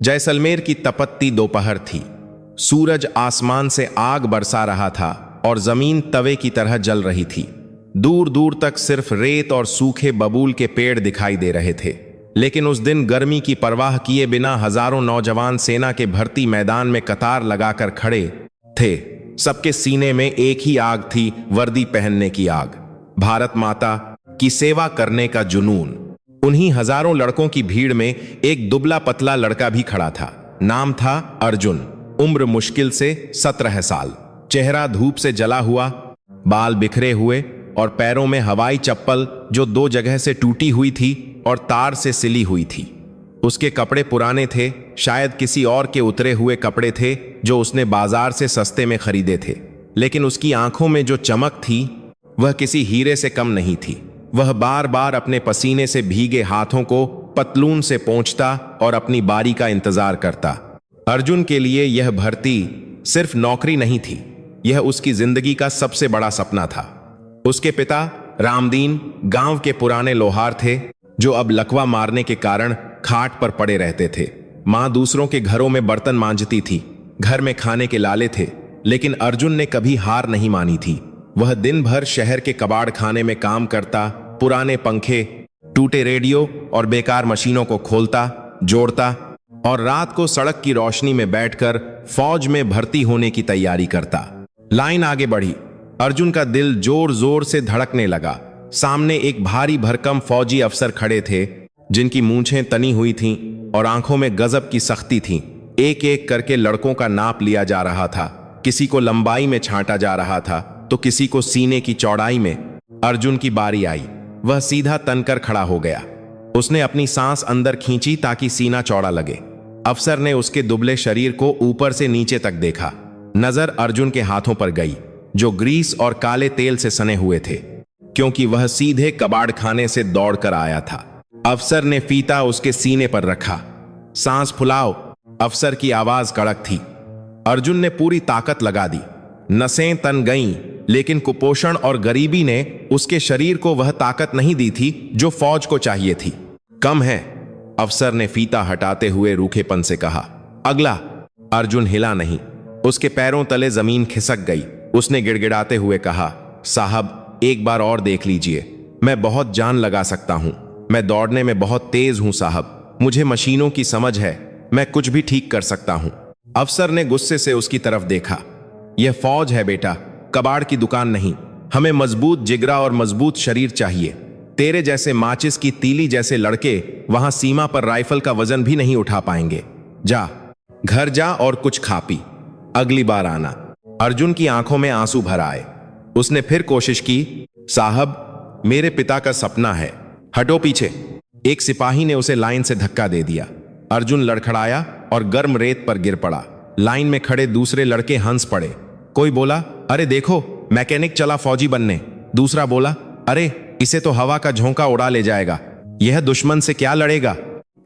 जैसलमेर की तपती दोपहर थी। सूरज आसमान से आग बरसा रहा था और जमीन तवे की तरह जल रही थी। दूर दूर तक सिर्फ रेत और सूखे बबूल के पेड़ दिखाई दे रहे थे। लेकिन उस दिन गर्मी की परवाह किए बिना हजारों नौजवान सेना के भर्ती मैदान में कतार लगाकर खड़े थे। सबके सीने में एक ही आग थी, वर्दी पहनने की आग, भारत माता की सेवा करने का जुनून। उन्हीं हजारों लड़कों की भीड़ में एक दुबला पतला लड़का भी खड़ा था। नाम था अर्जुन। उम्र मुश्किल से 17 साल। चेहरा धूप से जला हुआ, बाल बिखरे हुए और पैरों में हवाई चप्पल जो 2 जगह से टूटी हुई थी और तार से सिली हुई थी। उसके कपड़े पुराने थे, शायद किसी और के उतरे हुए कपड़े थे जो उसने बाजार से सस्ते में खरीदे थे। लेकिन उसकी आंखों में जो चमक थी वह किसी हीरे से कम नहीं थी। वह बार बार अपने पसीने से भीगे हाथों को पतलून से पोंछता और अपनी बारी का इंतजार करता। अर्जुन के लिए यह भर्ती सिर्फ नौकरी नहीं थी, यह उसकी जिंदगी का सबसे बड़ा सपना था। उसके पिता रामदीन गांव के पुराने लोहार थे जो अब लकवा मारने के कारण खाट पर पड़े रहते थे। मां दूसरों के घरों में बर्तन मांजती थी, घर में खाने के लाले थे। लेकिन अर्जुन ने कभी हार नहीं मानी थी। वह दिन भर शहर के कबाड़ खाने में काम करता, पुराने पंखे, टूटे रेडियो और बेकार मशीनों को खोलता, जोड़ता और रात को सड़क की रोशनी में बैठकर फौज में भर्ती होने की तैयारी करता। लाइन आगे बढ़ी। अर्जुन का दिल जोर जोर से धड़कने लगा। सामने एक भारी भरकम फौजी अफसर खड़े थे जिनकी मूंछें तनी हुई थीं और आंखों में गजब की सख्ती थी। एक एक करके लड़कों का नाप लिया जा रहा था। किसी को लंबाई में छांटा जा रहा था तो किसी को सीने की चौड़ाई में। अर्जुन की बारी आई। वह सीधा तनकर खड़ा हो गया। उसने अपनी सांस अंदर खींची ताकि सीना चौड़ा लगे। अफसर ने उसके दुबले शरीर को ऊपर से नीचे तक देखा। नजर अर्जुन के हाथों पर गई जो ग्रीस और काले तेल से सने हुए थे, क्योंकि वह सीधे कबाड़ खाने से दौड़कर आया था। अफसर ने फीता उसके सीने पर रखा। सांस फुलाओ। अफसर की आवाज कड़क थी। अर्जुन ने पूरी ताकत लगा दी। नसें तन गईं, लेकिन कुपोषण और गरीबी ने उसके शरीर को वह ताकत नहीं दी थी जो फौज को चाहिए थी। कम है, अफसर ने फीता हटाते हुए रूखेपन से कहा। अगला। अर्जुन हिला नहीं। उसके पैरों तले जमीन खिसक गई। उसने गिड़गिड़ाते हुए कहा, साहब एक बार और देख लीजिए। मैं बहुत जान लगा सकता हूं। मैं दौड़ने में बहुत तेज हूं साहब। मुझे मशीनों की समझ है। मैं कुछ भी ठीक कर सकता हूं। अफसर ने गुस्से से उसकी तरफ देखा। यह फौज है बेटा, कबाड़ की दुकान नहीं। हमें मजबूत जिगरा और मजबूत शरीर चाहिए। तेरे जैसे माचिस की तीली जैसे लड़के वहां सीमा पर राइफल का वजन भी नहीं उठा पाएंगे। जा, घर जा और कुछ खा पी। अगली बार आना। अर्जुन की आंखों में आंसू भर आए। उसने फिर कोशिश की। साहब, मेरे पिता का सपना है। हटो पीछे। एक सिपाही ने उसे लाइन से धक्का दे दिया। अर्जुन लड़खड़ाया और गर्म रेत पर गिर पड़ा। लाइन में खड़े दूसरे लड़के हंस पड़े। कोई बोला, अरे देखो, मैकेनिक चला फौजी बनने। दूसरा बोला, अरे इसे तो हवा का झोंका उड़ा ले जाएगा। यह दुश्मन से क्या लड़ेगा।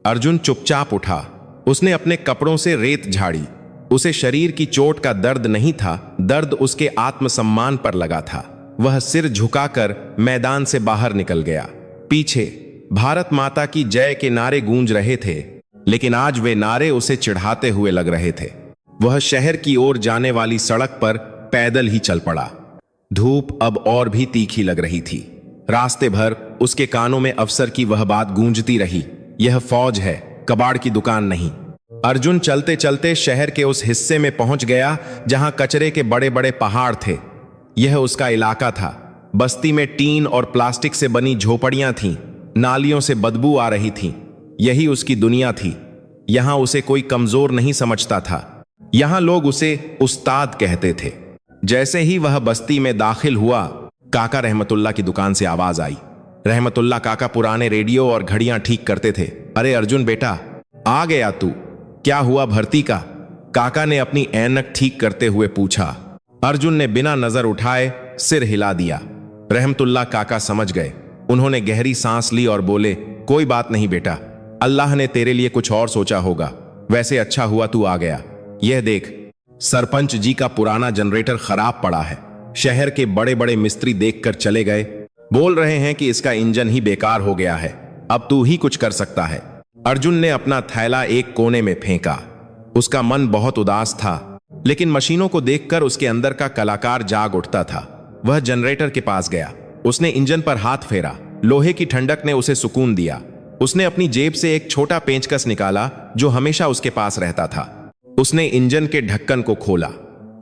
अर्जुन चुपचाप उठा। उसने अपने कपड़ों से रेत झाड़ी। उसे शरीर की चोट का दर्द नहीं था, दर्द उसके आत्मसम्मान पर लगा था। वह सिर झुकाकर मैदान से बाहर निकल गया। पीछे भारत माता की जय के नारे गूंज रहे थे, लेकिन आज वे नारे उसे चिढ़ाते हुए लग रहे थे। वह शहर की ओर जाने वाली सड़क पर पैदल ही चल पड़ा। धूप अब और भी तीखी लग रही थी। रास्ते भर उसके कानों में अफसर की वह बात गूंजती रही, यह फौज है, कबाड़ की दुकान नहीं। अर्जुन चलते चलते शहर के उस हिस्से में पहुंच गया जहां कचरे के बड़े बड़े पहाड़ थे। यह उसका इलाका था। बस्ती में टीन और प्लास्टिक से बनी झोपड़ियां थीं। नालियों से बदबू आ रही थी। यही उसकी दुनिया थी। यहां उसे कोई कमजोर नहीं समझता था। यहां लोग उसे उस्ताद कहते थे। जैसे ही वह बस्ती में दाखिल हुआ, काका रहमतुल्लाह की दुकान से आवाज आई। रहमतुल्लाह काका पुराने रेडियो और घड़ियां ठीक करते थे। अरे अर्जुन बेटा, आ गया तू। क्या हुआ भर्ती का? काका ने अपनी ऐनक ठीक करते हुए पूछा। अर्जुन ने बिना नजर उठाए सिर हिला दिया। रहमतुल्लाह काका समझ गए। उन्होंने गहरी सांस ली और बोले, कोई बात नहीं बेटा, अल्लाह ने तेरे लिए कुछ और सोचा होगा। वैसे अच्छा हुआ तू आ गया। यह देख, सरपंच जी का पुराना जनरेटर खराब पड़ा है। शहर के बड़े बड़े मिस्त्री देखकर चले गए। बोल रहे हैं कि इसका इंजन ही बेकार हो गया है। अब तू ही कुछ कर सकता है। अर्जुन ने अपना थैला एक कोने में फेंका। उसका मन बहुत उदास था, लेकिन मशीनों को देखकर उसके अंदर का कलाकार जाग उठता था। वह जनरेटर के पास गया। उसने इंजन पर हाथ फेरा। लोहे की ठंडक ने उसे सुकून दिया। उसने अपनी जेब से एक छोटा पेंचकस निकाला जो हमेशा उसके पास रहता था। उसने इंजन के ढक्कन को खोला।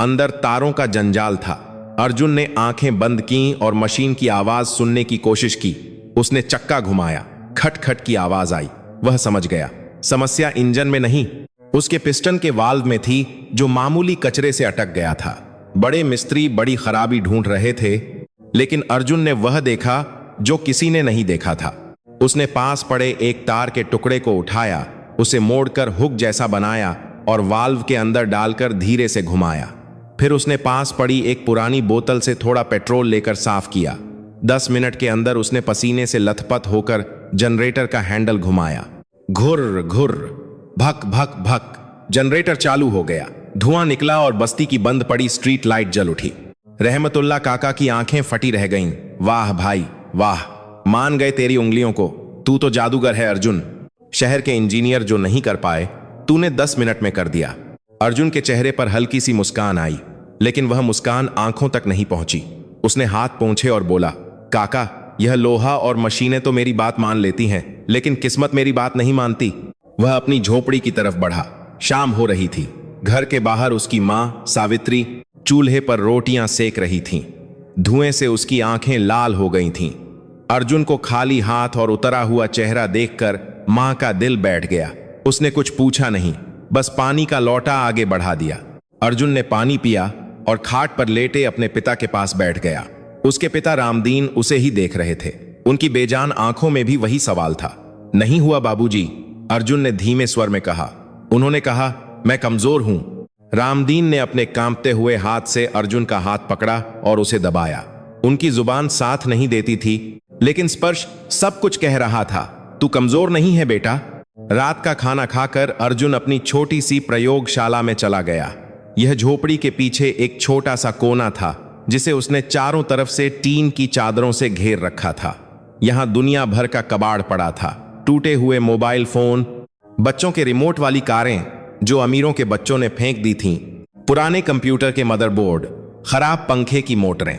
अंदर तारों का जंजाल था। अर्जुन ने आंखें बंद की और मशीन की आवाज सुनने की कोशिश की। उसने चक्का घुमाया। खट खट की आवाज आई। वह समझ गया, समस्या इंजन में नहीं, उसके पिस्टन के वाल्व में थी जो मामूली कचरे से अटक गया था। बड़े मिस्त्री बड़ी खराबी ढूंढ रहे थे, लेकिन अर्जुन ने वह देखा जो किसी ने नहीं देखा था। उसने पास पड़े एक तार के टुकड़े को उठाया, उसे मोड़कर हुक जैसा बनाया और वाल्व के अंदर डालकर धीरे से घुमाया। फिर उसने पास पड़ी एक पुरानी बोतल से थोड़ा पेट्रोल लेकर साफ किया। 10 मिनट के अंदर उसने पसीने से लथपथ होकर जनरेटर का हैंडल घुमाया। घुर्र घुर्र, भक भक भक, जनरेटर चालू हो गया। धुआं निकला और बस्ती की बंद पड़ी स्ट्रीट लाइट जल उठी। रहमतुल्ला काका की आंखें फटी रह गईं। वाह भाई वाह, मान गए तेरी उंगलियों को। तू तो जादूगर है अर्जुन। शहर के इंजीनियर जो नहीं कर पाए, तूने 10 मिनट में कर दिया। अर्जुन के चेहरे पर हल्की सी मुस्कान आई, लेकिन वह मुस्कान आंखों तक नहीं पहुंची। उसने हाथ पोंछे और बोला, काका, यह लोहा और मशीनें तो मेरी बात मान लेती हैं, लेकिन किस्मत मेरी बात नहीं मानती। वह अपनी झोपड़ी की तरफ बढ़ा। शाम हो रही थी। घर के बाहर उसकी मां सावित्री चूल्हे पर रोटियां सेक रही थीं। धुएं से उसकी आंखें लाल हो गई थीं। अर्जुन को खाली हाथ और उतरा हुआ चेहरा देखकर मां का दिल बैठ गया। उसने कुछ पूछा नहीं, बस पानी का लोटा आगे बढ़ा दिया। अर्जुन ने पानी पिया और खाट पर लेटे अपने पिता के पास बैठ गया। उसके पिता रामदीन उसे ही देख रहे थे। उनकी बेजान आंखों में भी वही सवाल था। नहीं हुआ बाबूजी, अर्जुन ने धीमे स्वर में कहा। उन्होंने कहा, मैं कमजोर हूं। रामदीन ने अपने कांपते हुए हाथ से अर्जुन का हाथ पकड़ा और उसे दबाया। उनकी जुबान साथ नहीं देती थी, लेकिन स्पर्श सब कुछ कह रहा था। तू कमजोर नहीं है बेटा। रात का खाना खाकर अर्जुन अपनी छोटी सी प्रयोगशाला में चला गया। यह झोपड़ी के पीछे एक छोटा सा कोना था, जिसे उसने चारों तरफ से टीन की चादरों से घेर रखा था। यहां दुनिया भर का कबाड़ पड़ा था। टूटे हुए मोबाइल फोन, बच्चों के रिमोट वाली कारें जो अमीरों के बच्चों ने फेंक दी थीं, पुराने कंप्यूटर के मदरबोर्ड, खराब पंखे की मोटरें,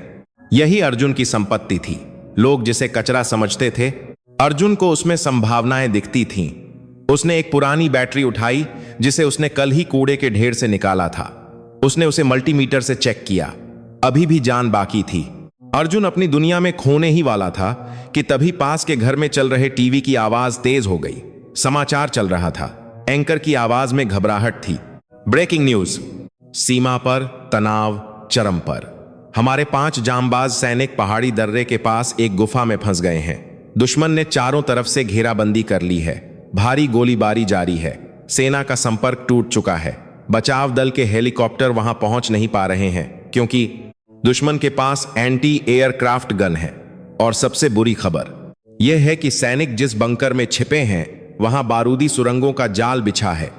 यही अर्जुन की संपत्ति थी। लोग जिसे कचरा समझते थे, अर्जुन को उसमें संभावनाएं दिखती थीं। उसने एक पुरानी बैटरी उठाई जिसे उसने कल ही कूड़े के ढेर से निकाला था। उसने उसे मल्टीमीटर से चेक किया। अभी भी जान बाकी थी। अर्जुन अपनी दुनिया में खोने ही वाला था कि तभी पास के घर में चल रहे टीवी की आवाज तेज हो गई। समाचार चल रहा था। एंकर की आवाज में घबराहट थी। ब्रेकिंग न्यूज, सीमा पर तनाव चरम पर। हमारे 5 जांबाज सैनिक पहाड़ी दर्रे के पास एक गुफा में फंस गए हैं। दुश्मन ने चारों तरफ से घेराबंदी कर ली है। भारी गोलीबारी जारी है। सेना का संपर्क टूट चुका है। बचाव दल के हेलीकॉप्टर वहां पहुंच नहीं पा रहे हैं, क्योंकि दुश्मन के पास एंटी एयरक्राफ्ट गन है। और सबसे बुरी खबर यह है कि सैनिक जिस बंकर में छिपे हैं, वहां बारूदी सुरंगों का जाल बिछा है।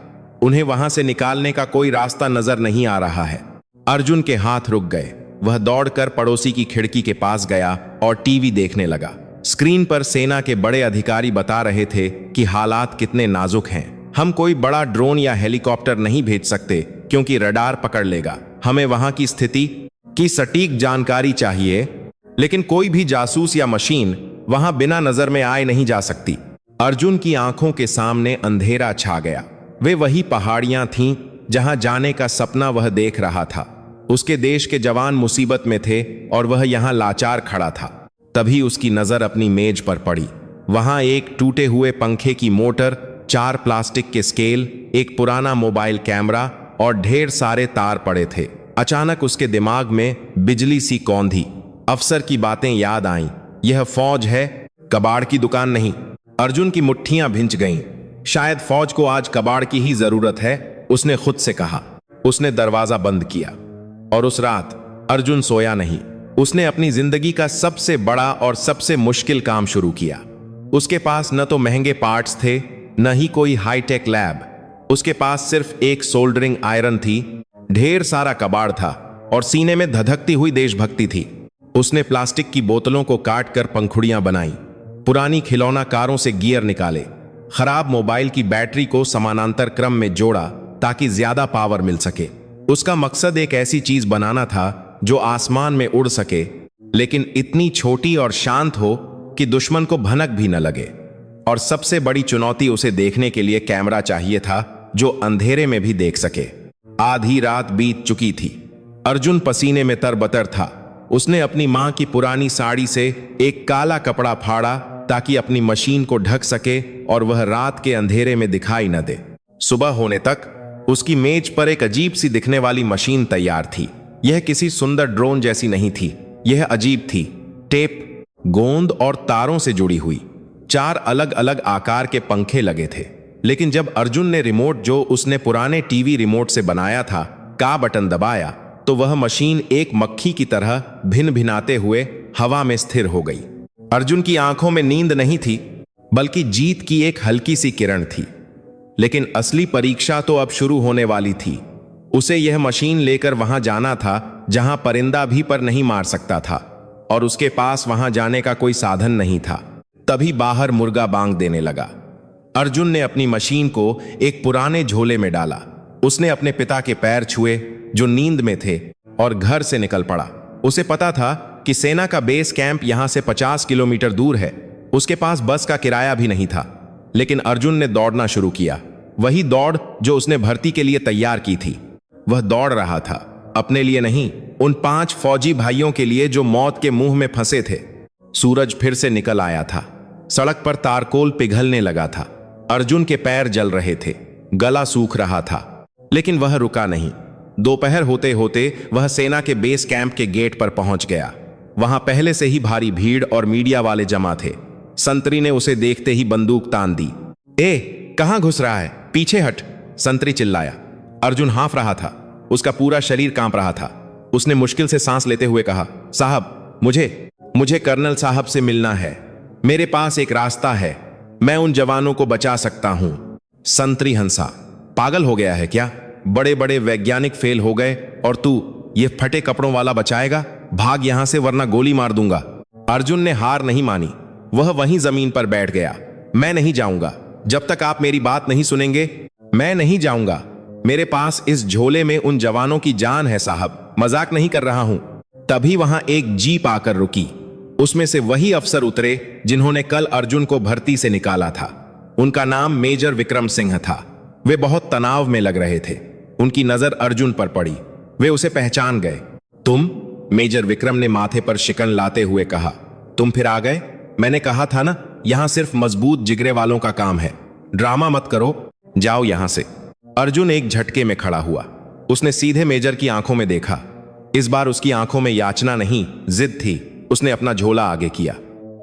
उन्हें वहां से निकालने का कोई रास्ता नजर नहीं आ रहा है। अर्जुन के हाथ रुक गए। वह दौड़कर पड़ोसी की खिड़की के पास गया और टीवी देखने लगा। स्क्रीन पर सेना के बड़े अधिकारी बता रहे थे कि हालात कितने नाजुक हैं। हम कोई बड़ा ड्रोन या हेलीकॉप्टर नहीं भेज सकते, क्योंकि रडार पकड़ लेगा। हमें वहां की स्थिति की सटीक जानकारी चाहिए, लेकिन कोई भी जासूस या मशीन वहां बिना नजर में आए नहीं जा सकती। अर्जुन की आंखों के सामने अंधेरा छा गया। वे वही पहाड़ियां थीं जहां जाने का सपना वह देख रहा था। उसके देश के जवान मुसीबत में थे और वह यहां लाचार खड़ा था। तभी उसकी नजर अपनी मेज पर पड़ी। वहां एक टूटे हुए पंखे की मोटर, 4 प्लास्टिक के स्केल, एक पुराना मोबाइल कैमरा और ढेर सारे तार पड़े थे। अचानक उसके दिमाग में बिजली सी कौंधी। अफसर की बातें याद आईं। यह फौज है, कबाड़ की दुकान नहीं। अर्जुन की मुट्ठियां भिंच गईं। शायद फौज को आज कबाड़ की ही जरूरत है, उसने खुद से कहा। उसने दरवाजा बंद किया और उस रात अर्जुन सोया नहीं। उसने अपनी जिंदगी का सबसे बड़ा और सबसे मुश्किल काम शुरू किया। उसके पास न तो महंगे पार्ट्स थे, न ही कोई हाईटेक लैब। उसके पास सिर्फ एक सोल्डरिंग आयरन थी, ढेर सारा कबाड़ था और सीने में धधकती हुई देशभक्ति थी। उसने प्लास्टिक की बोतलों को काट कर पंखुड़ियां बनाई, पुरानी खिलौना कारों से गियर निकाले, खराब मोबाइल की बैटरी को समानांतर क्रम में जोड़ा ताकि ज्यादा पावर मिल सके। उसका मकसद एक ऐसी चीज बनाना था जो आसमान में उड़ सके, लेकिन इतनी छोटी और शांत हो कि दुश्मन को भनक भी न लगे। और सबसे बड़ी चुनौती उसे देखने के लिए कैमरा चाहिए था जो अंधेरे में भी देख सके। आधी रात बीत चुकी थी। अर्जुन पसीने में तरबतर था। उसने अपनी मां की पुरानी साड़ी से एक काला कपड़ा फाड़ा ताकि अपनी मशीन को ढक सके और वह रात के अंधेरे में दिखाई न दे। सुबह होने तक उसकी मेज पर एक अजीब सी दिखने वाली मशीन तैयार थी। यह किसी सुंदर ड्रोन जैसी नहीं थी। यह अजीब थी, टेप, गोंद और तारों से जुड़ी हुई। 4 अलग अलग आकार के पंखे लगे थे। लेकिन जब अर्जुन ने रिमोट जो उसने पुराने टीवी रिमोट से बनाया था का बटन दबाया तो वह मशीन एक मक्खी की तरह भिन भिनाते हुए हवा में स्थिर हो गई। अर्जुन की आंखों में नींद नहीं थी, बल्कि जीत की एक हल्की सी किरण थी। लेकिन असली परीक्षा तो अब शुरू होने वाली थी। उसे यह मशीन लेकर वहां जाना था जहां परिंदा भी पर नहीं मार सकता था, और उसके पास वहां जाने का कोई साधन नहीं था। तभी बाहर मुर्गा बांग देने लगा। अर्जुन ने अपनी मशीन को एक पुराने झोले में डाला। उसने अपने पिता के पैर छुए जो नींद में थे और घर से निकल पड़ा। उसे पता था कि सेना का बेस कैंप यहां से 50 किलोमीटर दूर है। उसके पास बस का किराया भी नहीं था। लेकिन अर्जुन ने दौड़ना शुरू किया, वही दौड़ जो उसने भर्ती के लिए तैयार की थी। वह दौड़ रहा था अपने लिए नहीं, उन 5 फौजी भाइयों के लिए जो मौत के मुंह में फंसे थे। सूरज फिर से निकल आया था। सड़क पर तारकोल पिघलने लगा था। अर्जुन के पैर जल रहे थे, गला सूख रहा था, लेकिन वह रुका नहीं। दोपहर होते होते वह सेना के बेस कैंप के गेट पर पहुंच गया। वहां पहले से ही भारी भीड़ और मीडिया वाले जमा थे। संतरी ने उसे देखते ही बंदूक तान दी। कहां घुस रहा है? पीछे हट, संतरी चिल्लाया। अर्जुन हाँफ रहा था, उसका पूरा शरीर कांप रहा था। उसने मुश्किल से सांस लेते हुए कहा, साहब, मुझे कर्नल साहब से मिलना है। मेरे पास एक रास्ता है, मैं उन जवानों को बचा सकता हूं। संतरी हंसा, पागल हो गया है क्या? बड़े बड़े वैज्ञानिक फेल हो गए और तू ये फटे कपड़ों वाला बचाएगा? भाग यहां से वरना गोली मार दूंगा। अर्जुन ने हार नहीं मानी। वह वहीं जमीन पर बैठ गया। मैं नहीं जाऊंगा जब तक आप मेरी बात नहीं सुनेंगे। मैं नहीं जाऊंगा। मेरे पास इस झोले में उन जवानों की जान है साहब, मजाक नहीं कर रहा हूं। तभी वहां एक जीप आकर रुकी। उसमें से वही अफसर उतरे जिन्होंने कल अर्जुन को भर्ती से निकाला था। उनका नाम मेजर विक्रम सिंह था। वे बहुत तनाव में लग रहे थे। उनकी नजर अर्जुन पर पड़ी। वे उसे पहचान गए। तुम? मेजर विक्रम ने माथे पर शिकन लाते हुए कहा। तुम फिर आ गए? मैंने कहा था ना, यहां सिर्फ मजबूत जिगरे वालों का काम है। ड्रामा मत करो, जाओ यहां से। अर्जुन एक झटके में खड़ा हुआ। उसने सीधे मेजर की आंखों में देखा। इस बार उसकी आंखों में याचना नहीं, जिद थी। उसने अपना झोला आगे किया।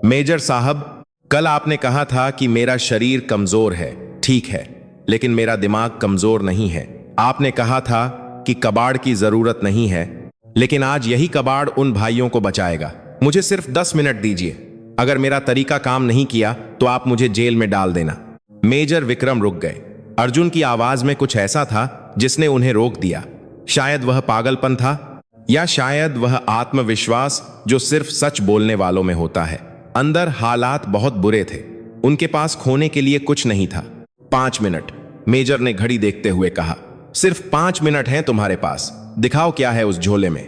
मेजर साहब, कल आपने कहा था कि मेरा शरीर कमजोर है। ठीक है, लेकिन मेरा दिमाग कमजोर नहीं है। आपने कहा था कि कबाड़ की जरूरत नहीं है, लेकिन आज यही कबाड़ उन भाइयों को बचाएगा। मुझे सिर्फ 10 मिनट दीजिए। अगर मेरा तरीका काम नहीं किया तो आप मुझे जेल में डाल देना। मेजर विक्रम रुक गए। अर्जुन की आवाज में कुछ ऐसा था जिसने उन्हें रोक दिया। शायद वह पागलपन था, या शायद वह आत्मविश्वास जो सिर्फ सच बोलने वालों में होता है। अंदर हालात बहुत बुरे थे। उनके पास खोने के लिए कुछ नहीं था। 5 मिनट, मेजर ने घड़ी देखते हुए कहा। सिर्फ 5 मिनट हैं तुम्हारे पास। दिखाओ क्या है उस झोले में।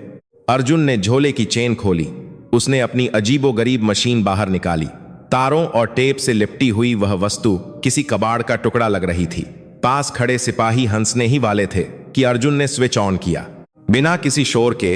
अर्जुन ने झोले की चेन खोली। उसने अपनी अजीबोगरीब मशीन बाहर निकाली। तारों और टेप से लिपटी हुई वह वस्तु किसी कबाड़ का टुकड़ा लग रही थी। पास खड़े सिपाही हंसने ही वाले थे कि अर्जुन ने स्विच ऑन किया। बिना किसी शोर के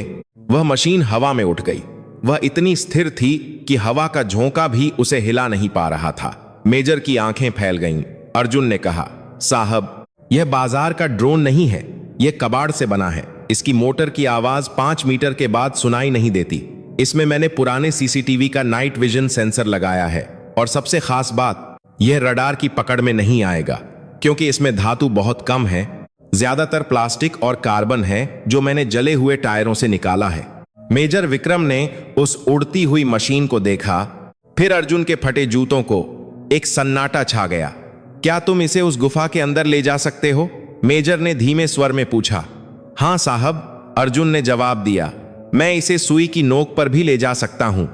वह मशीन हवा में उठ गई। वह इतनी स्थिर थी कि हवा का झोंका भी उसे हिला नहीं पा रहा था। मेजर की आंखें फैल गईं। अर्जुन ने कहा, साहब, यह बाजार का ड्रोन नहीं है, यह कबाड़ से बना है। इसकी मोटर की आवाज 5 मीटर के बाद सुनाई नहीं देती। इसमें मैंने पुराने सीसीटीवी का नाइट विजन सेंसर लगाया है, और सबसे खास बात, यह रडार की पकड़ में नहीं आएगा क्योंकि इसमें धातु बहुत कम है। ज्यादातर प्लास्टिक और कार्बन है जो मैंने जले हुए टायरों से निकाला है। मेजर विक्रम ने उस उड़ती हुई मशीन को देखा, फिर अर्जुन के फटे जूतों को। एक सन्नाटा छा गया। क्या तुम इसे उस गुफा के अंदर ले जा सकते हो? मेजर ने धीमे स्वर में पूछा। हां साहब, अर्जुन ने जवाब दिया। मैं इसे सुई की नोक पर भी ले जा सकता हूं।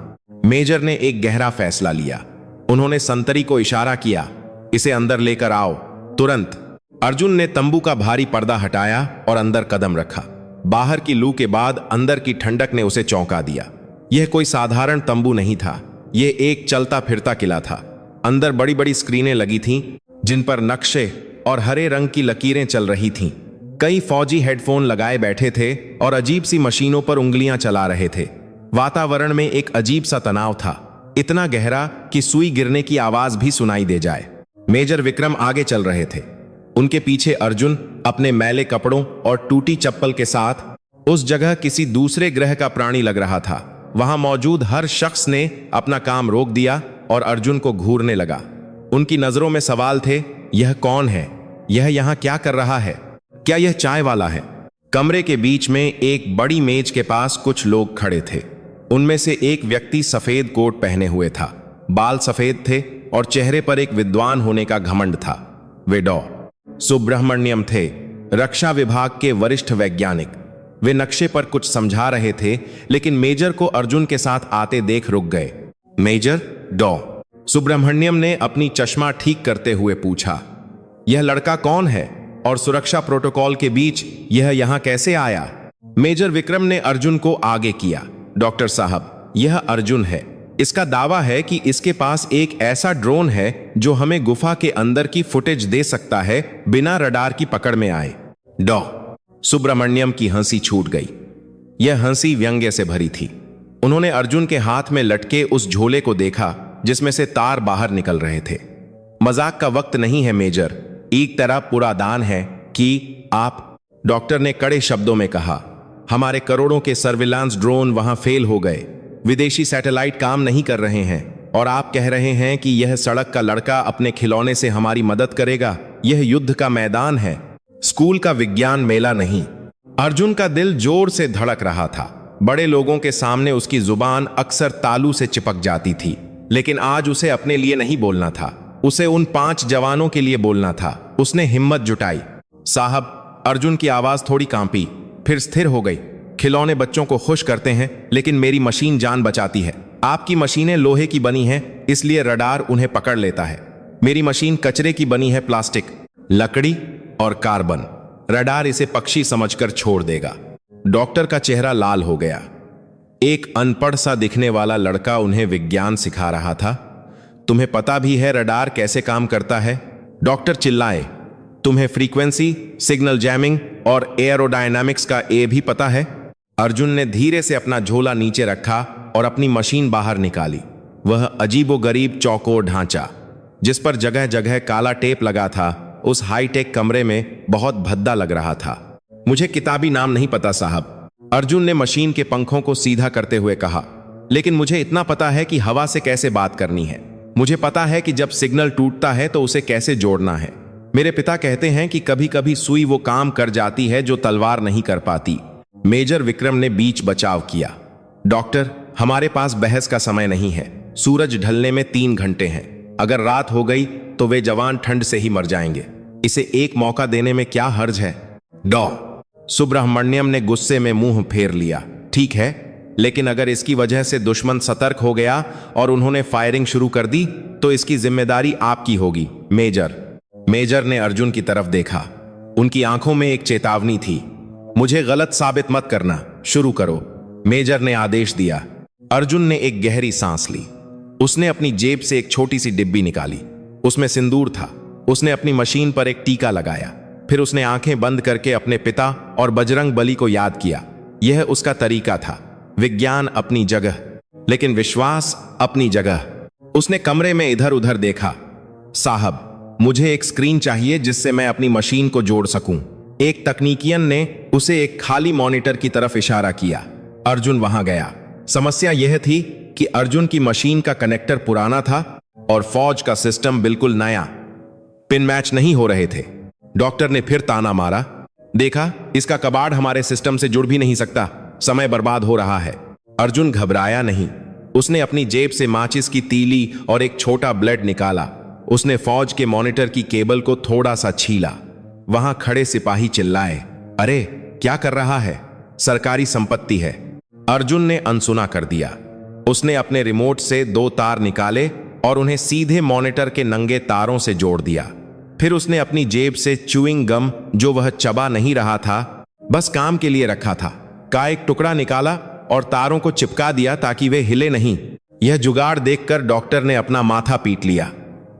मेजर ने एक गहरा फैसला लिया। उन्होंने संतरी को इशारा किया। इसे अंदर लेकर आओ तुरंत। अर्जुन ने तंबू का भारी पर्दा हटाया और अंदर कदम रखा। बाहर की लू के बाद अंदर की ठंडक ने उसे चौंका दिया। यह कोई साधारण तंबू नहीं था, यह एक चलता फिरता किला था। अंदर बड़ी बड़ी स्क्रीनें लगी थीं, जिन पर नक्शे और हरे रंग की लकीरें चल रही थीं। कई फौजी हेडफोन लगाए बैठे थे और अजीब सी मशीनों पर उंगलियां चला रहे थे। वातावरण में एक अजीब सा तनाव था, इतना गहरा कि सुई गिरने की आवाज भी सुनाई दे जाए। मेजर विक्रम आगे चल रहे थे। उनके पीछे अर्जुन अपने मैले कपड़ों और टूटी चप्पल के साथ। उस जगह किसी दूसरे ग्रह का प्राणी लग रहा था। वहां मौजूद हर शख्स ने अपना काम रोक दिया और अर्जुन को घूरने लगा। उनकी नजरों में सवाल थे, यह कौन है? यह यहां क्या कर रहा है? क्या यह चाय वाला है? कमरे के बीच में एक बड़ी मेज के पास कुछ लोग खड़े थे। उनमें से एक व्यक्ति सफेद कोट पहने हुए था, बाल सफेद थे और चेहरे पर एक विद्वान होने का घमंड था। वे डॉ. सुब्रह्मण्यम थे, रक्षा विभाग के वरिष्ठ वैज्ञानिक। वे नक्शे पर कुछ समझा रहे थे, लेकिन मेजर को अर्जुन के साथ आते देख रुक गए। मेजर, डॉ. सुब्रह्मण्यम ने अपनी चश्मा ठीक करते हुए पूछा, यह लड़का कौन है और सुरक्षा प्रोटोकॉल के बीच यह यहां कैसे आया? मेजर विक्रम ने अर्जुन को आगे किया। डॉक्टर साहब, यह अर्जुन है। इसका दावा है कि इसके पास एक ऐसा ड्रोन है जो हमें गुफा के अंदर की फुटेज दे सकता है बिना रडार की पकड़ में आए। डॉ. सुब्रह्मण्यम की हंसी छूट गई। यह हंसी व्यंग्य से भरी थी। उन्होंने अर्जुन के हाथ में लटके उस झोले को देखा जिसमें से तार बाहर निकल रहे थे। मजाक का वक्त नहीं है मेजर, एक तरह पूरा दान है कि आप। डॉक्टर ने कड़े शब्दों में कहा, हमारे करोड़ों के सर्विलांस ड्रोन वहां फेल हो गए। विदेशी सैटेलाइट काम नहीं कर रहे हैं और आप कह रहे हैं कि यह सड़क का लड़का अपने खिलौने से हमारी मदद करेगा। यह युद्ध का मैदान है, स्कूल का विज्ञान मेला नहीं। अर्जुन का दिल जोर से धड़क रहा था। बड़े लोगों के सामने उसकी जुबान अक्सर तालू से चिपक जाती थी, लेकिन आज उसे अपने लिए नहीं बोलना था, उसे उन 5 जवानों के लिए बोलना था। उसने हिम्मत जुटाई। साहब, अर्जुन की आवाज थोड़ी कांपी, फिर स्थिर हो गई। खिलौने बच्चों को खुश करते हैं, लेकिन मेरी मशीन जान बचाती है। आपकी मशीनें लोहे की बनी हैं, इसलिए रडार उन्हें पकड़ लेता है। मेरी मशीन कचरे की बनी है, प्लास्टिक, लकड़ी और कार्बन। रडार इसे पक्षी समझकर छोड़ देगा। डॉक्टर का चेहरा लाल हो गया। एक अनपढ़ सा दिखने वाला लड़का उन्हें विज्ञान सिखा रहा था। तुम्हें पता भी है रडार कैसे काम करता है? डॉक्टर चिल्लाए, तुम्हें फ्रीक्वेंसी, सिग्नल जैमिंग और एयरोडायनामिक्स का ए भी पता है? अर्जुन ने धीरे से अपना झोला नीचे रखा और अपनी मशीन बाहर निकाली। वह अजीबोगरीब चौकोर ढांचा, जिस पर जगह जगह काला टेप लगा था, उस हाईटेक कमरे में बहुत भद्दा लग रहा था। मुझे किताबी नाम नहीं पता साहब, अर्जुन ने मशीन के पंखों को सीधा करते हुए कहा, लेकिन मुझे इतना पता है कि हवा से कैसे बात करनी है। मुझे पता है कि जब सिग्नल टूटता है तो उसे कैसे जोड़ना है। मेरे पिता कहते हैं कि कभी कभी सुई वो काम कर जाती है जो तलवार नहीं कर पाती। मेजर विक्रम ने बीच बचाव किया। डॉक्टर, हमारे पास बहस का समय नहीं है। सूरज ढलने में 3 घंटे हैं। अगर रात हो गई तो वे जवान ठंड से ही मर जाएंगे। इसे एक मौका देने में क्या हर्ज है? डॉ. सुब्रह्मण्यम ने गुस्से में मुंह फेर लिया। ठीक है, लेकिन अगर इसकी वजह से दुश्मन सतर्क हो गया और उन्होंने फायरिंग शुरू कर दी तो इसकी जिम्मेदारी आपकी होगी मेजर। मेजर ने अर्जुन की तरफ देखा। उनकी आंखों में एक चेतावनी थी। मुझे गलत साबित मत करना, शुरू करो, मेजर ने आदेश दिया। अर्जुन ने एक गहरी सांस ली। उसने अपनी जेब से एक छोटी सी डिब्बी निकाली। उसमें सिंदूर था। उसने अपनी मशीन पर एक टीका लगाया। फिर उसने आंखें बंद करके अपने पिता और बजरंग बली को याद किया। यह उसका तरीका था। विज्ञान अपनी जगह, लेकिन विश्वास अपनी जगह। उसने कमरे में इधर उधर देखा। साहब, मुझे एक स्क्रीन चाहिए जिससे मैं अपनी मशीन को जोड़ सकूं। एक तकनीकियन ने उसे एक खाली मॉनिटर की तरफ इशारा किया। अर्जुन वहां गया। समस्या यह थी कि अर्जुन की मशीन का कनेक्टर पुराना था और फौज का सिस्टम बिल्कुल नया। पिन मैच नहीं हो रहे थे। डॉक्टर ने फिर ताना मारा। देखा, इसका कबाड़ हमारे सिस्टम से जुड़ भी नहीं सकता। समय बर्बाद हो रहा है। अर्जुन घबराया नहीं। उसने अपनी जेब से माचिस की तीली और एक छोटा ब्लेड निकाला। उसने फौज के मॉनिटर की केबल को थोड़ा सा छीला। वहां खड़े सिपाही चिल्लाए, अरे क्या कर रहा है? सरकारी संपत्ति है। अर्जुन ने अनसुना कर दिया। उसने अपने रिमोट से 2 तार निकाले और उन्हें सीधे मॉनिटर के नंगे तारों से जोड़ दिया। फिर उसने अपनी जेब से च्यूइंग गम, जो वह चबा नहीं रहा था, बस काम के लिए रखा था, का एक टुकड़ा निकाला और तारों को चिपका दिया ताकि वे हिले नहीं। यह जुगाड़ देखकर डॉक्टर ने अपना माथा पीट लिया।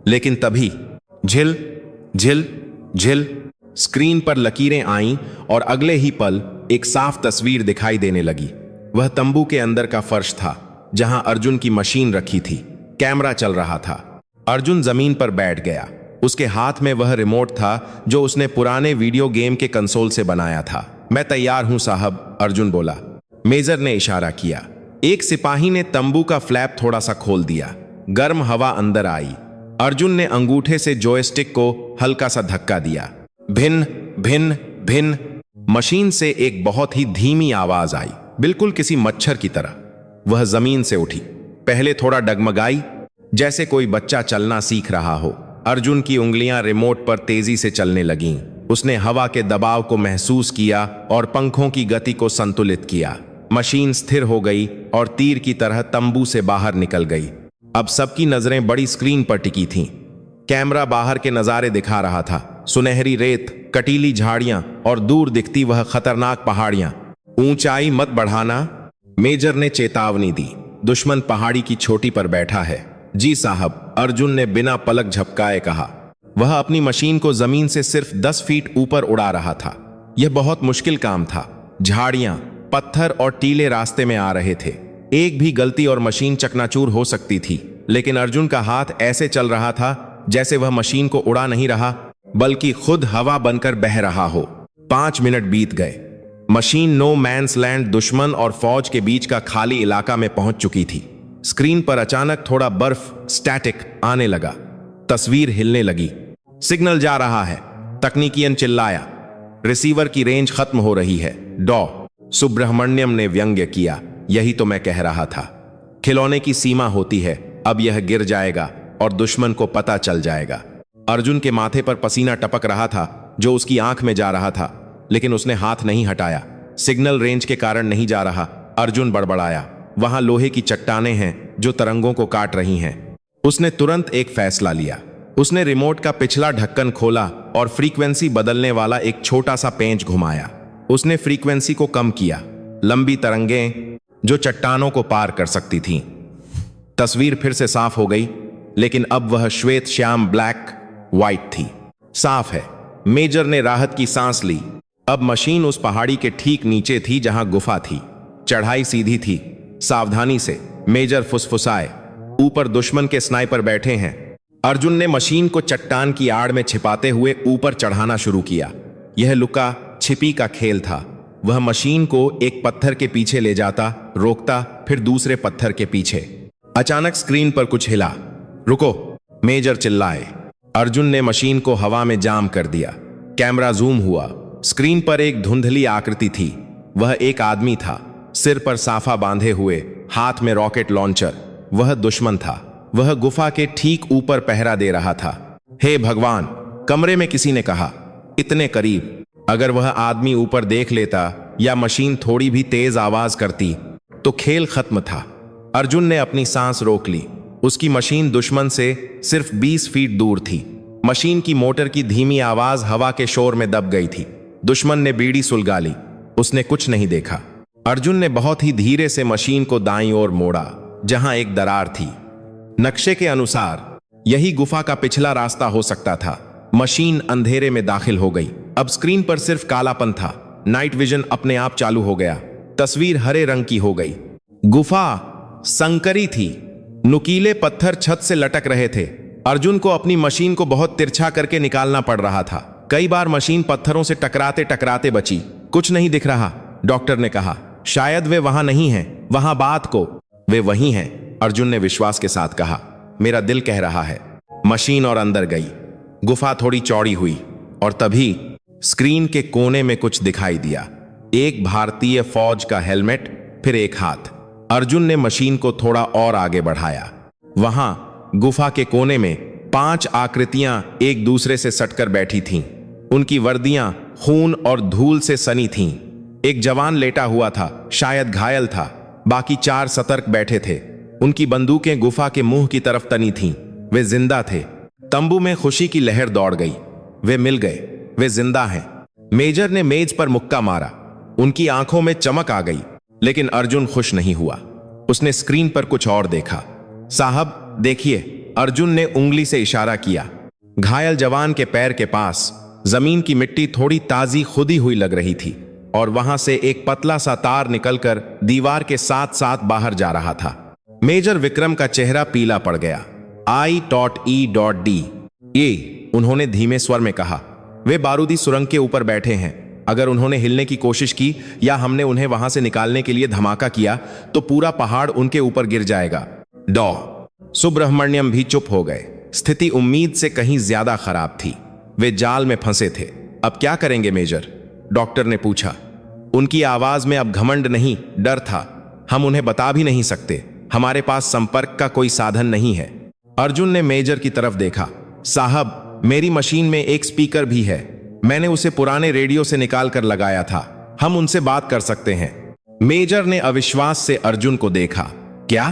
लेकिन तभी झिल झिल झिल स्क्रीन पर लकीरें आईं और अगले ही पल एक साफ तस्वीर दिखाई देने लगी। वह तंबू के अंदर का फर्श था जहां अर्जुन की मशीन रखी थी। कैमरा चल रहा था। अर्जुन जमीन पर बैठ गया। उसके हाथ में वह रिमोट था जो उसने पुराने वीडियो गेम के कंसोल से बनाया था। मैं तैयार हूं साहब, अर्जुन बोला। मेजर ने इशारा किया। एक सिपाही ने तंबू का फ्लैप थोड़ा सा खोल दिया। गर्म हवा अंदर आई। अर्जुन ने अंगूठे से जॉयस्टिक को हल्का सा धक्का दिया। भिन्न भिन्न भिन्न मशीन से एक बहुत ही धीमी आवाज आई, बिल्कुल किसी मच्छर की तरह। वह जमीन से उठी। पहले थोड़ा डगमगाई, जैसे कोई बच्चा चलना सीख रहा हो। अर्जुन की उंगलियां रिमोट पर तेजी से चलने लगीं। उसने हवा के दबाव को महसूस किया और पंखों की गति को संतुलित किया। मशीन स्थिर हो गई और तीर की तरह तंबू से बाहर निकल गई। अब सबकी नजरें बड़ी स्क्रीन पर टिकी थीं। कैमरा बाहर के नजारे दिखा रहा था। सुनहरी रेत, कटीली झाड़ियां और दूर दिखती वह खतरनाक पहाड़ियां। ऊंचाई मत बढ़ाना, मेजर ने चेतावनी दी। दुश्मन पहाड़ी की चोटी पर बैठा है। जी साहब, अर्जुन ने बिना पलक झपकाए कहा। वह अपनी मशीन को जमीन से सिर्फ 10 फीट ऊपर उड़ा रहा था। यह बहुत मुश्किल काम था। झाड़ियां, पत्थर और टीले रास्ते में आ रहे थे। एक भी गलती और मशीन चकनाचूर हो सकती थी। लेकिन अर्जुन का हाथ ऐसे चल रहा था जैसे वह मशीन को उड़ा नहीं रहा, बल्कि खुद हवा बनकर बह रहा हो। 5 मिनट बीत गए। मशीन नो मैंस लैंड, दुश्मन और फौज के बीच का खाली इलाका में पहुंच चुकी थी। स्क्रीन पर अचानक थोड़ा बर्फ, स्टैटिक आने लगा। तस्वीर हिलने लगी। सिग्नल जा रहा है, तकनीकियन चिल्लाया। रिसीवर की रेंज खत्म हो रही है। डॉ सुब्रह्मण्यम ने व्यंग्य किया। यही तो मैं कह रहा था। खिलौने की सीमा होती है। अब यह गिर जाएगा और दुश्मन को पता चल जाएगा। अर्जुन के माथे पर पसीना टपक रहा था, जो उसकी आंख में जा रहा था, लेकिन उसने हाथ नहीं हटाया। सिग्नल रेंज के कारण नहीं जा रहा। अर्जुन बड़बड़ाया। वहां लोहे की चट्टानें हैं जो तरंगों को काट रही हैं। उसने तुरंत एक फैसला लिया। उसने रिमोट का पिछला ढक्कन खोला और फ्रीक्वेंसी बदलने वाला एक छोटा सा पेंच घुमाया। उसने फ्रीक्वेंसी को कम किया। लंबी तरंगें जो चट्टानों को पार कर सकती थीं। तस्वीर फिर से साफ हो गई, लेकिन अब वह श्वेत श्याम ब्लैक व्हाइट थी। साफ है। मेजर ने राहत की सांस ली। अब मशीन उस पहाड़ी के ठीक नीचे थी जहां गुफा थी। चढ़ाई सीधी थी। सावधानी से मेजर फुसफुसाए। ऊपर दुश्मन के स्नाइपर बैठे हैं। अर्जुन ने मशीन को चट्टान की आड़ में छिपाते हुए ऊपर चढ़ाना शुरू किया। यह लुका छिपी का खेल था। वह मशीन को एक पत्थर के पीछे ले जाता, रोकता, फिर दूसरे पत्थर के पीछे। अचानक स्क्रीन पर कुछ हिला। रुको, मेजर चिल्लाए। अर्जुन ने मशीन को हवा में जाम कर दिया। कैमरा जूम हुआ। स्क्रीन पर एक धुंधली आकृति थी। वह एक आदमी था, सिर पर साफा बांधे हुए, हाथ में रॉकेट लॉन्चर। वह दुश्मन था। वह गुफा के ठीक ऊपर पहरा दे रहा था। हे भगवान, कमरे में किसी ने कहा। इतने करीब। अगर वह आदमी ऊपर देख लेता या मशीन थोड़ी भी तेज आवाज करती तो खेल खत्म था। अर्जुन ने अपनी सांस रोक ली। उसकी मशीन दुश्मन से सिर्फ 20 फीट दूर थी। मशीन की मोटर की धीमी आवाज हवा के शोर में दब गई थी। दुश्मन ने बीड़ी सुलगा ली। उसने कुछ नहीं देखा। अर्जुन ने बहुत ही धीरे से मशीन को दाईं ओर मोड़ा, जहां एक दरार थी। नक्शे के अनुसार यही गुफा का पिछला रास्ता हो सकता था। मशीन अंधेरे में दाखिल हो गई। अब स्क्रीन पर सिर्फ कालापन था। नाइट विजन अपने आप चालू हो गया। तस्वीर हरे रंग की हो गई। गुफा संकरी थी। नुकीले पत्थर छत से लटक रहे थे। अर्जुन को अपनी मशीन को बहुत तिरछा करके निकालना पड़ रहा था। कई बार मशीन पत्थरों से टकराते टकराते बची। कुछ नहीं दिख रहा, डॉक्टर ने कहा। शायद वे वहां नहीं हैं। वहां बात को। वे वहीं हैं, अर्जुन ने विश्वास के साथ कहा। मेरा दिल कह रहा है। मशीन और अंदर गई। गुफा थोड़ी चौड़ी हुई और तभी स्क्रीन के कोने में कुछ दिखाई दिया। एक भारतीय फौज का हेलमेट, फिर एक हाथ। अर्जुन ने मशीन को थोड़ा और आगे बढ़ाया। वहां गुफा के कोने में 5 आकृतियां एक दूसरे से सटकर बैठी थीं। उनकी वर्दियां खून और धूल से सनी थीं। एक जवान लेटा हुआ था, शायद घायल था। बाकी 4 सतर्क बैठे थे। उनकी बंदूकें गुफा के मुंह की तरफ तनी थीं। वे जिंदा थे। तंबू में खुशी की लहर दौड़ गई। वे मिल गए, वे जिंदा हैं। मेजर ने मेज पर मुक्का मारा। उनकी आंखों में चमक आ गई। लेकिन अर्जुन खुश नहीं हुआ। उसने स्क्रीन पर कुछ और देखा। साहब देखिए, अर्जुन ने उंगली से इशारा किया। घायल जवान के पैर के पास जमीन की मिट्टी थोड़ी ताजी खुदी हुई लग रही थी और वहां से एक पतला सा तार निकलकर दीवार के साथ साथ बाहर जा रहा था। मेजर विक्रम का चेहरा पीला पड़ गया। I.E.D ये उन्होंने धीमे स्वर में कहा। वे बारूदी सुरंग के ऊपर बैठे हैं। अगर उन्होंने हिलने की कोशिश की या हमने उन्हें वहां से निकालने के लिए धमाका किया तो पूरा पहाड़ उनके ऊपर गिर जाएगा। डॉ सुब्रह्मण्यम भी चुप हो गए। स्थिति उम्मीद से कहीं ज्यादा खराब थी। वे जाल में फंसे थे। अब क्या करेंगे मेजर? डॉक्टर ने पूछा। उनकी आवाज में अब घमंड नहीं, डर था। हम उन्हें बता भी नहीं सकते। हमारे पास संपर्क का कोई साधन नहीं है। अर्जुन ने मेजर की तरफ देखा। साहब, मेरी मशीन में एक स्पीकर भी है। मैंने उसे पुराने रेडियो से निकाल कर लगाया था। हम उनसे बात कर सकते हैं। मेजर ने अविश्वास से अर्जुन को देखा। क्या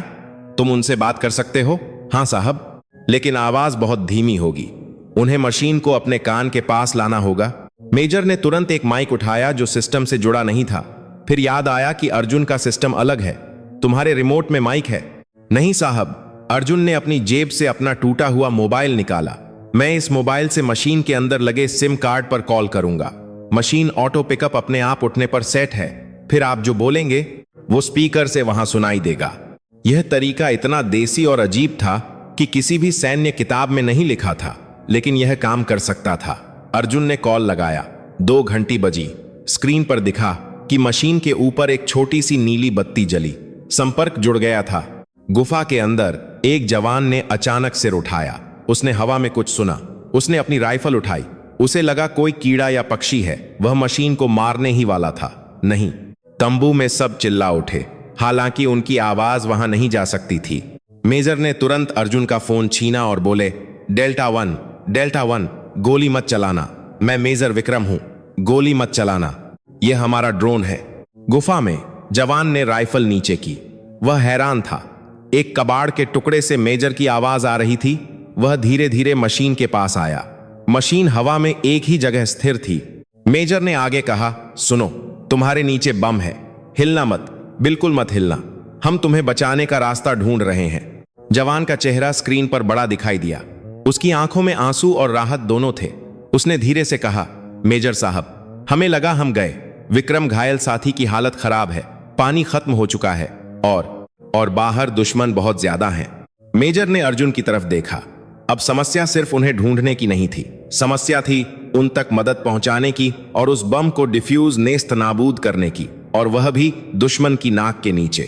तुम उनसे बात कर सकते हो? हाँ साहब, लेकिन आवाज बहुत धीमी होगी। उन्हें मशीन को अपने कान के पास लाना होगा। मेजर ने तुरंत एक माइक उठाया जो सिस्टम से जुड़ा नहीं था। फिर याद आया कि अर्जुन का सिस्टम अलग है। तुम्हारे रिमोट में माइक है? नहीं साहब। अर्जुन ने अपनी जेब से अपना टूटा हुआ मोबाइल निकाला। मैं इस मोबाइल से मशीन के अंदर लगे सिम कार्ड पर कॉल करूंगा। मशीन ऑटो पिकअप अपने आप उठने पर सेट है। फिर आप जो बोलेंगे वो स्पीकर से वहां सुनाई देगा। यह तरीका इतना देसी और अजीब था कि किसी भी सैन्य किताब में नहीं लिखा था, लेकिन यह काम कर सकता था। अर्जुन ने कॉल लगाया। 2 घंटी बजी। स्क्रीन पर दिखा कि मशीन के ऊपर एक छोटी सी नीली बत्ती जली। संपर्क जुड़ गया था। गुफा के अंदर एक जवान ने अचानक सिर उठाया। उसने हवा में कुछ सुना। उसने अपनी राइफल उठाई। उसे लगा कोई कीड़ा या पक्षी है। वह मशीन को मारने ही वाला था। नहीं। तंबू में सब चिल्ला उठे। हालांकि उनकी आवाज वहां नहीं जा सकती थी। मेजर ने तुरंत अर्जुन का फोन छीना और बोले, डेल्टा वन, गोली मत चलाना। मैं मेजर विक्रम हूं। गोली मत चलाना। यह हमारा ड्रोन है। गुफा में जवान ने राइफल नीचे की। वह हैरान था। एक कबाड़ के टुकड़े से मेजर की आवाज आ रही थी। वह धीरे धीरे मशीन के पास आया। मशीन हवा में एक ही जगह स्थिर थी। मेजर ने आगे कहा, सुनो, तुम्हारे नीचे बम है। हिलना मत, बिल्कुल मत हिलना। हम तुम्हें बचाने का रास्ता ढूंढ रहे हैं। जवान का चेहरा स्क्रीन पर बड़ा दिखाई दिया। उसकी आंखों में आंसू और राहत दोनों थे। उसने धीरे से कहा, मेजर साहब, हमें लगा हम गए। विक्रम घायल साथी की हालत खराब है। पानी खत्म हो चुका है और बाहर दुश्मन बहुत ज्यादा हैं। मेजर ने अर्जुन की तरफ देखा। अब समस्या सिर्फ उन्हें ढूंढने की नहीं थी। समस्या थी उन तक मदद पहुंचाने की और उस बम को डिफ्यूज नेस्त नाबूद करने की, और वह भी दुश्मन की नाक के नीचे।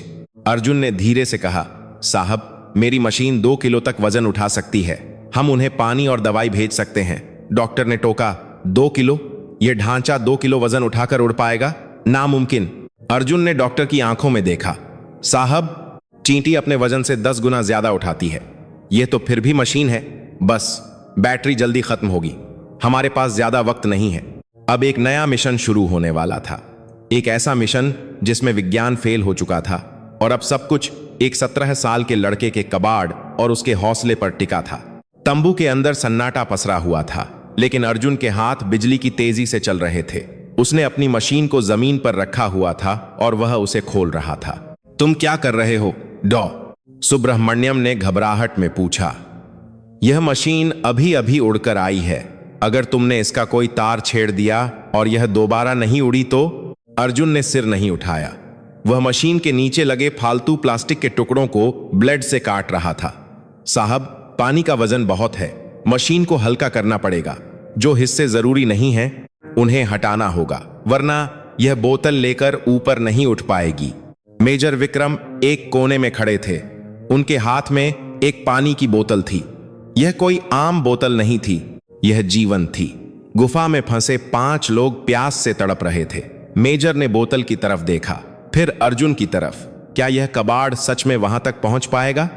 अर्जुन ने धीरे से कहा, साहब, मेरी मशीन 2 किलो तक वजन उठा सकती है। हम उन्हें पानी और दवाई भेज सकते हैं। डॉक्टर ने टोका, 2 किलो? यह ढांचा 2 किलो वजन उठाकर उड़ पाएगा? नामुमकिन। अर्जुन ने डॉक्टर की आंखों में देखा। साहब, चींटी अपने वजन से 10 गुना ज्यादा उठाती है। यह तो फिर भी मशीन है। बस बैटरी जल्दी खत्म होगी। हमारे पास ज्यादा वक्त नहीं है। अब एक नया मिशन शुरू होने वाला था। एक ऐसा मिशन जिसमें विज्ञान फेल हो चुका था और अब सब कुछ एक 17 साल के लड़के के कबाड़ और उसके हौसले पर टिका था। तंबू के अंदर सन्नाटा पसरा हुआ था, लेकिन अर्जुन के हाथ बिजली की तेजी से चल रहे थे। उसने अपनी मशीन को जमीन पर रखा हुआ था और वह उसे खोल रहा था। तुम क्या कर रहे हो? डॉ सुब्रह्मण्यम ने घबराहट में पूछा। यह मशीन अभी अभी उड़कर आई है। अगर तुमने इसका कोई तार छेड़ दिया और यह दोबारा नहीं उड़ी तो? अर्जुन ने सिर नहीं उठाया। वह मशीन के नीचे लगे फालतू प्लास्टिक के टुकड़ों को ब्लेड से काट रहा था। साहब, पानी का वजन बहुत है। मशीन को हल्का करना पड़ेगा। जो हिस्से जरूरी नहीं हैं, उन्हें हटाना होगा, वरना यह बोतल लेकर ऊपर नहीं उठ पाएगी। मेजर विक्रम एक कोने में खड़े थे। उनके हाथ में एक पानी की बोतल थी। यह कोई आम बोतल नहीं थी, यह जीवन थी। गुफा में फंसे 5 लोग प्यास से तड़प रहे थे। मेजर ने बोतल की तरफ देखा, फिर अर्जुन की तरफ। क्या यह कबाड़ सच में वहां तक पहुंच पाएगा?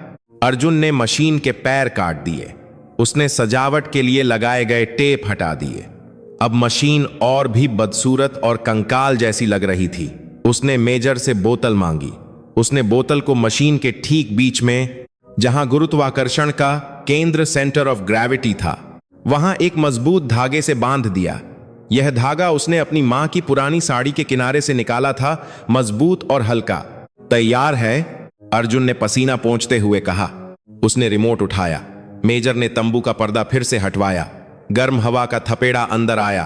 अर्जुन ने मशीन के पैर काट दिए। उसने सजावट के लिए लगाए गए टेप हटा दिए। अब मशीन और भी बदसूरत और कंकाल जैसी लग रही थी। उसने मेजर से बोतल मांगी। उसने बोतल को मशीन के ठीक बीच में, जहां गुरुत्वाकर्षण का केंद्र सेंटर ऑफ ग्रेविटी था, वहां एक मजबूत धागे से बांध दिया। यह धागा उसने अपनी मां की पुरानी साड़ी के किनारे से निकाला था, मजबूत और हल्का। तैयार है, अर्जुन ने पसीना पोंछते हुए कहा। उसने रिमोट उठाया। मेजर ने तंबू का पर्दा फिर से हटवाया। गर्म हवा का थपेड़ा अंदर आया।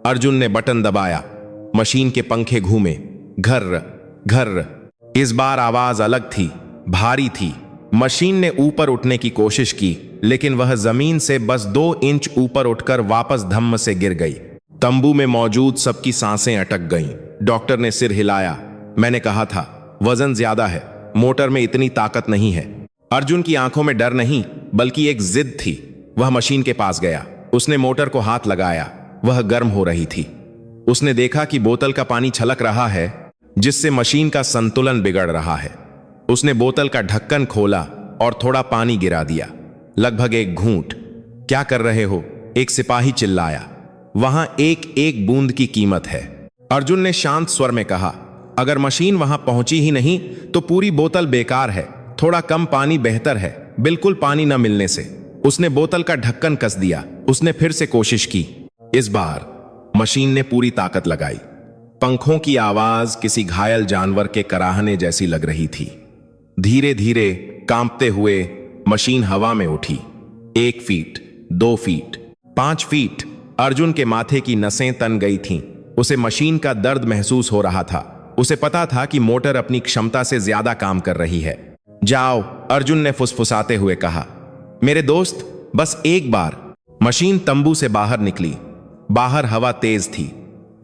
अर्जुन ने बटन दबाया। मशीन के पंखे घूमे। घर्र घर्र। इस बार आवाज अलग थी, भारी थी। मशीन ने ऊपर उठने की कोशिश की, लेकिन वह जमीन से बस 2 इंच ऊपर उठकर वापस धम्म से गिर गई। तंबू में मौजूद सबकी सांसें अटक गईं। डॉक्टर ने सिर हिलाया। मैंने कहा था, वजन ज्यादा है, मोटर में इतनी ताकत नहीं है। अर्जुन की आंखों में डर नहीं, बल्कि एक जिद थी। वह मशीन के पास गया। उसने मोटर को हाथ लगाया। वह गर्म हो रही थी। उसने देखा कि बोतल का पानी छलक रहा है, जिससे मशीन का संतुलन बिगड़ रहा है। उसने बोतल का ढक्कन खोला और थोड़ा पानी गिरा दिया, लगभग 1 घूंट। क्या कर रहे हो? एक सिपाही चिल्लाया। वहां एक एक बूंद की कीमत है, अर्जुन ने शांत स्वर में कहा। अगर मशीन वहां पहुंची ही नहीं तो पूरी बोतल बेकार है। थोड़ा कम पानी बेहतर है, बिल्कुल पानी न मिलने से। उसने बोतल का ढक्कन कस दिया। उसने फिर से कोशिश की। इस बार मशीन ने पूरी ताकत लगाई। पंखों की आवाज किसी घायल जानवर के कराहने जैसी लग रही थी। धीरे धीरे कांपते हुए मशीन हवा में उठी। 1 फीट, 2 फीट, 5 फीट। अर्जुन के माथे की नसें तन गई थीं। उसे मशीन का दर्द महसूस हो रहा था। उसे पता था कि मोटर अपनी क्षमता से ज्यादा काम कर रही है। जाओ, अर्जुन ने फुसफुसाते हुए कहा। मेरे दोस्त, बस एक बार। मशीन तंबू से बाहर निकली। बाहर हवा तेज थी।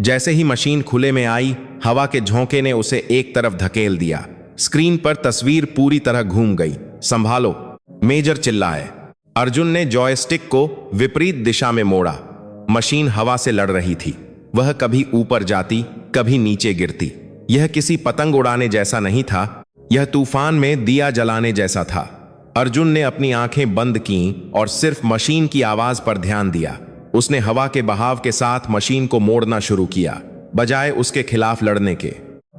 जैसे ही मशीन खुले में आई, हवा के झोंके ने उसे एक तरफ धकेल दिया। स्क्रीन पर तस्वीर पूरी तरह घूम गई। संभालो, मेजर चिल्लाए। अर्जुन ने जॉयस्टिक को विपरीत दिशा में मोड़ा। मशीन हवा से लड़ रही थी। वह कभी ऊपर जाती, कभी नीचे गिरती। यह किसी पतंग उड़ाने जैसा नहीं था, यह तूफान में दिया जलाने जैसा था। अर्जुन ने अपनी आंखें बंद कीं और सिर्फ मशीन की आवाज पर ध्यान दिया। उसने हवा के बहाव के साथ मशीन को मोड़ना शुरू किया, बजाय उसके खिलाफ लड़ने के।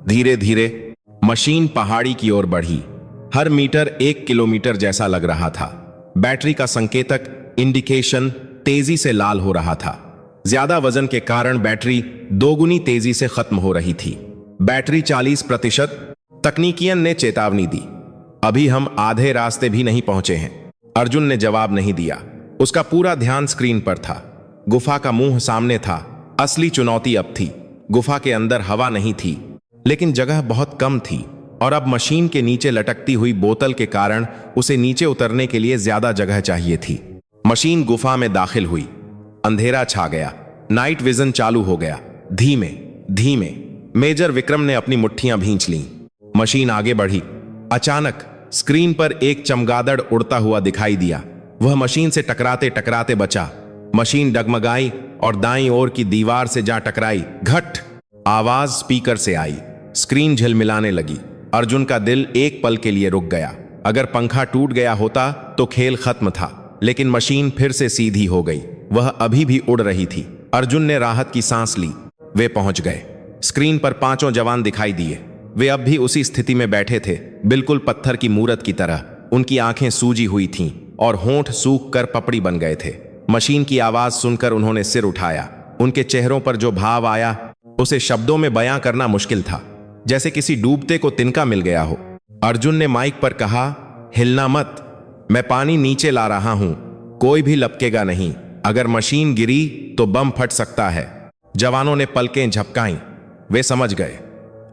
धीरे धीरे मशीन पहाड़ी की ओर बढ़ी। हर मीटर 1 किलोमीटर जैसा लग रहा था। बैटरी का संकेतक इंडिकेशन तेजी से लाल हो रहा था। ज्यादा वजन के कारण बैटरी 2 गुनी तेजी से खत्म हो रही थी। बैटरी 40%। तकनीकियन ने चेतावनी दी। अभी हम आधे रास्ते भी नहीं पहुंचे हैं। अर्जुन ने जवाब नहीं दिया। उसका पूरा ध्यान स्क्रीन पर था। गुफा का मुंह सामने था। असली चुनौती अब थी। गुफा के अंदर हवा नहीं थी, लेकिन जगह बहुत कम थी, और अब मशीन के नीचे लटकती हुई बोतल के कारण उसे नीचे उतरने के लिए ज्यादा जगह चाहिए थी। मशीन गुफा में दाखिल हुई। अंधेरा छा गया। नाइट विजन चालू हो गया। धीमे धीमे मेजर विक्रम ने अपनी मुट्ठियां भींच लीं। मशीन आगे बढ़ी। अचानक स्क्रीन पर एक चमगादड़ उड़ता हुआ दिखाई दिया। वह मशीन से टकराते टकराते बचा। मशीन डगमगाई और दाईं ओर की दीवार से जा टकराई। घट! आवाज स्पीकर से आई। स्क्रीन झिलमिलाने लगी। अर्जुन का दिल एक पल के लिए रुक गया। अगर पंखा टूट गया होता तो खेल खत्म था, लेकिन मशीन फिर से सीधी हो गई। वह अभी भी उड़ रही थी। अर्जुन ने राहत की सांस ली। वे पहुंच गए। स्क्रीन पर 5 जवान दिखाई दिए। वे अब भी उसी स्थिति में बैठे थे, बिल्कुल पत्थर की मूरत की तरह। उनकी आंखें सूजी हुई थीं और होंठ सूख कर पपड़ी बन गए थे। मशीन की आवाज सुनकर उन्होंने सिर उठाया। उनके चेहरों पर जो भाव आया, उसे शब्दों में बयां करना मुश्किल था, जैसे किसी डूबते को तिनका मिल गया हो। अर्जुन ने माइक पर कहा, हिलना मत, मैं पानी नीचे ला रहा हूं, कोई भी लपकेगा नहीं। अगर मशीन गिरी तो बम फट सकता है। जवानों ने पलकें झपकाईं। वे समझ गए।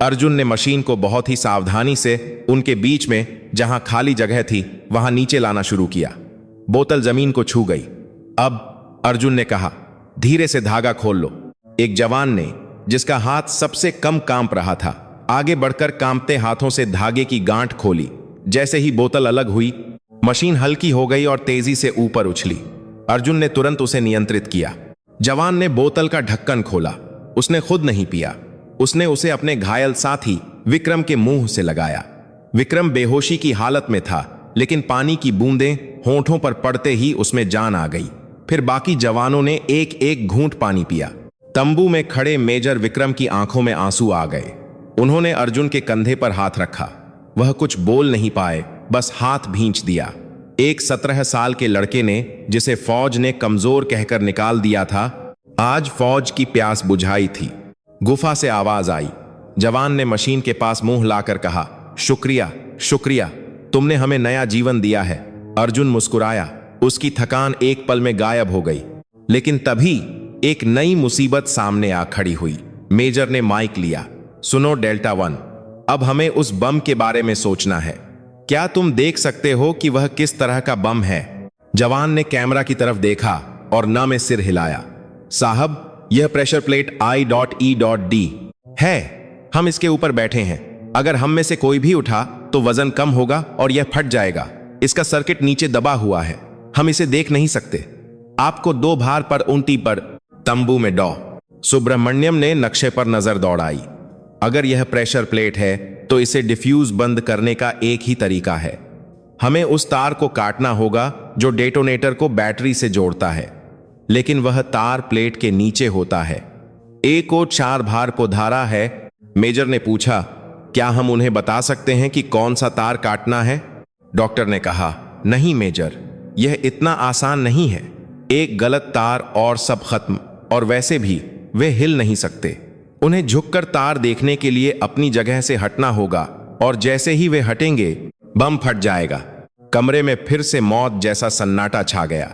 अर्जुन ने मशीन को बहुत ही सावधानी से उनके बीच में, जहां खाली जगह थी, वहां नीचे लाना शुरू किया। बोतल जमीन को छू गई। अब अर्जुन ने कहा, धीरे से धागा खोल लो। एक जवान ने, जिसका हाथ सबसे कम कांप रहा था, आगे बढ़कर कांपते हाथों से धागे की गांठ खोली। जैसे ही बोतल अलग हुई, मशीन हल्की हो गई और तेजी से ऊपर उछली। अर्जुन ने तुरंत उसे नियंत्रित किया। जवान ने बोतल का ढक्कन खोला। उसने खुद नहीं पिया। उसने उसे अपने घायल साथी विक्रम के मुंह से लगाया। विक्रम बेहोशी की हालत में था, लेकिन पानी की बूंदें होंठों पर पड़ते ही उसमें जान आ गई। फिर बाकी जवानों ने एक एक घूंट पानी पिया। तंबू में खड़े मेजर विक्रम की आंखों में आंसू आ गए। उन्होंने अर्जुन के कंधे पर हाथ रखा। वह कुछ बोल नहीं पाए, बस हाथ भींच दिया। एक 17 साल के लड़के ने, जिसे फौज ने कमजोर कहकर निकाल दिया था, आज फौज की प्यास बुझाई थी। गुफा से आवाज आई। जवान ने मशीन के पास मुंह लाकर कहा, शुक्रिया शुक्रिया, तुमने हमें नया जीवन दिया है। अर्जुन मुस्कुराया। उसकी थकान एक पल में गायब हो गई। लेकिन तभी एक नई मुसीबत सामने आ खड़ी हुई। मेजर ने माइक लिया। सुनो डेल्टा 1, अब हमें उस बम के बारे में सोचना है। क्या तुम देख सकते हो कि वह किस तरह का बम है? जवान ने कैमरा की तरफ देखा और न में सिर हिलाया। साहब, यह प्रेशर प्लेट I.E.D है। हम इसके ऊपर बैठे हैं। अगर हम में से कोई भी उठा तो वजन कम होगा और यह फट जाएगा। इसका सर्किट नीचे दबा हुआ है, हम इसे देख नहीं सकते। आपको 2 भार पर 29 पर तंबू में डॉ सुब्रमण्यम ने नक्शे पर नजर दौड़ाई। अगर यह प्रेशर प्लेट है तो इसे डिफ्यूज बंद करने का एक ही तरीका है। हमें उस तार को काटना होगा जो डेटोनेटर को बैटरी से जोड़ता है, लेकिन वह तार प्लेट के नीचे होता है। एक और 4 भार को धारा है। मेजर ने पूछा, क्या हम उन्हें बता सकते हैं कि कौन सा तार काटना है? डॉक्टर ने कहा, नहीं मेजर, यह इतना आसान नहीं है। एक गलत तार और सब खत्म, और वैसे भी वे हिल नहीं सकते। उन्हें झुककर तार देखने के लिए अपनी जगह से हटना होगा, और जैसे ही वे हटेंगे बम फट जाएगा। कमरे में फिर से मौत जैसा सन्नाटा छा गया।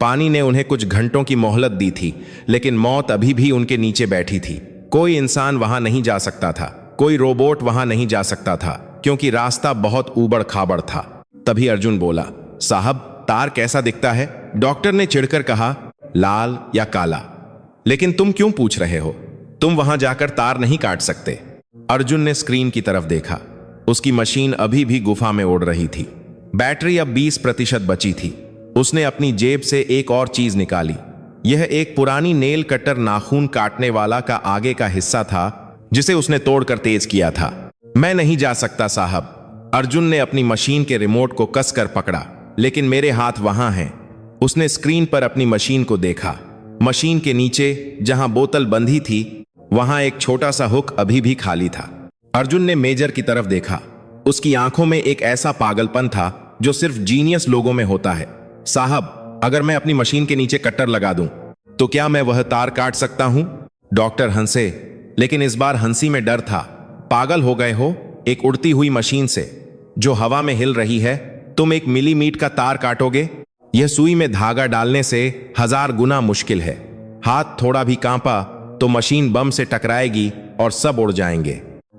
पानी ने उन्हें कुछ घंटों की मोहलत दी थी, लेकिन मौत अभी भी उनके नीचे बैठी थी। कोई इंसान वहां नहीं जा सकता था, कोई रोबोट वहां नहीं जा सकता था, क्योंकि रास्ता बहुत ऊबड़ खाबड़ था। तभी अर्जुन बोला, साहब, तार कैसा दिखता है? डॉक्टर ने चिढ़कर कहा, लाल या काला। लेकिन तुम क्यों पूछ रहे हो? तुम वहां जाकर तार नहीं काट सकते। अर्जुन ने स्क्रीन की तरफ देखा। उसकी मशीन अभी भी गुफा में उड़ रही थी। बैटरी अब 20% बची थी। उसने अपनी जेब से एक और चीज निकाली। यह एक पुरानी नेल कटर नाखून काटने वाला का आगे का हिस्सा था, जिसे उसने तोड़कर तेज किया था। मैं नहीं जा सकता साहब। अर्जुन ने अपनी मशीन के रिमोट को कसकर पकड़ा, लेकिन मेरे हाथ वहां हैं। उसने स्क्रीन पर अपनी मशीन को देखा। मशीन के नीचे जहां बोतल बंधी थी, वहां एक छोटा सा हुक अभी भी खाली था। अर्जुन ने मेजर की तरफ देखा। उसकी आंखों में एक ऐसा पागलपन था जो सिर्फ जीनियस लोगों में होता है। साहब, अगर मैं अपनी मशीन के नीचे कटर लगा दूं, तो क्या मैं वह तार काट सकता हूं? डॉक्टर हंसे, लेकिन इस बार हंसी में डर था। पागल हो गए हो? एक उड़ती हुई मशीन से जो हवा में हिल रही है, तुम 1 मिलीमीटर का तार काटोगे? यह सुई में धागा डालने से 1000 गुना मुश्किल है। हाथ थोड़ा भी कांपा तो मशीन बम से टकराएगी और सब उड़ जाएंगे।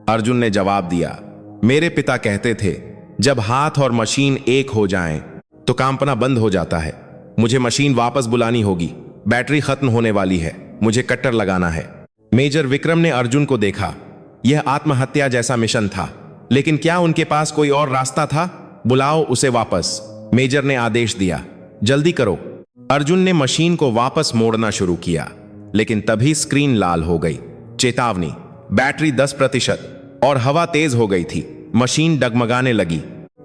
अर्जुन ने जवाब दिया, मेरे पिता कहते थे, जब हाथ और मशीन एक हो जाएं, तो कांपना बंद हो जाता है। मुझे मशीन वापस बुलानी होगी। बैटरी खत्म होने वाली है। मुझे कट्टर लगाना है। मेजर विक्रम ने अर्जुन को देखा। यह आत्महत्या जैसा मिशन था, लेकिन क्या उनके पास कोई और रास्ता था? बुलाओ उसे वापस। मेजर ने आदेश दिया, जल्दी करो। अर्जुन ने मशीन को वापस मोड़ना शुरू किया, लेकिन तभी स्क्रीन लाल हो गई। चेतावनी, बैटरी 10% और हवा तेज हो गई थी। मशीन डगमगाने लगी।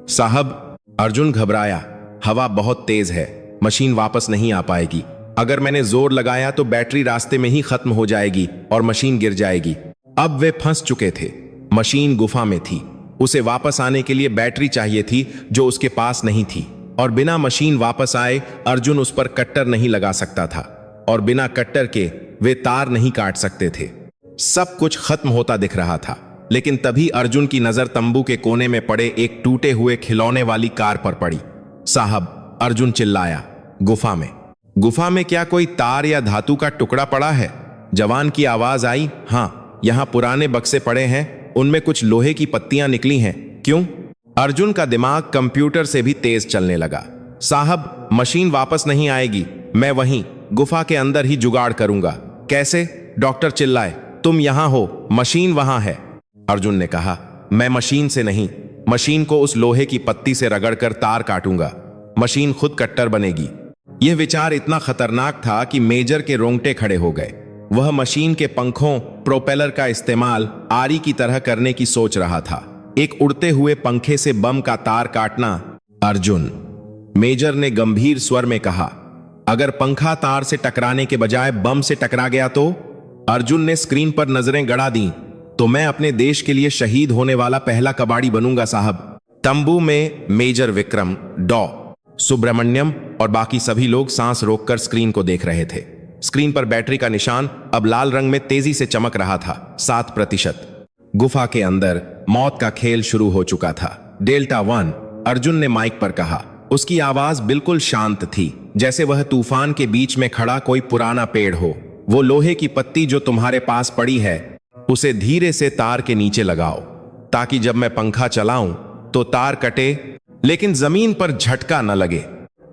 साहब, अर्जुन घबराया। हवा बहुत तेज है, मशीन वापस नहीं आ पाएगी। अगर मैंने जोर लगाया तो बैटरी रास्ते में ही खत्म हो जाएगी और मशीन गिर जाएगी। अब वे फंस चुके थे। मशीन गुफा में थी। उसे वापस आने के लिए बैटरी चाहिए थी, जो उसके पास नहीं थी। और बिना मशीन वापस आए अर्जुन उस पर कट्टर नहीं लगा सकता था, और बिना कट्टर के वे तार नहीं काट सकते थे। सब कुछ खत्म होता दिख रहा था, लेकिन तभी अर्जुन की नजर तंबू के कोने में पड़े एक टूटे हुए खिलौने वाली कार पर पड़ी। साहब, अर्जुन चिल्लाया, गुफा में क्या कोई तार या धातु का टुकड़ा पड़ा है? जवान की आवाज आई, हाँ, यहां पुराने बक्से पड़े हैं, उनमें कुछ लोहे की पत्तियां निकली हैं। क्यों? अर्जुन का दिमाग कंप्यूटर से भी तेज चलने लगा। साहब, मशीन वापस नहीं आएगी। मैं वहीं गुफा के अंदर ही जुगाड़ करूंगा। कैसे? डॉक्टर चिल्लाए, तुम यहां हो, मशीन वहां है। अर्जुन ने कहा, मैं मशीन से नहीं, मशीन को उस लोहे की पत्ती से रगड़कर तार काटूंगा। मशीन खुद कट्टर बनेगी। यह विचार इतना खतरनाक था कि मेजर के रोंगटे खड़े हो गए। वह मशीन के पंखों, प्रोपेलर का इस्तेमाल आरी की तरह करने की सोच रहा था। एक उड़ते हुए पंखे से बम का तार काटना। अर्जुन, मेजर ने गंभीर स्वर में कहा, अगर पंखा तार से टकराने के बजाय बम से टकरा गया तो? अर्जुन ने स्क्रीन पर नजरें गड़ा दी। तो मैं अपने देश के लिए शहीद होने वाला पहला कबाड़ी बनूंगा साहब। तंबू में मेजर विक्रम, डॉ सुब्रमण्यम और बाकी सभी लोग सांस रोककर स्क्रीन को देख रहे थे। स्क्रीन पर बैटरी का निशान अब लाल रंग में तेजी से चमक रहा था, 7%। गुफा के अंदर मौत का खेल शुरू हो चुका था। डेल्टा 1, अर्जुन ने माइक पर कहा। उसकी आवाज बिल्कुल शांत थी, जैसे वह तूफान के बीच में खड़ा कोई पुराना पेड़ हो। वो लोहे की पत्ती जो तुम्हारे पास पड़ी है, उसे धीरे से तार के नीचे लगाओ, ताकि जब मैं पंखा चलाऊं तो तार कटे लेकिन जमीन पर झटका न लगे।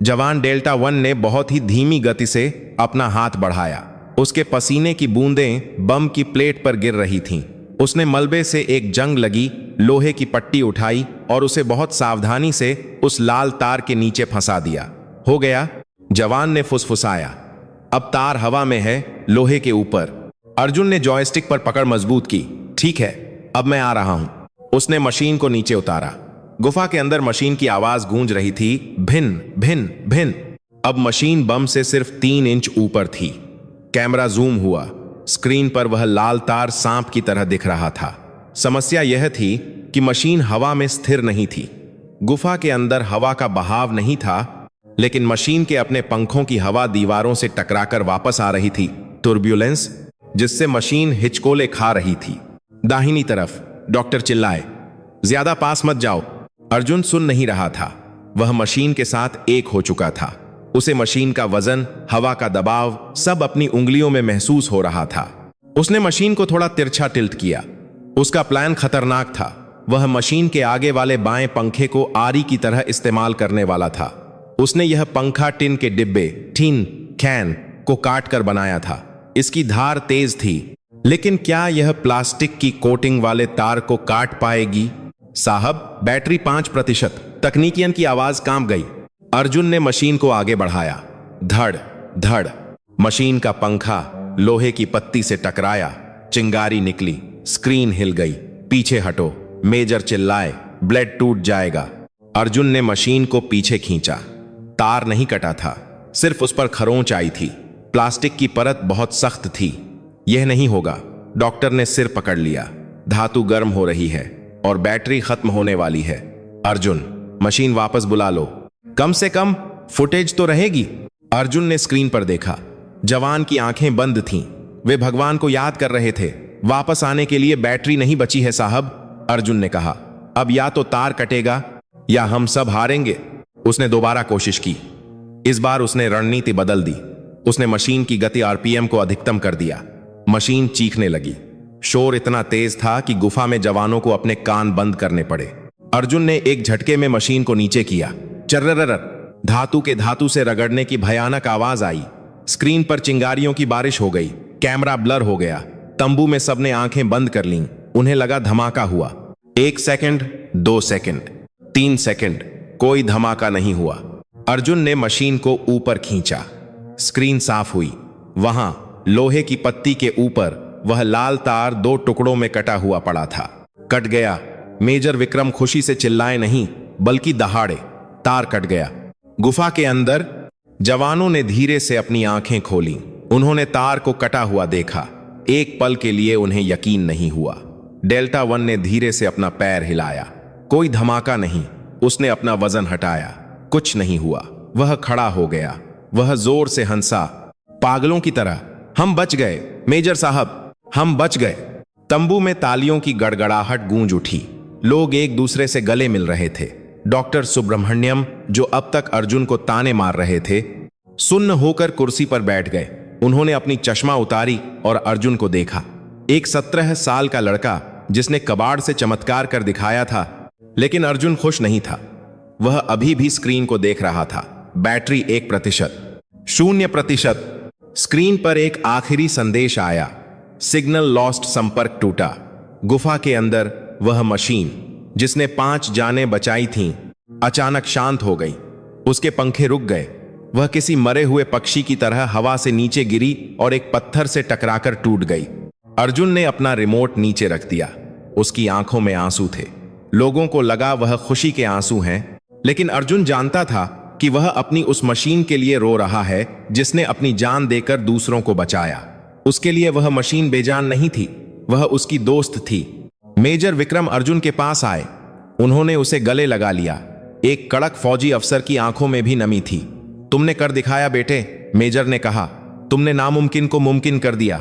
जवान डेल्टा 1 ने बहुत ही धीमी गति से अपना हाथ बढ़ाया। उसके पसीने की बूंदें बम की प्लेट पर गिर रही थीं। उसने मलबे से एक जंग लगी लोहे की पट्टी उठाई और उसे बहुत सावधानी से उस लाल तार के नीचे फंसा दिया। हो गया, जवान ने फुसफुसाया। अब तार हवा में है, लोहे के ऊपर। अर्जुन ने जॉयस्टिक पर पकड़ मजबूत की। ठीक है, अब मैं आ रहा हूं। उसने मशीन को नीचे उतारा। गुफा के अंदर मशीन की आवाज गूंज रही थी, भिन्न भिन्न भिन्न। अब मशीन बम से सिर्फ 3 इंच ऊपर थी। कैमरा जूम हुआ। स्क्रीन पर वह लाल तार सांप की तरह दिख रहा था। समस्या यह थी कि मशीन हवा में स्थिर नहीं थी। गुफा के अंदर हवा का बहाव नहीं था, लेकिन मशीन के अपने पंखों की हवा दीवारों से टकराकर वापस आ रही थी। टर्ब्यूलेंस, जिससे मशीन हिचकोले खा रही थी। दाहिनी तरफ, डॉक्टर चिल्लाए, ज्यादा पास मत जाओ। अर्जुन सुन नहीं रहा था। वह मशीन के साथ एक हो चुका था। उसे मशीन का वजन, हवा का दबाव सब अपनी उंगलियों में महसूस हो रहा था। उसने मशीन को थोड़ा तिरछा टिल्ट किया। उसका प्लान खतरनाक था। वह मशीन के आगे वाले बाएं पंखे को आरी की तरह इस्तेमाल करने वाला था। उसने यह पंखा टिन के डिब्बे, टिन कैन को काट कर बनाया था। इसकी धार तेज थी, लेकिन क्या यह प्लास्टिक की कोटिंग वाले तार को काट पाएगी? साहब, बैटरी 5%। तकनीकियन की आवाज कांप गई। अर्जुन ने मशीन को आगे बढ़ाया। धड़ धड़। मशीन का पंखा लोहे की पत्ती से टकराया। चिंगारी निकली। स्क्रीन हिल गई। पीछे हटो, मेजर चिल्लाए, ब्लेड टूट जाएगा। अर्जुन ने मशीन को पीछे खींचा। तार नहीं कटा था, सिर्फ उस पर खरोंच आई थी। प्लास्टिक की परत बहुत सख्त थी। यह नहीं होगा। डॉक्टर ने सिर पकड़ लिया। धातु गर्म हो रही है और बैटरी खत्म होने वाली है। अर्जुन, मशीन वापस बुला लो। कम से कम फुटेज तो रहेगी। अर्जुन ने स्क्रीन पर देखा। जवान की आंखें बंद थीं। वे भगवान को याद कर रहे थे। वापस आने के लिए बैटरी नहीं बची है साहब, अर्जुन ने कहा। अब या तो तार कटेगा या हम सब हारेंगे। उसने दोबारा कोशिश की। इस बार उसने रणनीति बदल दी। उसने मशीन की गति आरपीएम को अधिकतम कर दिया। मशीन चीखने लगी। शोर इतना तेज था कि गुफा में जवानों को अपने कान बंद करने पड़े। अर्जुन ने एक झटके में मशीन को नीचे किया। चर्ररर। धातु के धातु से रगड़ने की भयानक आवाज आई। स्क्रीन पर चिंगारियों की बारिश हो गई। कैमरा ब्लर हो गया। तंबू में सबने आंखें बंद कर लीं। उन्हें लगा धमाका हुआ। 1 सेकंड, 2 सेकंड, 3 सेकंड, कोई धमाका नहीं हुआ। अर्जुन ने मशीन को ऊपर खींचा। स्क्रीन साफ हुई। वहां लोहे की पत्ती के ऊपर वह लाल तार 2 टुकड़ों में कटा हुआ पड़ा था। कट गया। मेजर विक्रम खुशी से चिल्लाए नहीं, बल्कि दहाड़े। तार कट गया। गुफा के अंदर जवानों ने धीरे से अपनी आंखें खोली। उन्होंने तार को कटा हुआ देखा। एक पल के लिए उन्हें यकीन नहीं हुआ। डेल्टा 1 ने धीरे से अपना पैर हिलाया। कोई धमाका नहीं। उसने अपना वजन हटाया। कुछ नहीं हुआ। वह खड़ा हो गया। वह जोर से हंसा, पागलों की तरह। हम बच गए मेजर साहब, हम बच गए। तंबू में तालियों की गड़गड़ाहट गूंज उठी। लोग एक दूसरे से गले मिल रहे थे। डॉक्टर सुब्रमण्यम, जो अब तक अर्जुन को ताने मार रहे थे, सुन्न होकर कुर्सी पर बैठ गए। उन्होंने अपनी चश्मा उतारी और अर्जुन को देखा। एक 17 साल का लड़का जिसने कबाड़ से चमत्कार कर दिखाया था, लेकिन अर्जुन खुश नहीं था। वह अभी भी स्क्रीन को देख रहा था। बैटरी 1%, 0%। स्क्रीन पर एक आखिरी संदेश आया, सिग्नल लॉस्ट, संपर्क टूटा। गुफा के अंदर वह मशीन जिसने 5 जानें बचाई थीं, अचानक शांत हो गई। उसके पंखे रुक गए। वह किसी मरे हुए पक्षी की तरह हवा से नीचे गिरी और एक पत्थर से टकराकर टूट गई। अर्जुन ने अपना रिमोट नीचे रख दिया। उसकी आंखों में आंसू थे। लोगों को लगा वह खुशी के आंसू हैं, लेकिन अर्जुन जानता था कि वह अपनी उस मशीन के लिए रो रहा है जिसने अपनी जान देकर दूसरों को बचाया। उसके लिए वह मशीन बेजान नहीं थी, वह उसकी दोस्त थी। मेजर विक्रम अर्जुन के पास आए। उन्होंने उसे गले लगा लिया। एक कड़क फौजी अफसर की आंखों में भी नमी थी। तुमने कर दिखाया बेटे, मेजर ने कहा। तुमने नामुमकिन को मुमकिन कर दिया।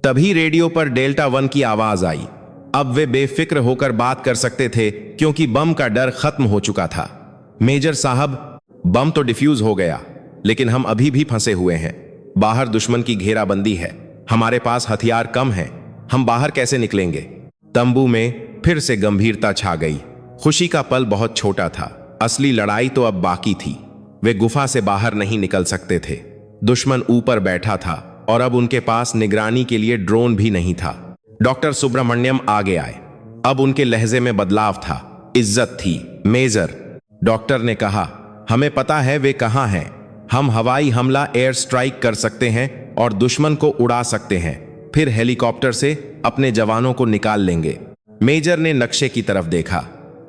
तभी रेडियो पर डेल्टा 1 की आवाज आई। अब वे बेफिक्र होकर बात कर सकते थे क्योंकि बम का डर खत्म हो चुका था। मेजर साहब, बम तो डिफ्यूज हो गया, लेकिन हम अभी भी फंसे हुए हैं। बाहर दुश्मन की घेराबंदी है, हमारे पास हथियार कम हैं। हम बाहर कैसे निकलेंगे? तंबू में फिर से गंभीरता छा गई। खुशी का पल बहुत छोटा था, असली लड़ाई तो अब बाकी थी। वे गुफा से बाहर नहीं निकल सकते थे। दुश्मन ऊपर बैठा था और अब उनके पास निगरानी के लिए ड्रोन भी नहीं था। डॉक्टर सुब्रमण्यम आगे आए। अब उनके लहजे में बदलाव था, इज्जत थी। मेजर, डॉक्टर ने कहा, हमें पता है वे कहां हैं। हम हवाई हमला एयर स्ट्राइक कर सकते हैं और दुश्मन को उड़ा सकते हैं। फिर हेलीकॉप्टर से अपने जवानों को निकाल लेंगे। मेजर ने नक्शे की तरफ देखा।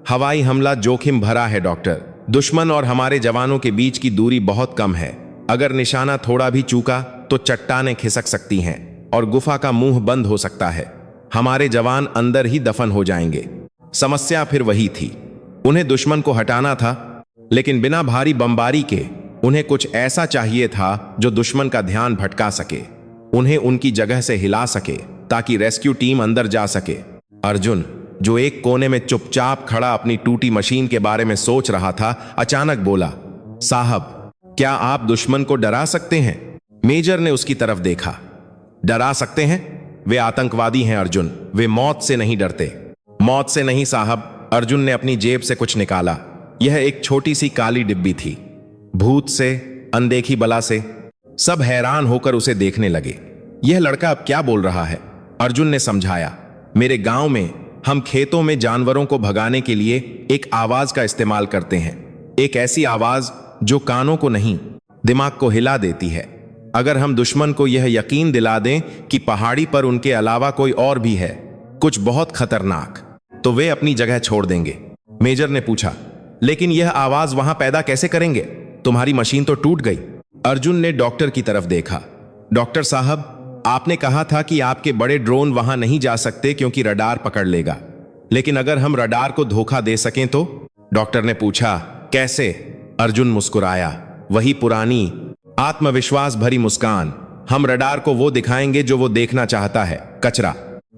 हवाई हमला जोखिम भरा है डॉक्टर। दुश्मन और हमारे जवानों के बीच की दूरी बहुत कम है। अगर निशाना थोड़ा भी चूका तो चट्टानें खिसक सकती हैं और गुफा का मुंह बंद हो सकता है। हमारे जवान अंदर ही दफन हो जाएंगे। समस्या फिर वही थी, उन्हें दुश्मन को हटाना था, लेकिन बिना भारी बमबारी के। उन्हें कुछ ऐसा चाहिए था जो दुश्मन का ध्यान भटका सके, उन्हें उनकी जगह से हिला सके ताकि रेस्क्यू टीम अंदर जा सके। अर्जुन, जो एक कोने में चुपचाप खड़ा अपनी टूटी मशीन के बारे में सोच रहा था, अचानक बोला, साहब, क्या आप दुश्मन को डरा सकते हैं? मेजर ने उसकी तरफ देखा। डरा सकते हैं? वे आतंकवादी हैं अर्जुन, वे मौत से नहीं डरते। मौत से नहीं साहब। अर्जुन ने अपनी जेब से कुछ निकाला। यह एक छोटी सी काली डिब्बी थी। भूत से, अनदेखी बला से। सब हैरान होकर उसे देखने लगे। यह लड़का अब क्या बोल रहा है? अर्जुन ने समझाया, मेरे गांव में हम खेतों में जानवरों को भगाने के लिए एक आवाज का इस्तेमाल करते हैं। एक ऐसी आवाज जो कानों को नहीं, दिमाग को हिला देती है। अगर हम दुश्मन को यह यकीन दिला दें कि पहाड़ी पर उनके अलावा कोई और भी है, कुछ बहुत खतरनाक, तो वे अपनी जगह छोड़ देंगे। मेजर ने पूछा, लेकिन यह आवाज वहां पैदा कैसे करेंगे? तुम्हारी मशीन तो टूट गई। अर्जुन ने डॉक्टर की तरफ देखा। डॉक्टर साहब, आपने कहा था कि आपके बड़े ड्रोन वहां नहीं जा सकते क्योंकि रडार पकड़ लेगा, लेकिन अगर हम रडार को धोखा दे सकें तो? डॉक्टर ने पूछा, कैसे? अर्जुन मुस्कुराया, वही पुरानी आत्मविश्वास भरी मुस्कान। हम रडार को वो दिखाएंगे जो वो देखना चाहता है, कचरा।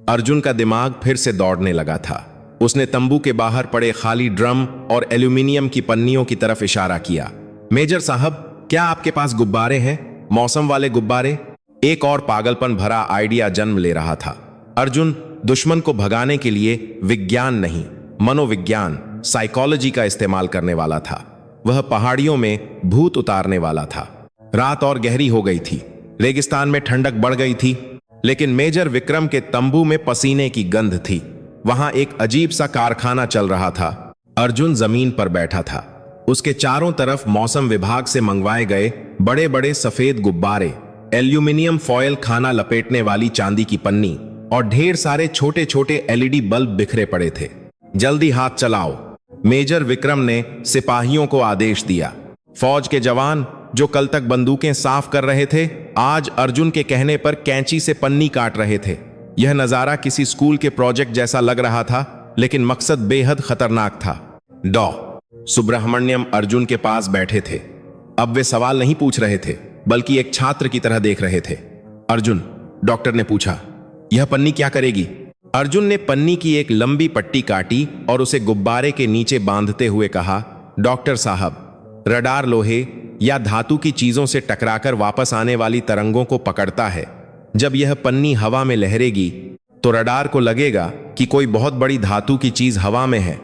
अर्जुन का दिमाग फिर से दौड़ने लगा था। उसने तंबू के बाहर पड़े खाली ड्रम और एल्यूमिनियम की पन्नियों की तरफ इशारा किया। मेजर साहब, क्या आपके पास गुब्बारे हैं? मौसम वाले गुब्बारे? एक और पागलपन भरा आइडिया जन्म ले रहा था। अर्जुन दुश्मन को भगाने के लिए विज्ञान नहीं, मनोविज्ञान, साइकोलॉजी का इस्तेमाल करने वाला था। वह पहाड़ियों में भूत उतारने वाला था। रात और गहरी हो गई थी। रेगिस्तान में ठंडक बढ़ गई थी, लेकिन मेजर विक्रम के तंबू में पसीने की गंध थी। वहां एक अजीब सा कारखाना चल रहा था। अर्जुन जमीन पर बैठा था। उसके चारों तरफ मौसम विभाग से मंगवाए गए बड़े बड़े सफेद गुब्बारे, एल्यूमिनियम फॉयल खाना लपेटने वाली चांदी की पन्नी और ढेर सारे छोटे छोटे एलईडी बल्ब बिखरे पड़े थे। जल्दी हाथ चलाओ, मेजर विक्रम ने सिपाहियों को आदेश दिया। फौज के जवान जो कल तक बंदूकें साफ कर रहे थे, आज अर्जुन के कहने पर कैंची से पन्नी काट रहे थे। यह नजारा किसी स्कूल के प्रोजेक्ट जैसा लग रहा था, लेकिन मकसद बेहद खतरनाक था। डॉ सुब्रमण्यम अर्जुन के पास बैठे थे। अब वे सवाल नहीं पूछ रहे थे, बल्कि एक छात्र की तरह देख रहे थे। अर्जुन, डॉक्टर ने पूछा, यह पन्नी क्या करेगी? अर्जुन ने पन्नी की एक लंबी पट्टी काटी और उसे गुब्बारे के नीचे बांधते हुए कहा, डॉक्टर साहब, रडार लोहे या धातु की चीजों से टकराकर वापस आने वाली तरंगों को पकड़ता है। जब यह पन्नी हवा में लहरेगी तो रडार को लगेगा कि कोई बहुत बड़ी धातु की चीज हवा में है।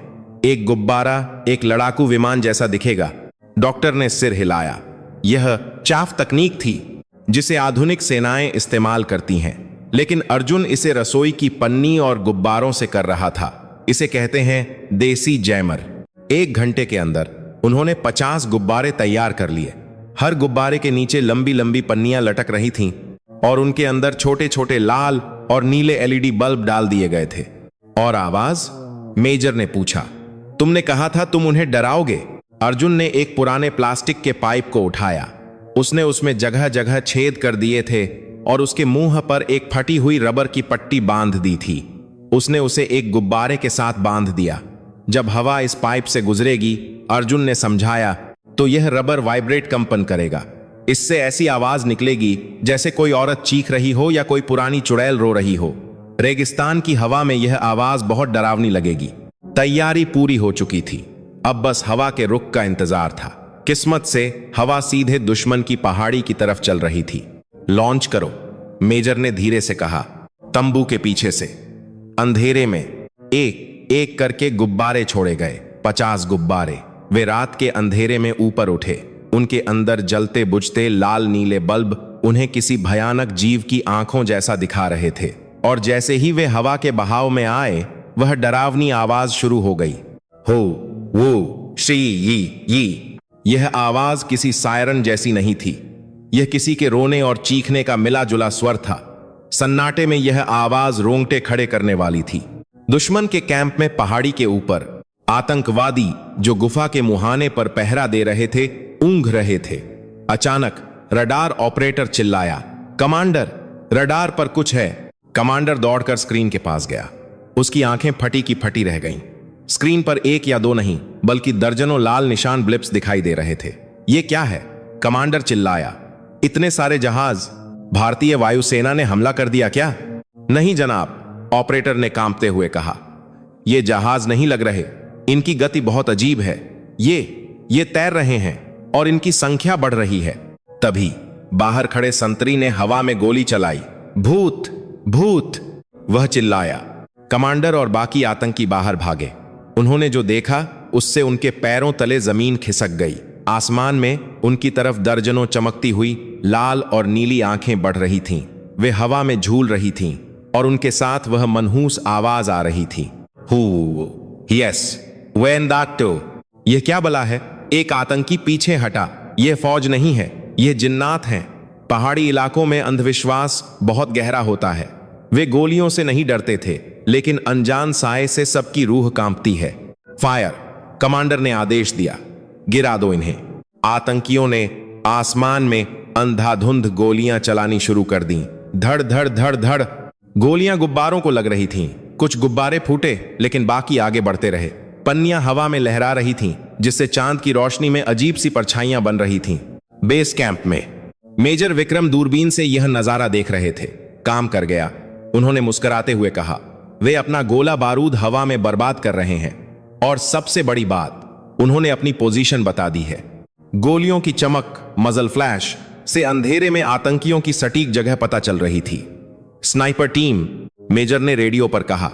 एक गुब्बारा एक लड़ाकू विमान जैसा दिखेगा। डॉक्टर ने सिर हिलाया। यह चाफ तकनीक थी जिसे आधुनिक सेनाएं इस्तेमाल करती हैं, लेकिन अर्जुन इसे रसोई की पन्नी और गुब्बारों से कर रहा था। इसे कहते हैं देसी जैमर। 1 घंटे के अंदर उन्होंने 50 गुब्बारे तैयार कर लिए। हर गुब्बारे के नीचे लंबी लंबी पन्नियां लटक रही थीं और उनके अंदर छोटे छोटे लाल और नीले एलईडी बल्ब डाल दिए गए थे। और आवाज? मेजर ने पूछा, तुमने कहा था तुम उन्हें डराओगे। अर्जुन ने एक पुराने प्लास्टिक के पाइप को उठाया। उसने उसमें जगह जगह छेद कर दिए थे और उसके मुंह पर एक फटी हुई रबर की पट्टी बांध दी थी। उसने उसे एक गुब्बारे के साथ बांध दिया। जब हवा इस पाइप से गुजरेगी, अर्जुन ने समझाया, तो यह रबर वाइब्रेट कंपन करेगा। इससे ऐसी आवाज निकलेगी जैसे कोई औरत चीख रही हो या कोई पुरानी चुड़ैल रो रही हो। रेगिस्तान की हवा में यह आवाज बहुत डरावनी लगेगी। तैयारी पूरी हो चुकी थी, अब बस हवा के रुख का इंतजार था। किस्मत से हवा सीधे दुश्मन की पहाड़ी की तरफ चल रही थी। लॉन्च करो, मेजर ने धीरे से कहा। तंबू के पीछे से अंधेरे में एक एक करके गुब्बारे छोड़े गए। 50 गुब्बारे। वे रात के अंधेरे में ऊपर उठे। उनके अंदर जलते बुझते लाल नीले बल्ब उन्हें किसी भयानक जीव की आंखों जैसा दिखा रहे थे। और जैसे ही वे हवा के बहाव में आए, वह डरावनी आवाज शुरू हो गई। हो वो श्री यी। यह आवाज किसी सायरन जैसी नहीं थी। यह किसी के रोने और चीखने का मिला जुला स्वर था। सन्नाटे में यह आवाज रोंगटे खड़े करने वाली थी। दुश्मन के कैंप में पहाड़ी के ऊपर आतंकवादी जो गुफा के मुहाने पर पहरा दे रहे थे, ऊंघ रहे थे। अचानक रडार ऑपरेटर चिल्लाया, कमांडर, रडार पर कुछ है। कमांडर दौड़कर स्क्रीन के पास गया। उसकी आंखें फटी की फटी रह गईं। स्क्रीन पर एक या दो नहीं, बल्कि दर्जनों लाल निशान ब्लिप्स दिखाई दे रहे थे। यह क्या है? कमांडर चिल्लाया। इतने सारे जहाज! भारतीय वायुसेना ने हमला कर दिया क्या? नहीं जनाब, ऑपरेटर ने कांपते हुए कहा। ये जहाज नहीं लग रहे। इनकी गति बहुत अजीब है। ये तैर रहे हैं और इनकी संख्या बढ़ रही है। तभी बाहर खड़े संतरी ने हवा में गोली चलाई। भूत भूत, वह चिल्लाया। कमांडर और बाकी आतंकी बाहर भागे। उन्होंने जो देखा उससे उनके पैरों तले जमीन खिसक गई। आसमान में उनकी तरफ दर्जनों चमकती हुई लाल और नीली आंखें बढ़ रही थीं। वे हवा में झूल रही थीं और उनके साथ वह मनहूस आवाज आ रही थी। Who yes when that to. यह क्या बला है? एक आतंकी पीछे हटा। यह फौज नहीं है, यह जिन्नात हैं। पहाड़ी इलाकों में अंधविश्वास बहुत गहरा होता है। वे गोलियों से नहीं डरते थे, लेकिन अनजान साए से सबकी रूह कांपती है। फायर! कमांडर ने आदेश दिया। गिरा दो इन्हें। आतंकियों ने आसमान में अंधाधुंध गोलियां चलानी शुरू कर दी। धड़ धड़ धड़ धड़। गोलियां गुब्बारों को लग रही थीं। कुछ गुब्बारे फूटे, लेकिन बाकी आगे बढ़ते रहे। पन्नियां हवा में लहरा रही थीं, जिससे चांद की रोशनी में अजीब सी परछाइयां बन रही थीं। बेस कैंप में मेजर विक्रम दूरबीन से यह नजारा देख रहे थे। काम कर गया, उन्होंने मुस्कुराते हुए कहा। वे अपना गोला बारूद हवा में बर्बाद कर रहे हैं। और सबसे बड़ी बात, उन्होंने अपनी पोजीशन बता दी है। गोलियों की चमक, मजल फ्लैश से अंधेरे में आतंकियों की सटीक जगह पता चल रही थी। स्नाइपर टीम, मेजर ने रेडियो पर कहा।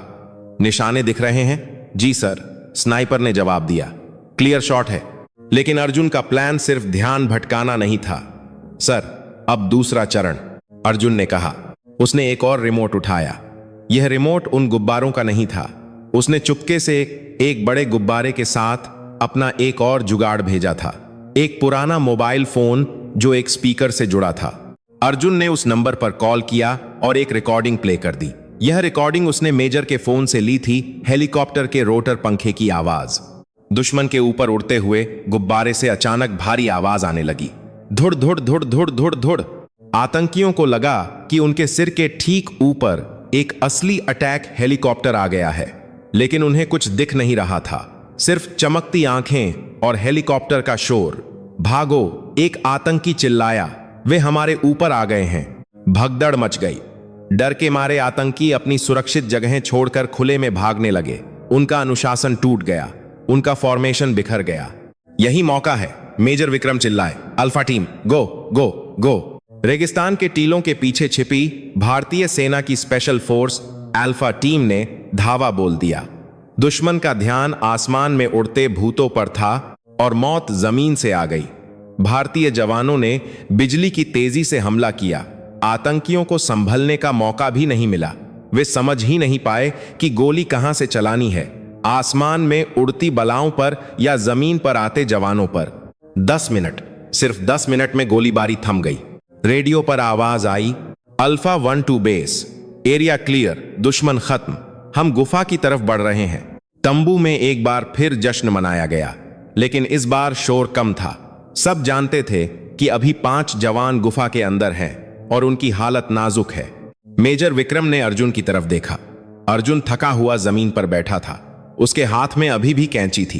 निशाने दिख रहे हैं? जी सर, स्नाइपर ने जवाब दिया। क्लियर शॉट है। लेकिन अर्जुन का प्लान सिर्फ ध्यान भटकाना नहीं था। सर, अब दूसरा चरण, अर्जुन ने कहा। उसने एक और रिमोट उठाया। यह रिमोट उन गुब्बारों का नहीं था। उसने चुपके से एक बड़े गुब्बारे के साथ अपना एक और जुगाड़ भेजा था। एक पुराना मोबाइल फोन जो एक स्पीकर से जुड़ा था। अर्जुन ने उस नंबर पर कॉल किया और एक रिकॉर्डिंग प्ले कर दी। यह रिकॉर्डिंग उसने मेजर के फोन से ली थी। हेलीकॉप्टर के रोटर पंखे की आवाज। दुश्मन के ऊपर उड़ते हुए गुब्बारे से अचानक भारी आवाज आने लगी। धुड़ धुड़ धुड़ धुड़ धुड़ धुड़। आतंकियों को लगा कि उनके सिर के ठीक ऊपर एक असली अटैक हेलीकॉप्टर आ गया है, लेकिन उन्हें कुछ दिख नहीं रहा था। सिर्फ चमकती आंखें और हेलीकॉप्टर का शोर। भागो! एक आतंकी चिल्लाया। वे हमारे ऊपर आ गए हैं। भगदड़ मच गई। डर के मारे आतंकी अपनी सुरक्षित जगहें छोड़कर खुले में भागने लगे। उनका अनुशासन टूट गया। उनका फॉर्मेशन बिखर गया। यही मौका है, मेजर विक्रम चिल्लाए। अल्फा टीम, गो गो गो! रेगिस्तान के टीलों के पीछे छिपी भारतीय सेना की स्पेशल फोर्स अल्फा टीम ने धावा बोल दिया। दुश्मन का ध्यान आसमान में उड़ते भूतों पर था और मौत जमीन से आ गई। भारतीय जवानों ने बिजली की तेजी से हमला किया। आतंकियों को संभलने का मौका भी नहीं मिला। वे समझ ही नहीं पाए कि गोली कहां से चलानी है, आसमान में उड़ती बलाओं पर या जमीन पर आते जवानों पर। 10 मिनट, सिर्फ 10 मिनट में गोलीबारी थम गई। रेडियो पर आवाज आई, alpha 1 two base, area clear, दुश्मन खत्म, हम गुफा की तरफ बढ़ रहे हैं। तंबू में एक बार फिर जश्न मनाया गया, लेकिन इस बार शोर कम था। सब जानते थे कि अभी 5 जवान गुफा के अंदर हैं। और उनकी हालत नाजुक है। मेजर विक्रम ने अर्जुन की तरफ देखा। अर्जुन थका हुआ जमीन पर बैठा था। उसके हाथ में अभी भी कैंची थी।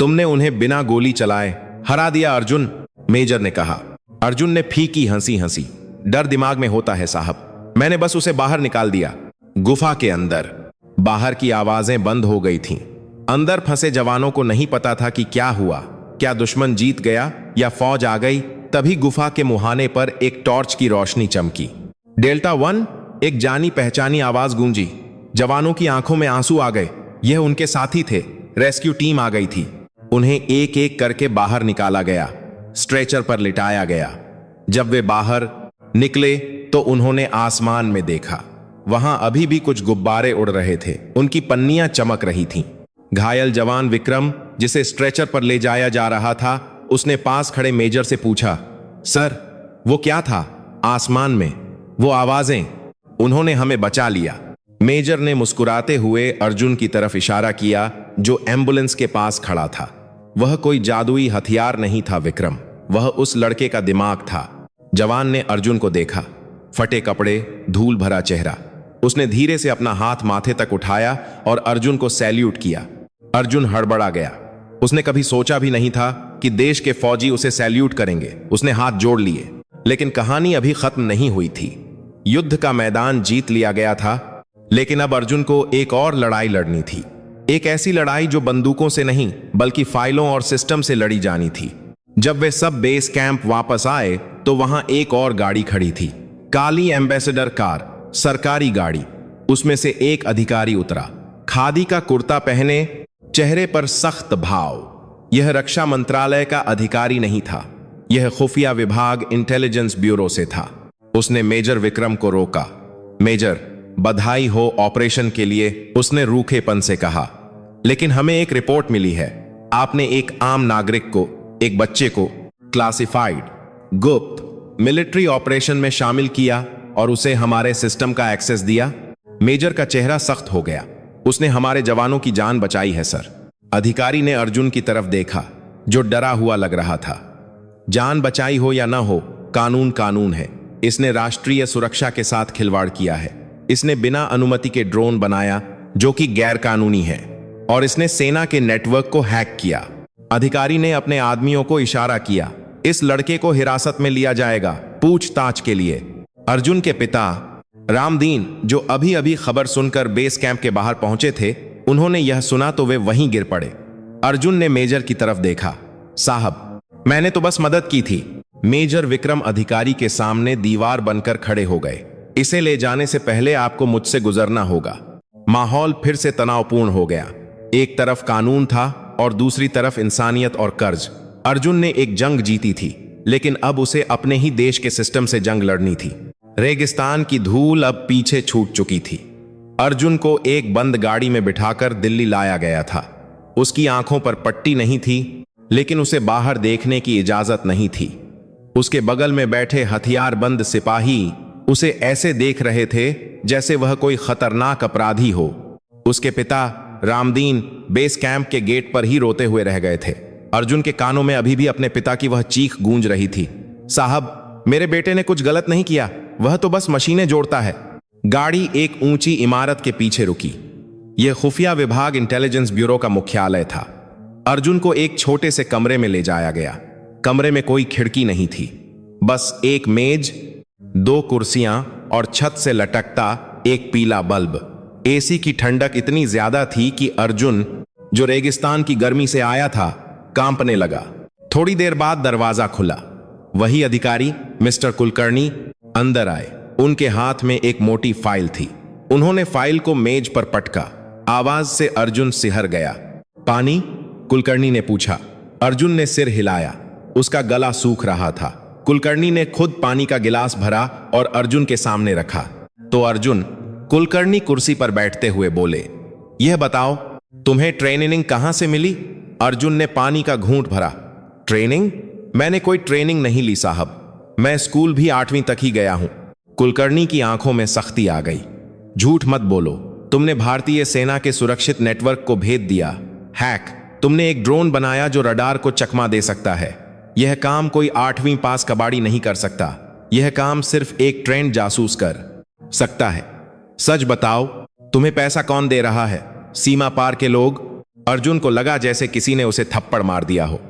तुमने उन्हें बिना गोली चलाए हरा दिया अर्जुन, मेजर ने कहा। अर्जुन ने फीकी हंसी हंसी। डर दिमाग में होता है साहब, मैंने बस उसे बाहर निकाल दिया। गुफा के अंदर बाहर की आवाजें बंद हो गई थीं। अंदर फंसे जवानों को नहीं पता था कि क्या हुआ, क्या दुश्मन जीत गया या फौज आ गई। तभी गुफा के मुहाने पर एक टॉर्च की रोशनी चमकी। डेल्टा 1, एक जानी पहचानी आवाज गूंजी। जवानों की आंखों में आंसू आ गए। यह उनके साथी थे। रेस्क्यू टीम आ गई थी। उन्हें एक एक करके बाहर निकाला गया, स्ट्रेचर पर लिटाया गया। जब वे बाहर निकले तो उन्होंने आसमान में देखा। वहां अभी भी कुछ गुब्बारे उड़ रहे थे। उनकी पन्नियां चमक रही थीं। घायल जवान विक्रम, जिसे स्ट्रेचर पर ले जाया जा रहा था, उसने पास खड़े मेजर से पूछा, सर वो क्या था आसमान में, वो आवाजें? उन्होंने हमें बचा लिया। मेजर ने मुस्कुराते हुए अर्जुन की तरफ इशारा किया, जो एम्बुलेंस के पास खड़ा था। वह कोई जादुई हथियार नहीं था विक्रम, वह उस लड़के का दिमाग था। जवान ने अर्जुन को देखा। फटे कपड़े, धूल भरा चेहरा। उसने धीरे से अपना हाथ माथे तक उठाया और अर्जुन को सैल्यूट किया। अर्जुन हड़बड़ा गया। उसने कभी सोचा भी नहीं था कि देश के फौजी उसे सैल्यूट करेंगे। उसने हाथ जोड़ लिए। लेकिन कहानी अभी खत्म नहीं हुई थी। युद्ध का मैदान जीत लिया गया था, लेकिन अब अर्जुन को एक और लड़ाई लड़नी थी। एक ऐसी लड़ाई जो बंदूकों से नहीं बल्कि फाइलों और सिस्टम से लड़ी जानी थी। जब वे सब बेस कैंप वापस आए तो वहां एक और गाड़ी खड़ी थी, काली एम्बेसडर कार, सरकारी गाड़ी। उसमें से एक अधिकारी उतरा, खादी का कुर्ता पहने, चेहरे पर सख्त भाव। यह रक्षा मंत्रालय का अधिकारी नहीं था, यह खुफिया विभाग इंटेलिजेंस ब्यूरो से था। उसने मेजर विक्रम को रोका। मेजर, बधाई हो ऑपरेशन के लिए, उसने रूखेपन से कहा। लेकिन हमें एक रिपोर्ट मिली है, आपने एक आम नागरिक को, एक बच्चे को क्लासिफाइड, गुप्त मिलिट्री ऑपरेशन में शामिल किया और उसे हमारे सिस्टम का एक्सेस दिया। मेजर का चेहरा सख्त हो गया। उसने हमारे जवानों की जान बचाई है सर। अधिकारी ने अर्जुन की तरफ देखा, जो डरा हुआ लग रहा था। जान बचाई हो या ना हो, कानून कानून है। इसने राष्ट्रीय सुरक्षा के साथ खिलवाड़ किया है। इसने बिना अनुमति के ड्रोन बनाया जो कि गैर कानूनी है, और इसने सेना के नेटवर्क को हैक किया। अधिकारी ने अपने आदमियों को इशारा किया, इस लड़के को हिरासत में लिया जाएगा पूछताछ के लिए। अर्जुन के पिता रामदीन, जो अभी अभी खबर सुनकर बेस कैंप के बाहर पहुंचे थे, उन्होंने यह सुना तो वे वहीं गिर पड़े। अर्जुन ने मेजर की तरफ देखा। साहब, मैंने तो बस मदद की थी। मेजर विक्रम अधिकारी के सामने दीवार बनकर खड़े हो गए। इसे ले जाने से पहले आपको मुझसे गुजरना होगा। माहौल फिर से तनावपूर्ण हो गया। एक तरफ कानून था और दूसरी तरफ इंसानियत और कर्ज। अर्जुन ने एक जंग जीती थी, लेकिन अब उसे अपने ही देश के सिस्टम से जंग लड़नी थी। रेगिस्तान की धूल अब पीछे छूट चुकी थी। अर्जुन को एक बंद गाड़ी में बिठाकर दिल्ली लाया गया था। उसकी आंखों पर पट्टी नहीं थी, लेकिन उसे बाहर देखने की इजाजत नहीं थी। उसके बगल में बैठे हथियारबंद सिपाही उसे ऐसे देख रहे थे जैसे वह कोई खतरनाक अपराधी हो। उसके पिता रामदीन बेस कैंप के गेट पर ही रोते हुए रह गए थे। अर्जुन के कानों में अभी भी अपने पिता की वह चीख गूंज रही थी, साहब, मेरे बेटे ने कुछ गलत नहीं किया, वह तो बस मशीनें जोड़ता है। गाड़ी एक ऊंची इमारत के पीछे रुकी। यह खुफिया विभाग इंटेलिजेंस ब्यूरो का मुख्यालय था। अर्जुन को एक छोटे से कमरे में ले जाया गया। कमरे में कोई खिड़की नहीं थी, बस एक मेज, 2 कुर्सियां और छत से लटकता एक पीला बल्ब। एसी की ठंडक इतनी ज्यादा थी कि अर्जुन, जो रेगिस्तान की गर्मी से आया था, कांपने लगा। थोड़ी देर बाद दरवाजा खुला। वही अधिकारी मिस्टर कुलकर्णी अंदर आए। उनके हाथ में एक मोटी फाइल थी। उन्होंने फाइल को मेज पर पटका। आवाज से अर्जुन सिहर गया। पानी? कुलकर्णी ने पूछा। अर्जुन ने सिर हिलाया। उसका गला सूख रहा था। कुलकर्णी ने खुद पानी का गिलास भरा और अर्जुन के सामने रखा। तो अर्जुन, कुलकर्णी कुर्सी पर बैठते हुए बोले, यह बताओ, तुम्हें ट्रेनिंग कहां से मिली? अर्जुन ने पानी का घूंट भरा। ट्रेनिंग? मैंने कोई ट्रेनिंग नहीं ली साहब। मैं स्कूल भी 8वीं तक ही गया हूं। कुलकर्णी की आंखों में सख्ती आ गई। झूठ मत बोलो। तुमने भारतीय सेना के सुरक्षित नेटवर्क को भेद दिया, हैक। तुमने एक ड्रोन बनाया जो रडार को चकमा दे सकता है। यह काम कोई 8वीं पास कबाड़ी नहीं कर सकता। यह काम सिर्फ एक ट्रेंड जासूस कर सकता है। सच बताओ, तुम्हें पैसा कौन दे रहा है? सीमा पार के लोग? अर्जुन को लगा जैसे किसी ने उसे थप्पड़ मार दिया हो।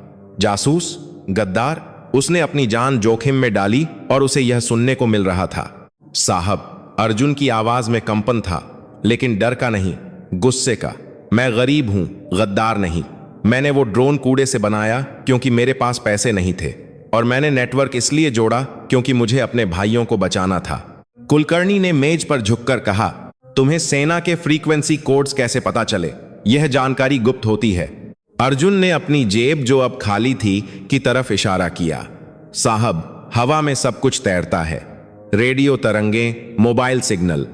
जासूस? गद्दार? उसने अपनी जान जोखिम में डाली और उसे यह सुनने को मिल रहा था। साहब, अर्जुन की आवाज में कंपन था, लेकिन डर का नहीं, गुस्से का। मैं गरीब हूं, गद्दार नहीं। मैंने वो ड्रोन कूड़े से बनाया क्योंकि मेरे पास पैसे नहीं थे, और मैंने नेटवर्क इसलिए जोड़ा क्योंकि मुझे अपने भाइयों को बचाना था। कुलकर्णी ने मेज पर झुककर कहा, तुम्हें सेना के फ्रीक्वेंसी कोड्स कैसे पता चले? यह जानकारी गुप्त होती है। अर्जुन ने अपनी जेब, जो अब खाली थी, की तरफ इशारा किया। साहब, हवा में सब कुछ तैरता है। रेडियो तरंगें, मोबाइल सिग्नल,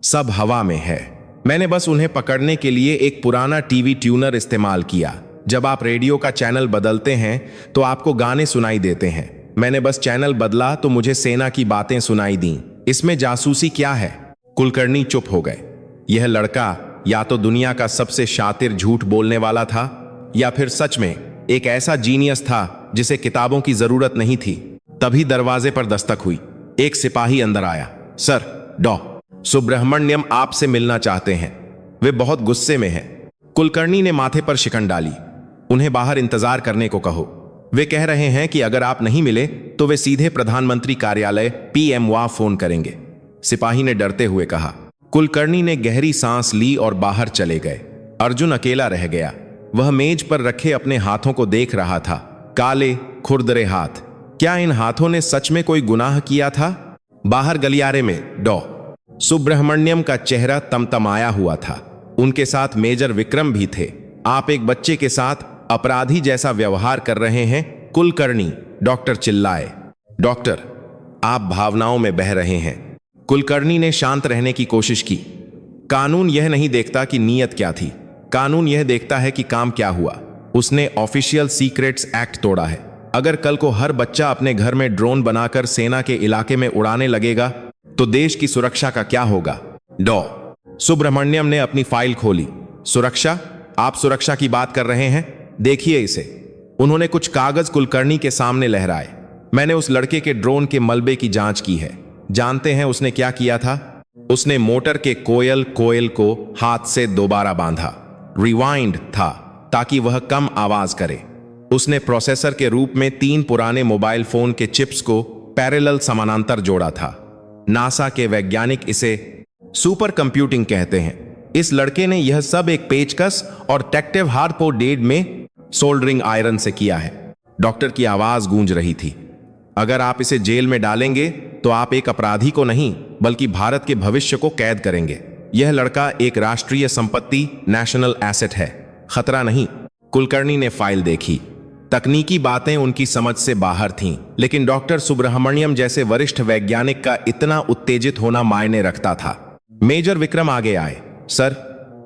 सब हवा में है। मैंने बस उन्हें पकड़ने के लिए एक पुराना टीवी ट्यूनर इस्तेमाल किया। जब आप रेडियो का चैनल बदलते हैं तो आपको गाने सुनाई देते हैं। मैंने बस चैनल बदला तो मुझे सेना की बातें सुनाई दी। इसमें जासूसी क्या है? कुलकर्णी चुप हो गए। यह लड़का या तो दुनिया का सबसे शातिर झूठ बोलने वाला था, या फिर सच में एक ऐसा जीनियस था जिसे किताबों की जरूरत नहीं थी। तभी दरवाजे पर दस्तक हुई। एक सिपाही अंदर आया। सर, डॉ. सुब्रह्मण्यम आपसे मिलना चाहते हैं। वे बहुत गुस्से में हैं। कुलकर्णी ने माथे पर शिकन डाली। उन्हें बाहर इंतजार करने को कहो। वे कह रहे हैं कि अगर आप नहीं मिले तो वे सीधे प्रधानमंत्री कार्यालय PM वहां फोन करेंगे। सिपाही ने डरते हुए कहा। कुलकर्णी ने गहरी सांस ली और बाहर चले गए। अर्जुन अकेला रह गया। वह मेज पर रखे अपने हाथों को देख रहा था। काले खुरदरे हाथ। क्या इन हाथों ने सच में कोई गुनाह किया था? बाहर गलियारे में डॉ. सुब्रह्मण्यम का चेहरा तमतमाया हुआ था। उनके साथ मेजर विक्रम भी थे। आप एक बच्चे के साथ अपराधी जैसा व्यवहार कर रहे हैं, कुलकर्णी, डॉक्टर चिल्लाए। डॉक्टर, आप भावनाओं में बह रहे हैं। कुलकर्णी ने शांत रहने की कोशिश की। कानून यह नहीं देखता कि नीयत क्या थी, कानून यह देखता है कि काम क्या हुआ। उसने ऑफिशियल सीक्रेट्स एक्ट तोड़ा है। अगर कल को हर बच्चा अपने घर में ड्रोन बनाकर सेना के इलाके में उड़ाने लगेगा तो देश की सुरक्षा का क्या होगा? डॉ. सुब्रह्मण्यम ने अपनी फाइल खोली। सुरक्षा? आप सुरक्षा की बात कर रहे हैं? देखिए इसे। उन्होंने कुछ कागज कुलकर्णी के सामने लहराए। मैंने उस लड़के के ड्रोन के मलबे की जांच की है। जानते हैं उसने क्या किया था? उसने मोटर के कोयल को हाथ से दोबारा बांधा। रिवाइंड था ताकि वह कम आवाज करे। उसने प्रोसेसर के रूप में 3 पुराने मोबाइल फोन के चिप्स को पैरेलल समानांतर जोड़ा था। नासा के वैज्ञानिक इसे सुपर कंप्यूटिंग कहते हैं। इस लड़के ने यह सब एक पेचकस और टेक्टिव हार्पोडेड में सोल्डरिंग आयरन से किया है। डॉक्टर की आवाज गूंज रही थी। अगर आप इसे जेल में डालेंगे तो आप एक अपराधी को नहीं बल्कि भारत के भविष्य को कैद करेंगे। यह लड़का एक राष्ट्रीय संपत्ति, नेशनल एसेट है, खतरा नहीं। कुलकर्णी ने फाइल देखी। तकनीकी बातें उनकी समझ से बाहर थीं, लेकिन डॉक्टर सुब्रह्मण्यम जैसे वरिष्ठ वैज्ञानिक का इतना उत्तेजित होना मायने रखता था। मेजर विक्रम आगे आए। सर,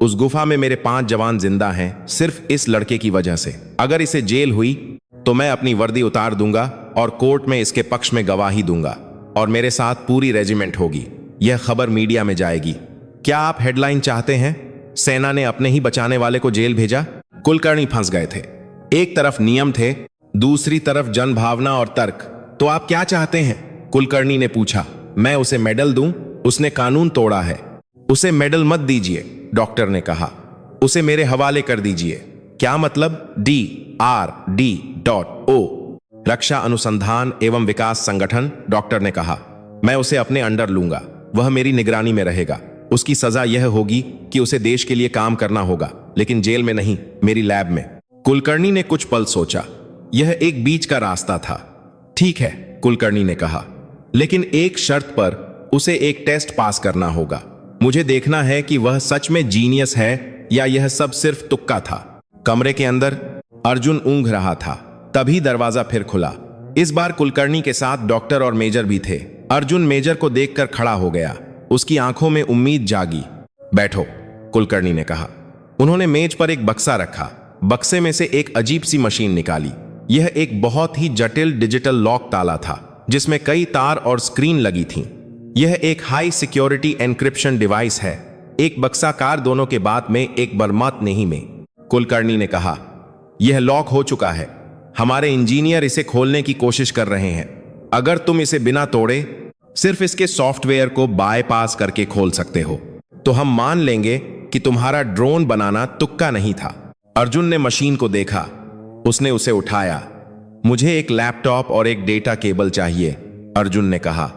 उस गुफा में मेरे 5 जवान जिंदा हैं, सिर्फ इस लड़के की वजह से। अगर इसे जेल हुई तो मैं अपनी वर्दी उतार दूंगा और कोर्ट में इसके पक्ष में गवाही दूंगा, और मेरे साथ पूरी रेजिमेंट होगी। यह खबर मीडिया में जाएगी। क्या आप हेडलाइन चाहते हैं? सेना ने अपने ही बचाने वाले को जेल भेजा। कुलकर्णी फंस गए थे। एक तरफ नियम थे, दूसरी तरफ जनभावना और तर्क। तो आप क्या चाहते हैं? कुलकर्णी ने पूछा। मैं उसे मेडल दूं? उसने कानून तोड़ा है। उसे मेडल मत दीजिए, डॉक्टर ने कहा। उसे मेरे हवाले कर दीजिए। क्या मतलब? DRD.O, रक्षा अनुसंधान एवं विकास संगठन, डॉक्टर ने कहा। मैं उसे अपने अंडर लूंगा। वह मेरी निगरानी में रहेगा। उसकी सजा यह होगी कि उसे देश के लिए काम करना होगा, लेकिन जेल में नहीं, मेरी लैब में। कुलकर्णी ने कुछ पल सोचा। यह एक बीच का रास्ता था। ठीक है, कुलकर्णी ने कहा, लेकिन एक शर्त पर। उसे एक टेस्ट पास करना होगा। मुझे देखना है कि वह सच में जीनियस है या यह सब सिर्फ तुक्का था। कमरे के अंदर अर्जुन ऊँघ रहा था। तभी दरवाजा फिर खुला। इस बार कुलकर्णी के साथ डॉक्टर और मेजर भी थे। अर्जुन मेजर को देखकर खड़ा हो गया। उसकी आंखों में उम्मीद जागी। बैठो, कुलकर्णी ने कहा। उन्होंने मेज पर एक बक्सा रखा। बक्से में से एक अजीब सी मशीन निकाली। यह एक बहुत ही जटिल डिजिटल लॉक ताला था, जिसमें कई तार और स्क्रीन लगी थीं। यह एक हाई सिक्योरिटी एन्क्रिप्शन डिवाइस है, एक बक्साकार दोनों के बाद में, एक बरमात नहीं में। कुलकर्णी ने कहा, यह लॉक हो चुका है। हमारे इंजीनियर इसे खोलने की कोशिश कर रहे हैं। अगर तुम इसे बिना तोड़े सिर्फ इसके सॉफ्टवेयर को बायपास करके खोल सकते हो तो हम मान लेंगे कि तुम्हारा ड्रोन बनाना तुक्का नहीं था। अर्जुन ने मशीन को देखा। उसने उसे उठाया। मुझे एक लैपटॉप और एक डेटा केबल चाहिए, अर्जुन ने कहा।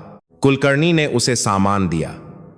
कुलकर्णी ने उसे सामान दिया।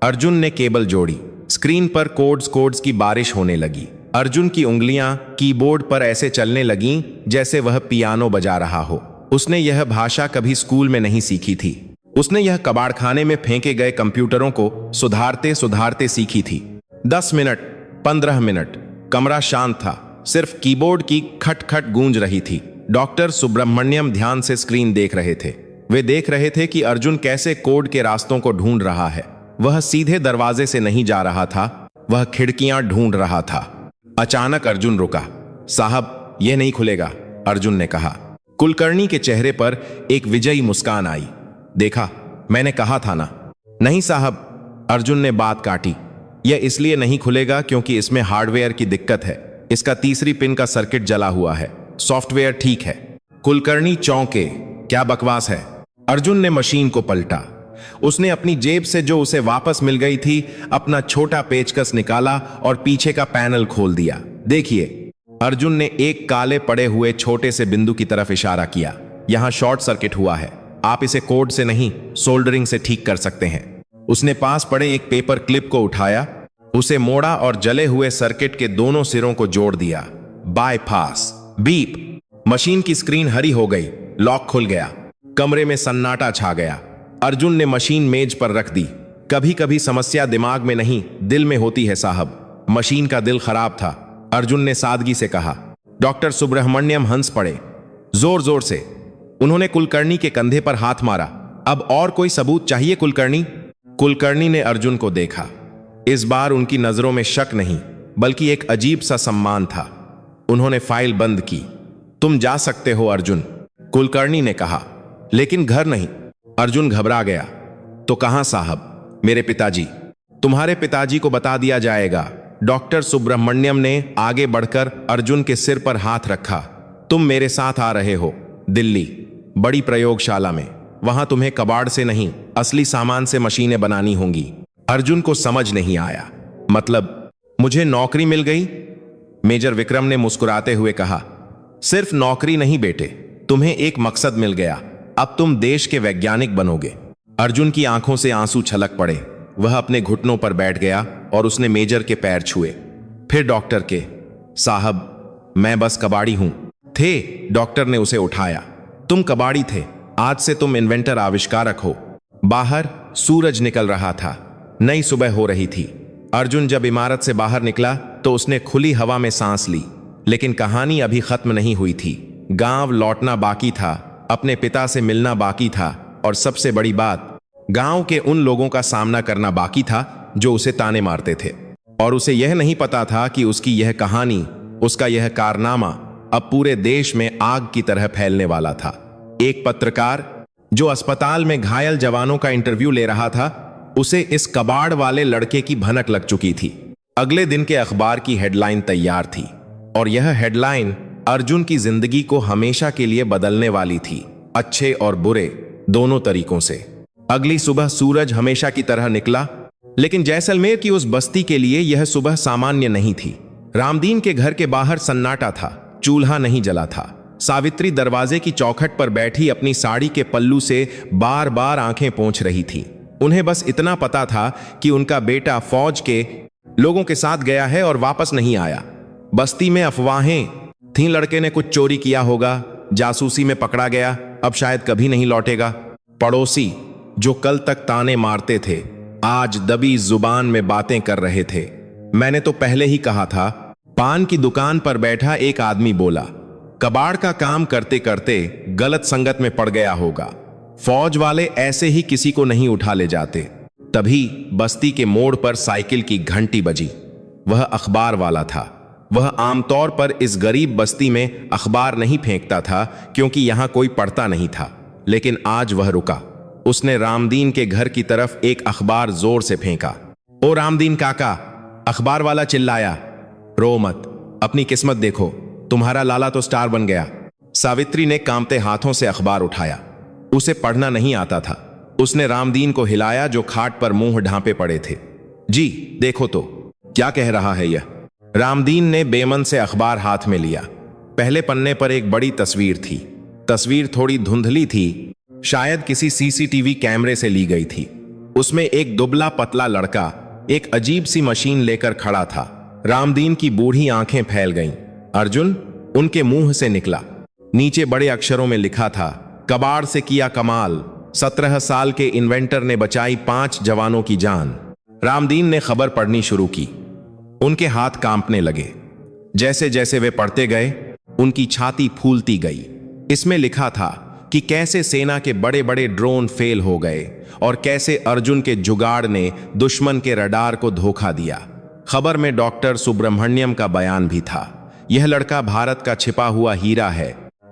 अर्जुन ने केबल जोड़ी। स्क्रीन पर कोड्स की बारिश होने लगी। अर्जुन की उंगलियां कीबोर्ड पर ऐसे चलने लगीं जैसे वह पियानो बजा रहा हो। उसने यह भाषा कभी स्कूल में नहीं सीखी थी। उसने यह कबाड़खाने में फेंके गए कंप्यूटरों को सुधारते सुधारते सीखी थी। 10 मिनट, 15 मिनट, कमरा शांत था। सिर्फ कीबोर्ड की खटखट गूंज रही थी। डॉक्टर सुब्रह्मण्यम ध्यान से स्क्रीन देख रहे थे। वे देख रहे थे कि अर्जुन कैसे कोड के रास्तों को ढूंढ रहा है। वह सीधे दरवाजे से नहीं जा रहा था, वह खिड़कियां ढूंढ रहा था। अचानक अर्जुन रुका। साहब, यह नहीं खुलेगा, अर्जुन ने कहा। कुलकर्णी के चेहरे पर एक विजयी मुस्कान आई। देखा, मैंने कहा था ना। नहीं साहब, अर्जुन ने बात काटी। यह इसलिए नहीं खुलेगा क्योंकि इसमें हार्डवेयर की दिक्कत है। इसका तीसरी पिन का सर्किट जला हुआ है। सॉफ्टवेयर ठीक है। कुलकर्णी चौंके। क्या बकवास है? अर्जुन ने मशीन को पलटा। उसने अपनी जेब से जो उसे वापस मिल गई थी अपना छोटा पेचकस निकाला और पीछे का पैनल खोल दिया। देखिए, अर्जुन ने एक काले पड़े हुए छोटे से बिंदु की तरफ इशारा किया। यहां शॉर्ट सर्किट हुआ है। आप इसे कोड से नहीं, सोल्डरिंग से ठीक कर सकते हैं। उसने पास पड़े एक पेपर क्लिप को उठाया, उसे मोड़ा और जले हुए सर्किट के दोनों सिरों को जोड़ दिया। बाईपास। बीप। मशीन की स्क्रीन हरी हो गई। लॉक खुल गया। कमरे में सन्नाटा छा गया। अर्जुन ने मशीन मेज पर रख दी। कभी कभी समस्या दिमाग में नहीं, दिल में होती है साहब। मशीन का दिल खराब था, अर्जुन ने सादगी से कहा। डॉक्टर सुब्रह्मण्यम हंस पड़े, जोर जोर से। उन्होंने कुलकर्णी के कंधे पर हाथ मारा। अब और कोई सबूत चाहिए कुलकर्णी? कुलकर्णी ने अर्जुन को देखा। इस बार उनकी नजरों में शक नहीं, बल्कि एक अजीब सा सम्मान था। उन्होंने फाइल बंद की। तुम जा सकते हो अर्जुन, कुलकर्णी ने कहा। लेकिन घर नहीं। अर्जुन घबरा गया। तो कहां साहब? मेरे पिताजी। तुम्हारे पिताजी को बता दिया जाएगा। डॉक्टर सुब्रह्मण्यम ने आगे बढ़कर अर्जुन के सिर पर हाथ रखा। तुम मेरे साथ आ रहे हो दिल्ली, बड़ी प्रयोगशाला में। वहां तुम्हें कबाड़ से नहीं, असली सामान से मशीनें बनानी होंगी। अर्जुन को समझ नहीं आया। मतलब मुझे नौकरी मिल गई? मेजर विक्रम ने मुस्कुराते हुए कहा। सिर्फ नौकरी नहीं बेटे, तुम्हें एक मकसद मिल गया। अब तुम देश के वैज्ञानिक बनोगे। अर्जुन की आंखों से आंसू छलक पड़े। वह अपने घुटनों पर बैठ गया और उसने मेजर के पैर छुए, फिर डॉक्टर के। साहब, मैं बस कबाड़ी हूं। थे, डॉक्टर ने उसे उठाया। तुम कबाड़ी थे, आज से तुम इन्वेंटर, आविष्कारक हो। बाहर सूरज निकल रहा था। नई सुबह हो रही थी। अर्जुन जब इमारत से बाहर निकला तो उसने खुली हवा में सांस ली। लेकिन कहानी अभी खत्म नहीं हुई थी। गांव लौटना बाकी था, अपने पिता से मिलना बाकी था, और सबसे बड़ी बात, गांव के उन लोगों का सामना करना बाकी था जो उसे ताने मारते थे। और उसे यह नहीं पता था कि उसकी यह कहानी, उसका यह कारनामा अब पूरे देश में आग की तरह फैलने वाला था। एक पत्रकार जो अस्पताल में घायल जवानों का इंटरव्यू ले रहा था, उसे इस कबाड़ वाले लड़के की भनक लग चुकी थी। अगले दिन के अखबार की हेडलाइन तैयार थी, और यह हेडलाइन अर्जुन की जिंदगी को हमेशा के लिए बदलने वाली थी, अच्छे और बुरे दोनों तरीकों से। अगली सुबह सूरज हमेशा की तरह निकला, लेकिन जैसलमेर की उस बस्ती के लिए यह सुबह सामान्य नहीं थी। रामदीन के घर के बाहर सन्नाटा था। चूल्हा नहीं जला था। सावित्री दरवाजे की चौखट पर बैठी अपनी साड़ी के पल्लू से बार बार आंखें पोंछ रही थी। उन्हें बस इतना पता था कि उनका बेटा फौज के लोगों के साथ गया है और वापस नहीं आया। बस्ती में अफवाहें थीं, लड़के ने कुछ चोरी किया होगा, जासूसी में पकड़ा गया, अब शायद कभी नहीं लौटेगा। पड़ोसी जो कल तक ताने मारते थे, आज दबी जुबान में बातें कर रहे थे। मैंने तो पहले ही कहा था। पान की दुकान पर बैठा एक आदमी बोला, कबाड़ का काम करते करते गलत संगत में पड़ गया होगा। फौज वाले ऐसे ही किसी को नहीं उठा ले जाते। तभी बस्ती के मोड़ पर साइकिल की घंटी बजी। वह अखबार वाला था। वह आमतौर पर इस गरीब बस्ती में अखबार नहीं फेंकता था क्योंकि यहां कोई पढ़ता नहीं था, लेकिन आज वह रुका। उसने रामदीन के घर की तरफ एक अखबार जोर से फेंका। ओ रामदीन काका, अखबार वाला चिल्लाया। रो मत, अपनी किस्मत देखो, तुम्हारा लाला तो स्टार बन गया। सावित्री ने कांपते हाथों से अखबार उठाया। उसे पढ़ना नहीं आता था। उसने रामदीन को हिलाया जो खाट पर मुंह ढांपे पड़े थे। जी देखो तो, क्या कह रहा है यह? रामदीन ने बेमन से अखबार हाथ में लिया। पहले पन्ने पर एक बड़ी तस्वीर थी। तस्वीर थोड़ी धुंधली थी, शायद किसी सीसीटीवी कैमरे से ली गई थी। उसमें एक दुबला पतला लड़का एक अजीब सी मशीन लेकर खड़ा था। रामदीन की बूढ़ी आंखें फैल गईं। अर्जुन उनके मुंह से निकला। नीचे बड़े अक्षरों में लिखा था, कबाड़ से किया कमाल, 17 साल के इन्वेंटर ने बचाई 5 जवानों की जान। रामदीन ने खबर पढ़नी शुरू की। उनके हाथ कांपने लगे। जैसे जैसे वे पढ़ते गए उनकी छाती फूलती गई। इसमें लिखा था कि कैसे सेना के बड़े बड़े ड्रोन फेल हो गए और कैसे अर्जुन के जुगाड़ ने दुश्मन के रडार को धोखा दिया। खबर में डॉक्टर सुब्रमण्यम का बयान भी था। यह लड़का भारत का छिपा हुआ हीरा है।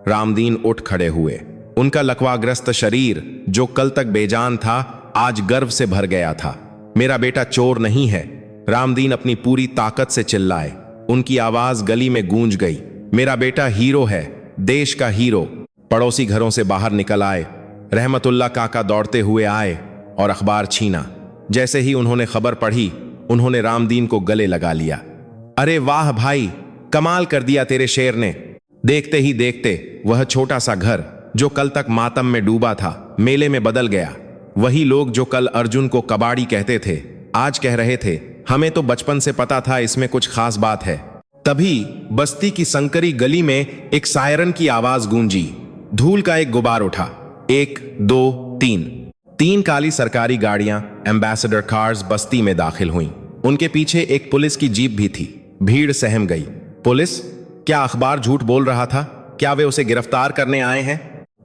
रामदीन उठ खड़े हुए। उनका लकवाग्रस्त शरीर जो कल तक बेजान था आज गर्व से भर गया था। मेरा बेटा चोर नहीं है, रामदीन अपनी पूरी ताकत से चिल्लाए। उनकी आवाज गली में गूंज गई। मेरा बेटा हीरो है, देश का हीरो। पड़ोसी घरों से बाहर निकल आए। रहमतुल्लाह काका दौड़ते हुए आए और अखबार छीना। जैसे ही उन्होंने खबर पढ़ी उन्होंने रामदीन को गले लगा लिया। अरे वाह भाई, कमाल कर दिया तेरे शेर ने। देखते ही देखते वह छोटा सा घर जो कल तक मातम में डूबा था मेले में बदल गया। वही लोग जो कल अर्जुन को कबाड़ी कहते थे आज कह रहे थे, हमें तो बचपन से पता था इसमें कुछ खास बात है। तभी बस्ती की संकरी गली में एक सायरन की आवाज गूंजी। धूल का एक गुबार उठा। 1 2 3 काली सरकारी गाड़ियां एम्बेसडर कार्स बस्ती में दाखिल हुईं। उनके पीछे एक पुलिस की जीप भी थी। भीड़ सहम गई। पुलिस? क्या अखबार झूठ बोल रहा था? क्या वे उसे गिरफ्तार करने आए हैं?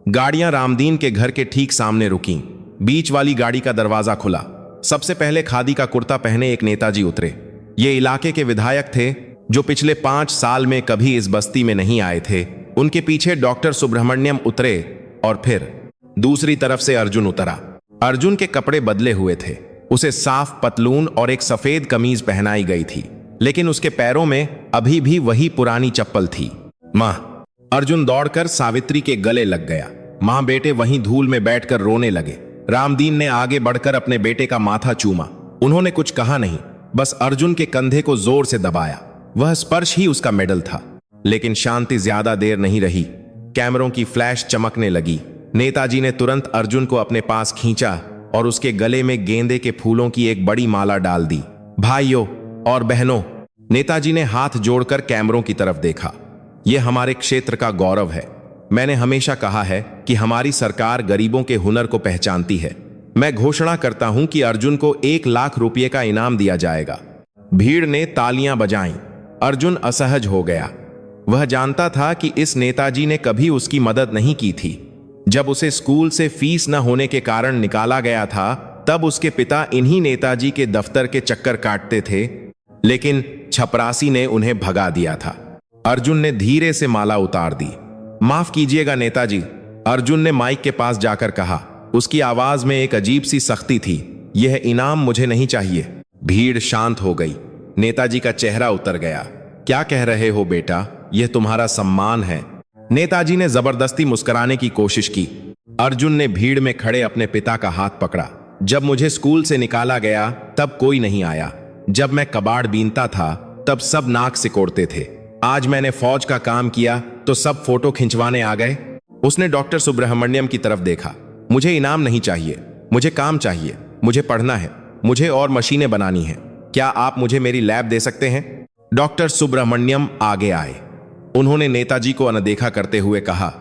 गाड़ियां रामदीन के घर के ठीक सामने रुकीं। बीच वाली गाड़ी का दरवाजा खुला। सबसे पहले खादी का कुर्ता पहने एक नेताजी उतरे। ये इलाके के विधायक थे जो पिछले 5 साल में कभी इस बस्ती में नहीं आए थे। उनके पीछे डॉक्टर सुब्रमण्यम उतरे और फिर दूसरी तरफ से अर्जुन उतरा। अर्जुन के कपड़े बदले हुए थे। उसे साफ पतलून और एक सफेद कमीज पहनाई गई थी, लेकिन उसके पैरों में अभी भी वही पुरानी चप्पल थी। मां! अर्जुन दौड़कर सावित्री के गले लग गया। मां बेटे वहीं धूल में बैठकर रोने लगे। रामदीन ने आगे बढ़कर अपने बेटे का माथा चूमा। उन्होंने कुछ कहा नहीं, बस अर्जुन के कंधे को जोर से दबाया। वह स्पर्श ही उसका मेडल था। लेकिन शांति ज्यादा देर नहीं रही। कैमरों की फ्लैश चमकने लगी। नेताजी ने तुरंत अर्जुन को अपने पास खींचा और उसके गले में गेंदे के फूलों की एक बड़ी माला डाल दी। भाइयों और बहनों, नेताजी ने हाथ जोड़कर कैमरों की तरफ देखा। यह हमारे क्षेत्र का गौरव है। मैंने हमेशा कहा है कि हमारी सरकार गरीबों के हुनर को पहचानती है। मैं घोषणा करता हूं कि अर्जुन को 1 लाख रुपये का इनाम दिया जाएगा। भीड़ ने तालियां बजाईं। अर्जुन असहज हो गया। वह जानता था कि इस नेताजी ने कभी उसकी मदद नहीं की थी। जब उसे स्कूल से फीस न होने के कारण निकाला गया था तब उसके पिता इन्हीं नेताजी के दफ्तर के चक्कर काटते थे, लेकिन छपरासी ने उन्हें भगा दिया था। अर्जुन ने धीरे से माला उतार दी। माफ कीजिएगा नेताजी, अर्जुन ने माइक के पास जाकर कहा। उसकी आवाज में एक अजीब सी सख्ती थी। यह इनाम मुझे नहीं चाहिए। भीड़ शांत हो गई। नेताजी का चेहरा उतर गया। क्या कह रहे हो बेटा, यह तुम्हारा सम्मान है। नेताजी ने जबरदस्ती मुस्कुराने की कोशिश की। अर्जुन ने भीड़ में खड़े अपने पिता का हाथ पकड़ा। जब मुझे स्कूल से निकाला गया तब कोई नहीं आया। जब मैं कबाड़ बीनता था तब सब नाक सिकोड़ते थे। आज मैंने फौज का काम किया तो सब फोटो खिंचवाने आ गए। उसने डॉक्टर सुब्रमण्यम की तरफ देखा। मुझे इनाम नहीं चाहिए, मुझे काम चाहिए। मुझे पढ़ना है, मुझे और मशीनें बनानी है। क्या आप मुझे मेरी लैब दे सकते हैं? डॉक्टर सुब्रमण्यम आगे आए। उन्होंने नेताजी को अनदेखा करते हुए कहा,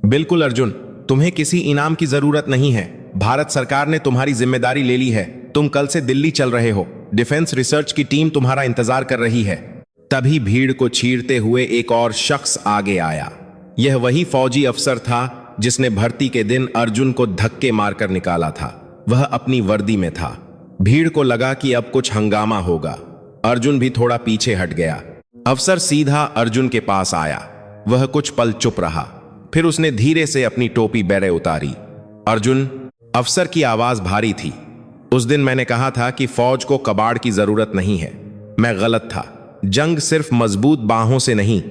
बिल्कुल अर्जुन, तुम्हें किसी इनाम की जरूरत नहीं है। भारत सरकार ने तुम्हारी जिम्मेदारी ले ली है। तुम कल से दिल्ली चल रहे हो। डिफेंस रिसर्च की टीम तुम्हारा इंतजार कर रही है। तभी भीड़ को चीरते हुए एक और शख्स आगे आया। यह वही फौजी अफसर था जिसने भर्ती के दिन अर्जुन को धक्के मारकर निकाला था। वह अपनी वर्दी में था। भीड़ को लगा कि अब कुछ हंगामा होगा। अर्जुन भी थोड़ा पीछे हट गया। अफसर सीधा अर्जुन के पास आया। वह कुछ पल चुप रहा, फिर उसने धीरे से अपनी टोपी बैरे उतारी। अर्जुन, अफसर की आवाज भारी थी। उस दिन मैंने कहा था कि फौज को कबाड़ की जरूरत नहीं है। मैं गलत था। जंग सिर्फ मजबूत बाहों से नहीं,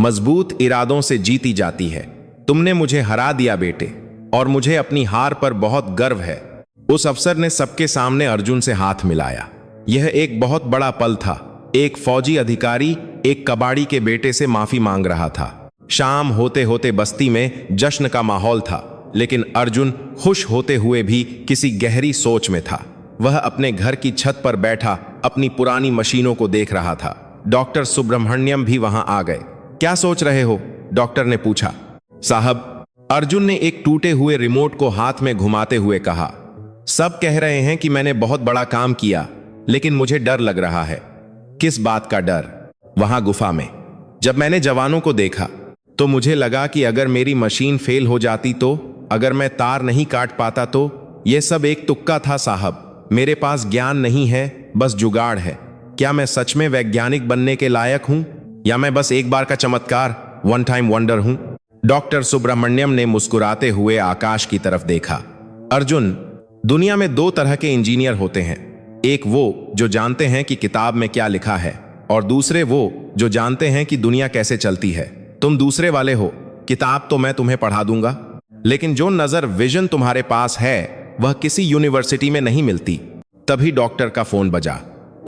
मजबूत इरादों से जीती जाती है। तुमने मुझे हरा दिया बेटे। और मुझे अपनी हार पर बहुत गर्व है। उस अफसर ने सबके सामने अर्जुन से हाथ मिलाया। यह एक बहुत बड़ा पल था। एक फौजी अधिकारी एक कबाड़ी के बेटे से माफी मांग रहा था। शाम होते होते बस्ती में जश्न का माहौल था, लेकिन अर्जुन खुश होते हुए भी किसी गहरी सोच में था। वह अपने घर की छत पर बैठा अपनी पुरानी मशीनों को देख रहा था। डॉक्टर सुब्रमण्यम भी वहां आ गए। क्या सोच रहे हो? डॉक्टर ने पूछा। साहब, अर्जुन ने एक टूटे हुए रिमोट को हाथ में घुमाते हुए कहा, सब कह रहे हैं कि मैंने बहुत बड़ा काम किया, लेकिन मुझे डर लग रहा है। किस बात का डर? वहां गुफा में जब मैंने जवानों को देखा तो मुझे लगा कि अगर मेरी मशीन फेल हो जाती तो, अगर मैं तार नहीं काट पाता तो। यह सब एक तुक्का था साहब। मेरे पास ज्ञान नहीं है, बस जुगाड़ है। क्या मैं सच में वैज्ञानिक बनने के लायक हूं, या मैं बस एक बार का चमत्कार, वन टाइम वंडर हूं? डॉक्टर सुब्रमण्यम ने मुस्कुराते हुए आकाश की तरफ देखा। अर्जुन, दुनिया में दो तरह के इंजीनियर होते हैं। एक वो जो जानते हैं कि किताब में क्या लिखा है, और दूसरे वो जो जानते हैं कि दुनिया कैसे चलती है। तुम दूसरे वाले हो। किताब तो मैं तुम्हें पढ़ा दूंगा, लेकिन जो नजर विजन तुम्हारे पास है वह किसी यूनिवर्सिटी में नहीं मिलती। तभी डॉक्टर का फोन बजा।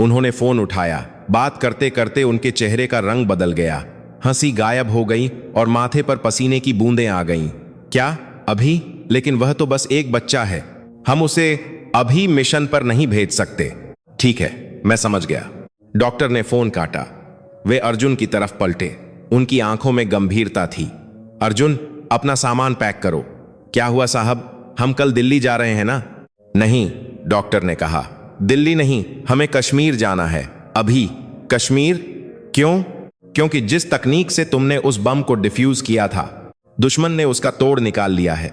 उन्होंने फोन उठाया। बात करते करते उनके चेहरे का रंग बदल गया। हंसी गायब हो गई और माथे पर पसीने की बूंदें आ गईं। क्या अभी? लेकिन वह तो बस एक बच्चा है। हम उसे अभी मिशन पर नहीं भेज सकते। ठीक है, मैं समझ गया। डॉक्टर ने फोन काटा। वे अर्जुन की तरफ पलटे। उनकी आंखों में गंभीरता थी। अर्जुन, अपना सामान पैक करो। क्या हुआ साहब? हम कल दिल्ली जा रहे हैं ना? नहीं, डॉक्टर ने कहा, दिल्ली नहीं, हमें कश्मीर जाना है अभी। कश्मीर? क्यों? क्योंकि जिस तकनीक से तुमने उस बम को डिफ्यूज किया था, दुश्मन ने उसका तोड़ निकाल लिया है,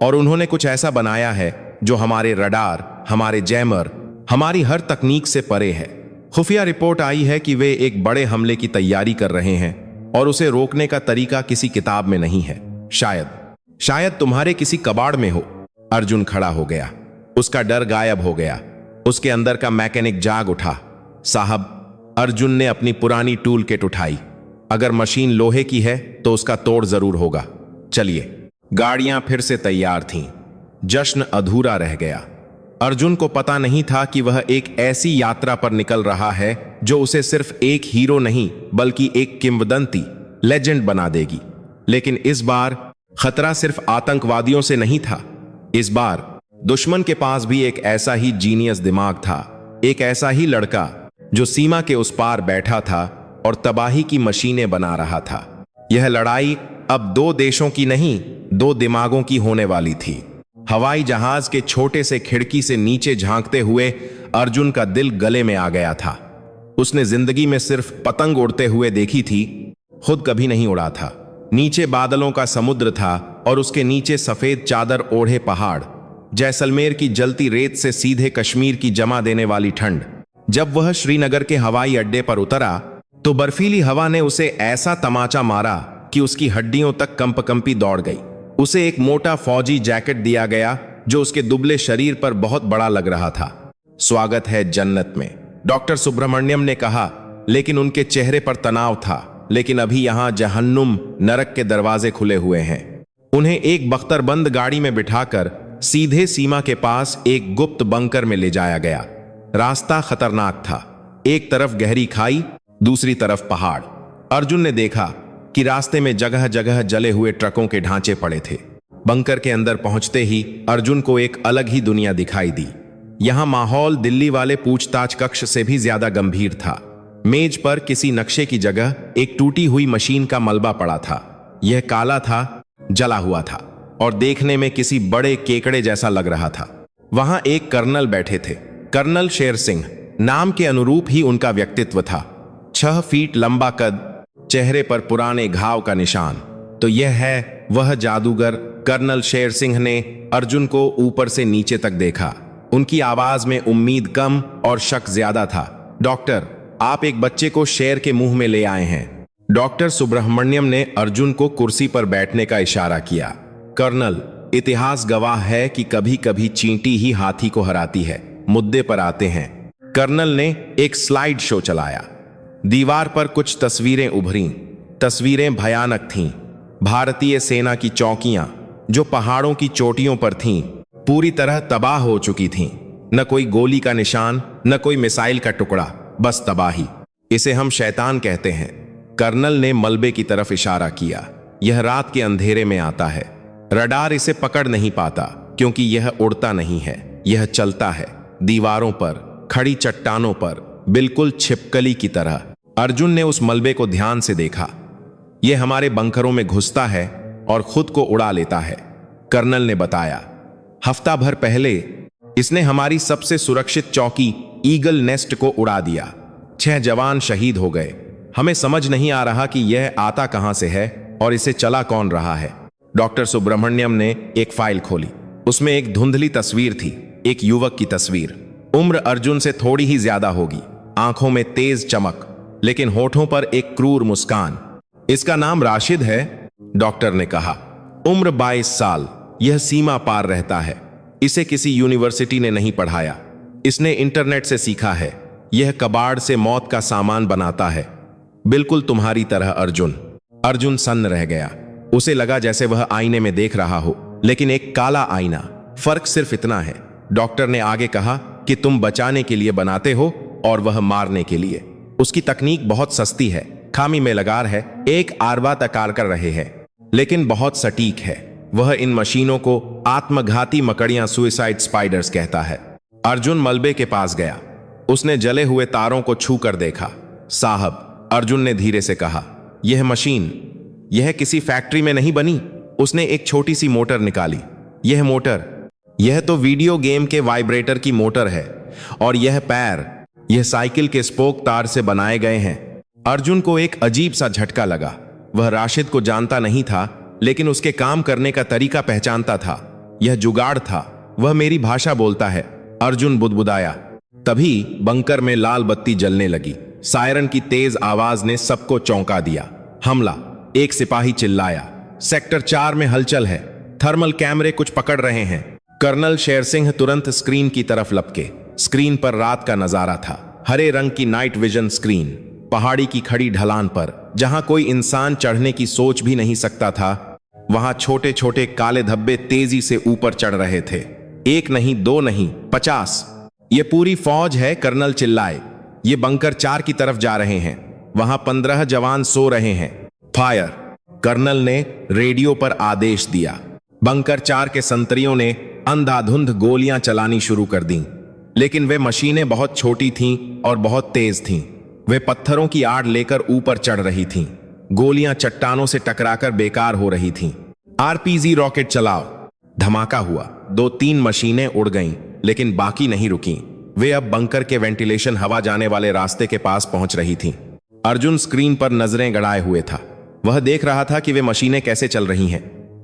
और उन्होंने कुछ ऐसा बनाया है जो हमारे रडार, हमारे जैमर, हमारी हर तकनीक से परे है। खुफिया रिपोर्ट आई है कि वे एक बड़े हमले की तैयारी कर रहे हैं, और उसे रोकने का तरीका किसी किताब में नहीं है। शायद तुम्हारे किसी कबाड़ में हो। अर्जुन खड़ा हो गया। उसका डर गायब हो गया। उसके अंदर का मैकेनिक जाग उठा। साहब, अर्जुन ने अपनी पुरानी टूल किट उठाई। अगर मशीन लोहे की है तो उसका तोड़ जरूर होगा। चलिए। गाड़ियां फिर से तैयार थीं। जश्न अधूरा रह गया। अर्जुन को पता नहीं था कि वह एक ऐसी यात्रा पर निकल रहा है जो उसे सिर्फ एक हीरो नहीं बल्कि एक किंवदंती, लेजेंड बना देगी। लेकिन इस बार खतरा सिर्फ आतंकवादियों से नहीं था। इस बार दुश्मन के पास भी एक ऐसा ही जीनियस दिमाग था, एक ऐसा ही लड़का जो सीमा के उस पार बैठा था और तबाही की मशीनें बना रहा था। यह लड़ाई अब दो देशों की नहीं, दो दिमागों की होने वाली थी। हवाई जहाज के छोटे से खिड़की से नीचे झांकते हुए अर्जुन का दिल गले में आ गया था। उसने जिंदगी में सिर्फ पतंग उड़ते हुए देखी थी, खुद कभी नहीं उड़ा था। नीचे बादलों का समुद्र था और उसके नीचे सफेद चादर ओढ़े पहाड़, जैसलमेर की जलती रेत से सीधे कश्मीर की जमा देने वाली ठंड। जब वह श्रीनगर के हवाई अड्डे पर उतरा तो बर्फीली हवा ने उसे ऐसा तमाचा मारा कि उसकी हड्डियों तक कंपकंपी दौड़ गई। उसे एक मोटा फौजी जैकेट दिया गया जो उसके दुबले शरीर पर बहुत बड़ा लग रहा था। स्वागत है जन्नत में, डॉक्टर सुब्रमण्यम ने कहा, लेकिन उनके चेहरे पर तनाव था। लेकिन अभी यहां जहन्नुम, नरक के दरवाजे खुले हुए हैं। उन्हें एक बख्तरबंद गाड़ी में बिठाकर सीधे सीमा के पास एक गुप्त बंकर में ले जाया गया। रास्ता खतरनाक था। एक तरफ गहरी खाई, दूसरी तरफ पहाड़। अर्जुन ने देखा कि रास्ते में जगह जगह जले हुए ट्रकों के ढांचे पड़े थे। बंकर के अंदर पहुंचते ही अर्जुन को एक अलग ही दुनिया दिखाई दी। यहां माहौल दिल्ली वाले पूछताछ कक्ष से भी ज्यादा गंभीर था। मेज पर किसी नक्शे की जगह एक टूटी हुई मशीन का मलबा पड़ा था। यह काला था, जला हुआ था और देखने में किसी बड़े केकड़े जैसा लग रहा था। वहां एक कर्नल बैठे थे, कर्नल शेर सिंह। नाम के अनुरूप ही उनका व्यक्तित्व था। 6 फीट लंबा कद, चेहरे पर पुराने घाव का निशान। तो यह है वह जादूगर। कर्नल शेर सिंह ने अर्जुन को ऊपर से नीचे तक देखा। उनकी आवाज में उम्मीद कम और शक ज्यादा था। डॉक्टर, आप एक बच्चे को शेर के मुंह में ले आए हैं। डॉक्टर सुब्रमण्यम ने अर्जुन को कुर्सी पर बैठने का इशारा किया। कर्नल, इतिहास गवाह है कि कभी कभी चींटी ही हाथी को हराती है। मुद्दे पर आते हैं। कर्नल ने एक स्लाइड शो चलाया। दीवार पर कुछ तस्वीरें उभरीं। तस्वीरें भयानक थीं। भारतीय सेना की चौकियां, जो पहाड़ों की चोटियों पर थीं, पूरी तरह तबाह हो चुकी थीं। न कोई गोली का निशान, न कोई मिसाइल का टुकड़ा, बस तबाही। इसे हम शैतान कहते हैं। कर्नल ने मलबे की तरफ इशारा किया। यह रात के अंधेरे में आता है। रडार इसे पकड़ नहीं पाता क्योंकि यह उड़ता नहीं है, यह चलता है, दीवारों पर, खड़ी चट्टानों पर, बिल्कुल छिपकली की तरह। अर्जुन ने उस मलबे को ध्यान से देखा। यह हमारे बंकरों में घुसता है और खुद को उड़ा लेता है, कर्नल ने बताया। हफ्ता भर पहले इसने हमारी सबसे सुरक्षित चौकी ईगल नेस्ट को उड़ा दिया। 6 जवान शहीद हो गए। हमें समझ नहीं आ रहा कि यह आता कहां से है और इसे चला कौन रहा है। डॉक्टर सुब्रमण्यम ने एक फाइल खोली। उसमें एक धुंधली तस्वीर थी, एक युवक की तस्वीर। उम्र अर्जुन से थोड़ी ही ज्यादा होगी, आंखों में तेज चमक, लेकिन होठों पर एक क्रूर मुस्कान। इसका नाम राशिद है, डॉक्टर ने कहा। उम्र 22 साल। यह सीमा पार रहता है। इसे किसी यूनिवर्सिटी ने नहीं पढ़ाया, इसने इंटरनेट से सीखा है। यह कबाड़ से मौत का सामान बनाता है, बिल्कुल तुम्हारी तरह। अर्जुन सन्न रह गया। उसे लगा जैसे वह आईने में देख रहा हो, लेकिन एक काला आईना। फर्क सिर्फ इतना है, डॉक्टर ने आगे कहा, कि तुम बचाने के लिए बनाते हो और वह मारने के लिए। उसकी तकनीक बहुत सस्ती है, खामी में लगार है, एक आरवा तकार कर रहे हैं, लेकिन बहुत सटीक है। वह इन मशीनों को आत्मघाती मकड़ियां, सुइसाइड स्पाइडर्स कहता है। अर्जुन मलबे के पास गया। उसने जले हुए तारों को छू कर देखा। साहब, अर्जुन ने धीरे से कहा, यह मशीन, यह किसी फैक्ट्री में नहीं बनी। उसने एक छोटी सी मोटर निकाली। यह मोटर, यह तो वीडियो गेम के वाइब्रेटर की मोटर है। और यह पैर, यह साइकिल के स्पोक तार से बनाए गए हैं। अर्जुन को एक अजीब सा झटका लगा। वह राशिद को जानता नहीं था, लेकिन उसके काम करने का तरीका पहचानता था। यह जुगाड़ था, वह मेरी भाषा बोलता है, अर्जुन बुदबुदाया। तभी बंकर में लाल बत्ती जलने लगी। सायरन की तेज आवाज ने सबको चौंका दिया। हमला, एक सिपाही चिल्लाया। सेक्टर 4 में हलचल है, थर्मल कैमरे कुछ पकड़ रहे हैं। कर्नल शेर सिंह तुरंत स्क्रीन की तरफ लपके। स्क्रीन पर रात का नजारा था, हरे रंग की नाइट विजन स्क्रीन। पहाड़ी की खड़ी ढलान पर, जहां कोई इंसान चढ़ने की सोच भी नहीं सकता था, वहां छोटे छोटे काले धब्बे तेजी से ऊपर चढ़ रहे थे। 1 नहीं, 2 नहीं, 50। ये पूरी फौज है, कर्नल चिल्लाए। ये बंकर 4 की तरफ जा रहे हैं। वहां 15 जवान सो रहे हैं। फायर, कर्नल ने रेडियो पर आदेश दिया। बंकर 4 के संतरियों ने अंधाधुंध गोलियां चलानी शुरू कर दी, लेकिन वे मशीनें बहुत छोटी थीं और बहुत तेज थीं। वे पत्थरों की आड़ लेकर ऊपर चढ़ रही थीं। गोलियां चट्टानों से टकराकर बेकार हो रही थीं। आरपीजी रॉकेट चलाओ। धमाका हुआ। 2-3 मशीनें उड़ गईं, लेकिन बाकी नहीं रुकीं। वे अब बंकर के वेंटिलेशन हवा जाने वाले रास्ते के पास पहुंच रही थीं। अर्जुन स्क्रीन पर नजरें गड़ाए हुए था। वह देख रहा था कि वे मशीनें कैसे चल रही हैं।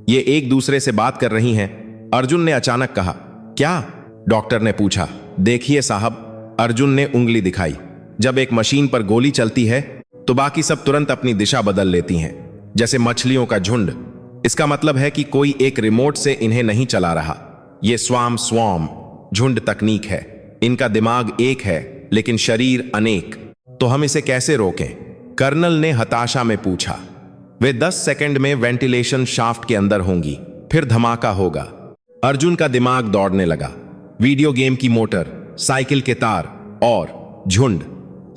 ये एक दूसरे से बात कर रही हैं। अर्जुन ने अचानक कहा, क्या? डॉक्टर ने पूछा। देखिए साहब, अर्जुन ने उंगली दिखाई। जब एक मशीन पर गोली चलती है तो बाकी सब तुरंत अपनी दिशा बदल लेती हैं, जैसे मछलियों का झुंड। इसका मतलब है कि कोई एक रिमोट से इन्हें नहीं चला रहा। यह स्वाम झुंड तकनीक है। इनका दिमाग एक है, लेकिन शरीर अनेक। तो हम इसे कैसे रोकें? कर्नल ने हताशा में पूछा। वे 10 सेकंड में वेंटिलेशन शाफ्ट के अंदर होंगी, फिर धमाका होगा। अर्जुन का दिमाग दौड़ने लगा। वीडियो गेम की मोटर, साइकिल के तार और झुंड।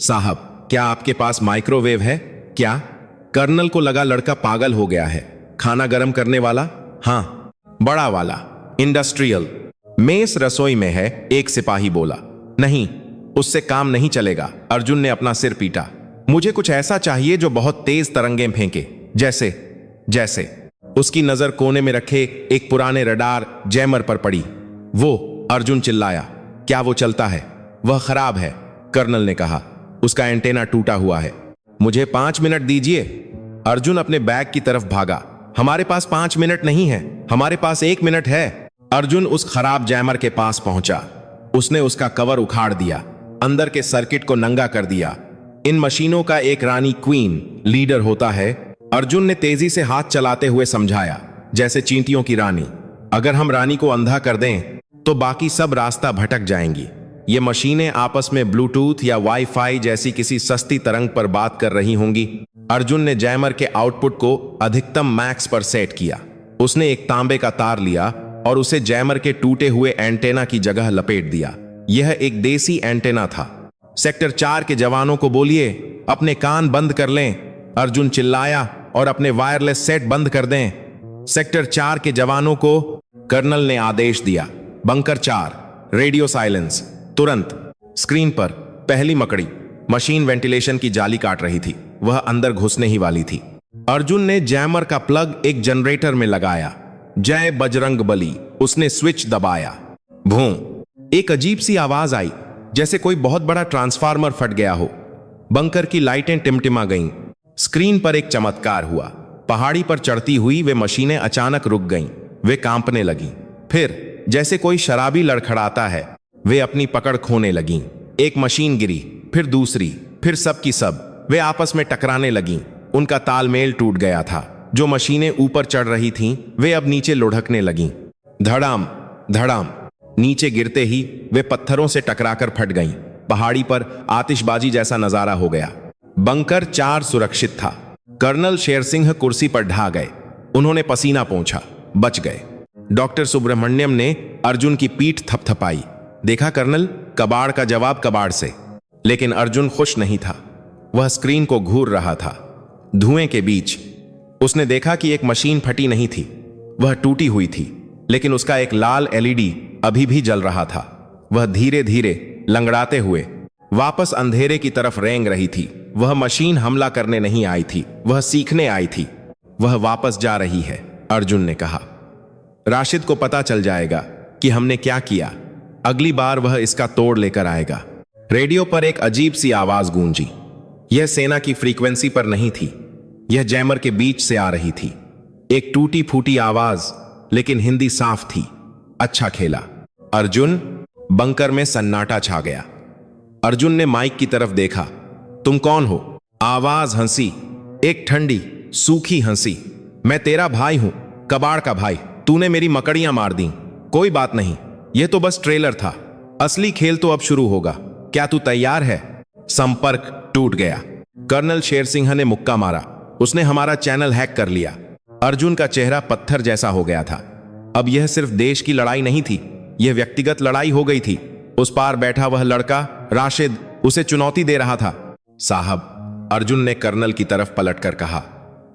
साहब, क्या आपके पास माइक्रोवेव है? क्या? कर्नल को लगा लड़का पागल हो गया है। खाना गर्म करने वाला? हाँ, बड़ा वाला, इंडस्ट्रियल। मेस रसोई में है, एक सिपाही बोला। नहीं, उससे काम नहीं चलेगा। अर्जुन ने अपना सिर पीटा। मुझे कुछ ऐसा चाहिए जो बहुत तेज तरंगें फेंके, जैसे। उसकी नजर कोने में रखे एक पुराने रडार जैमर पर पड़ी। वो, अर्जुन चिल्लाया। क्या वो चलता है? वह खराब है, कर्नल ने कहा। उसका एंटेना टूटा हुआ है। मुझे 5 मिनट दीजिए। अर्जुन अपने बैग की तरफ भागा। हमारे पास 5 मिनट नहीं है, हमारे पास 1 मिनट है। अर्जुन उस खराब जैमर के पास पहुंचा। उसने उसका कवर उखाड़ दिया, अंदर के सर्किट को नंगा कर दिया। इन मशीनों का एक रानी, क्वीन, लीडर होता है। अर्जुन ने तेजी से हाथ चलाते हुए समझाया, जैसे चींटियों की रानी। अगर हम रानी को अंधा कर दें तो बाकी सब रास्ता भटक जाएंगी। ये मशीनें आपस में ब्लूटूथ या वाईफाई जैसी किसी सस्ती तरंग पर बात कर रही होंगी। अर्जुन ने जैमर के आउटपुट को अधिकतम मैक्स पर सेट किया। उसने एक तांबे का तार लिया और उसे जैमर के टूटे हुए एंटेना की जगह लपेट दिया। यह एक देसी एंटेना था। सेक्टर 4 के जवानों को बोलिए अपने कान बंद कर लें, अर्जुन चिल्लाया, और अपने वायरलेस सेट बंद कर दें। सेक्टर 4 के जवानों को कर्नल ने आदेश दिया, बंकर 4, रेडियो साइलेंस, तुरंत। स्क्रीन पर पहली मकड़ी मशीन वेंटिलेशन की जाली काट रही थी। वह अंदर घुसने ही वाली थी। अर्जुन ने जैमर का प्लग एक जनरेटर में लगाया। जय बजरंग बली, उसने स्विच दबाया। भूं, एक अजीब सी आवाज आई, जैसे कोई बहुत बड़ा ट्रांसफार्मर फट गया हो। बंकर की लाइटें टिमटिमा गईं। स्क्रीन पर एक चमत्कार हुआ। पहाड़ी पर चढ़ती हुई वे मशीनें अचानक रुक गईं। वे कांपने लगीं। फिर जैसे कोई शराबी लड़खड़ाता है, वे अपनी पकड़ खोने लगीं। एक मशीन गिरी, फिर दूसरी, फिर सब की सब। वे आपस में टकराने लगीं। उनका तालमेल टूट गया था। जो मशीनें ऊपर चढ़ रही थीं, वे अब नीचे लुढ़कने लगीं। धड़ाम धड़ाम। नीचे गिरते ही वे पत्थरों से टकराकर फट गईं। पहाड़ी पर आतिशबाजी जैसा नजारा हो गया। बंकर 4 सुरक्षित था। कर्नल शेर सिंह कुर्सी पर ढा गए। उन्होंने पसीना पोंछा, बच गए। डॉक्टर सुब्रमण्यम ने अर्जुन की पीठ थपथपाई। देखा कर्नल, कबाड़ का जवाब कबाड़ से। लेकिन अर्जुन खुश नहीं था। वह स्क्रीन को घूर रहा था। धुएं के बीच उसने देखा कि एक मशीन फटी नहीं थी, वह टूटी हुई थी, लेकिन उसका एक लाल एलईडी अभी भी जल रहा था। वह धीरे धीरे लंगड़ाते हुए वापस अंधेरे की तरफ रेंग रही थी। वह मशीन हमला करने नहीं आई थी, वह सीखने आई थी। वह वापस जा रही है, अर्जुन ने कहा। राशिद को पता चल जाएगा कि हमने क्या किया। अगली बार वह इसका तोड़ लेकर आएगा। रेडियो पर एक अजीब सी आवाज गूंजी। यह सेना की फ्रीक्वेंसी पर नहीं थी, यह जैमर के बीच से आ रही थी। एक टूटी फूटी आवाज, लेकिन हिंदी साफ थी। अच्छा खेला अर्जुन। बंकर में सन्नाटा छा गया। अर्जुन ने माइक की तरफ देखा। तुम कौन हो? आवाज हंसी, एक ठंडी सूखी हंसी। मैं तेरा भाई हूं, कबाड़ का भाई। तूने मेरी मकड़ियां मार दी। कोई बात नहीं, यह तो बस ट्रेलर था। असली खेल तो अब शुरू होगा। क्या तू तैयार है? संपर्क टूट गया। कर्नल शेर सिंह ने मुक्का मारा। उसने हमारा चैनल हैक कर लिया। अर्जुन का चेहरा पत्थर जैसा हो गया था। अब यह सिर्फ देश की लड़ाई नहीं थी, यह व्यक्तिगत लड़ाई हो गई थी। उस पार बैठा वह लड़का राशिद उसे चुनौती दे रहा था। साहब, अर्जुन ने कर्नल की तरफ पलटकर कहा।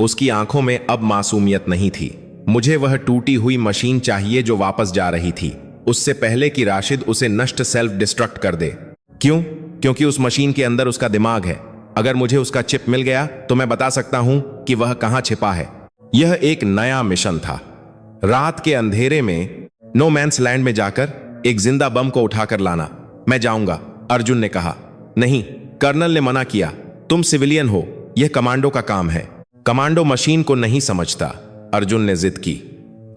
उसकी आंखों में अब मासूमियत नहीं थी। मुझे वह टूटी हुई मशीन चाहिए जो वापस जा रही थी, उससे पहले कि राशिद उसे नष्ट सेल्फ डिस्ट्रक्ट कर दे। क्यों? क्योंकि उस मशीन के अंदर उसका दिमाग है। अगर मुझे उसका चिप मिल गया तो मैं बता सकता हूं कि वह कहां छिपा है। यह एक नया मिशन था। रात के अंधेरे में नो मैंस लैंड में जाकर एक जिंदा बम को उठाकर लाना। मैं जाऊंगा, अर्जुन ने कहा। नहीं, कर्नल ने मना किया। तुम सिविलियन हो, यह कमांडो का काम है। कमांडो मशीन को नहीं समझता, अर्जुन ने जिद की।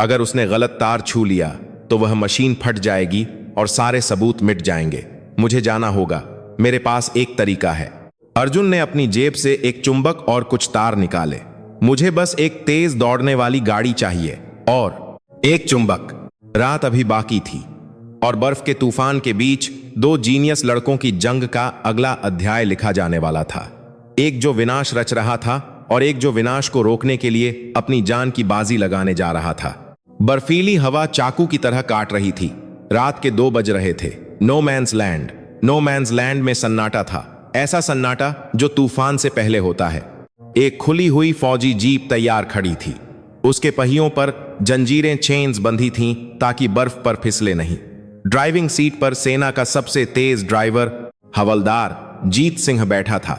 अगर उसने गलत तार छू लिया तो वह मशीन फट जाएगी और सारे सबूत मिट जाएंगे। मुझे जाना होगा, मेरे पास एक तरीका है। अर्जुन ने अपनी जेब से एक चुंबक और कुछ तार निकाले। मुझे बस एक तेज दौड़ने वाली गाड़ी चाहिए और एक चुंबक। रात अभी बाकी थी और बर्फ के तूफान के बीच 2 जीनियस लड़कों की जंग का अगला अध्याय लिखा जाने वाला था। एक जो विनाश रच रहा था और एक जो विनाश को रोकने के लिए अपनी जान की बाजी लगाने जा रहा था। बर्फीली हवा चाकू की तरह काट रही थी। रात के 2 बज रहे थे। नो मैंस लैंड में सन्नाटा था। ऐसा सन्नाटा जो तूफान से पहले होता है। एक खुली हुई फौजी जीप तैयार खड़ी थी। उसके पहियों पर जंजीरें चेन्स बंधी थीं ताकि बर्फ पर फिसले नहीं। ड्राइविंग सीट पर सेना का सबसे तेज ड्राइवर हवलदार जीत सिंह बैठा था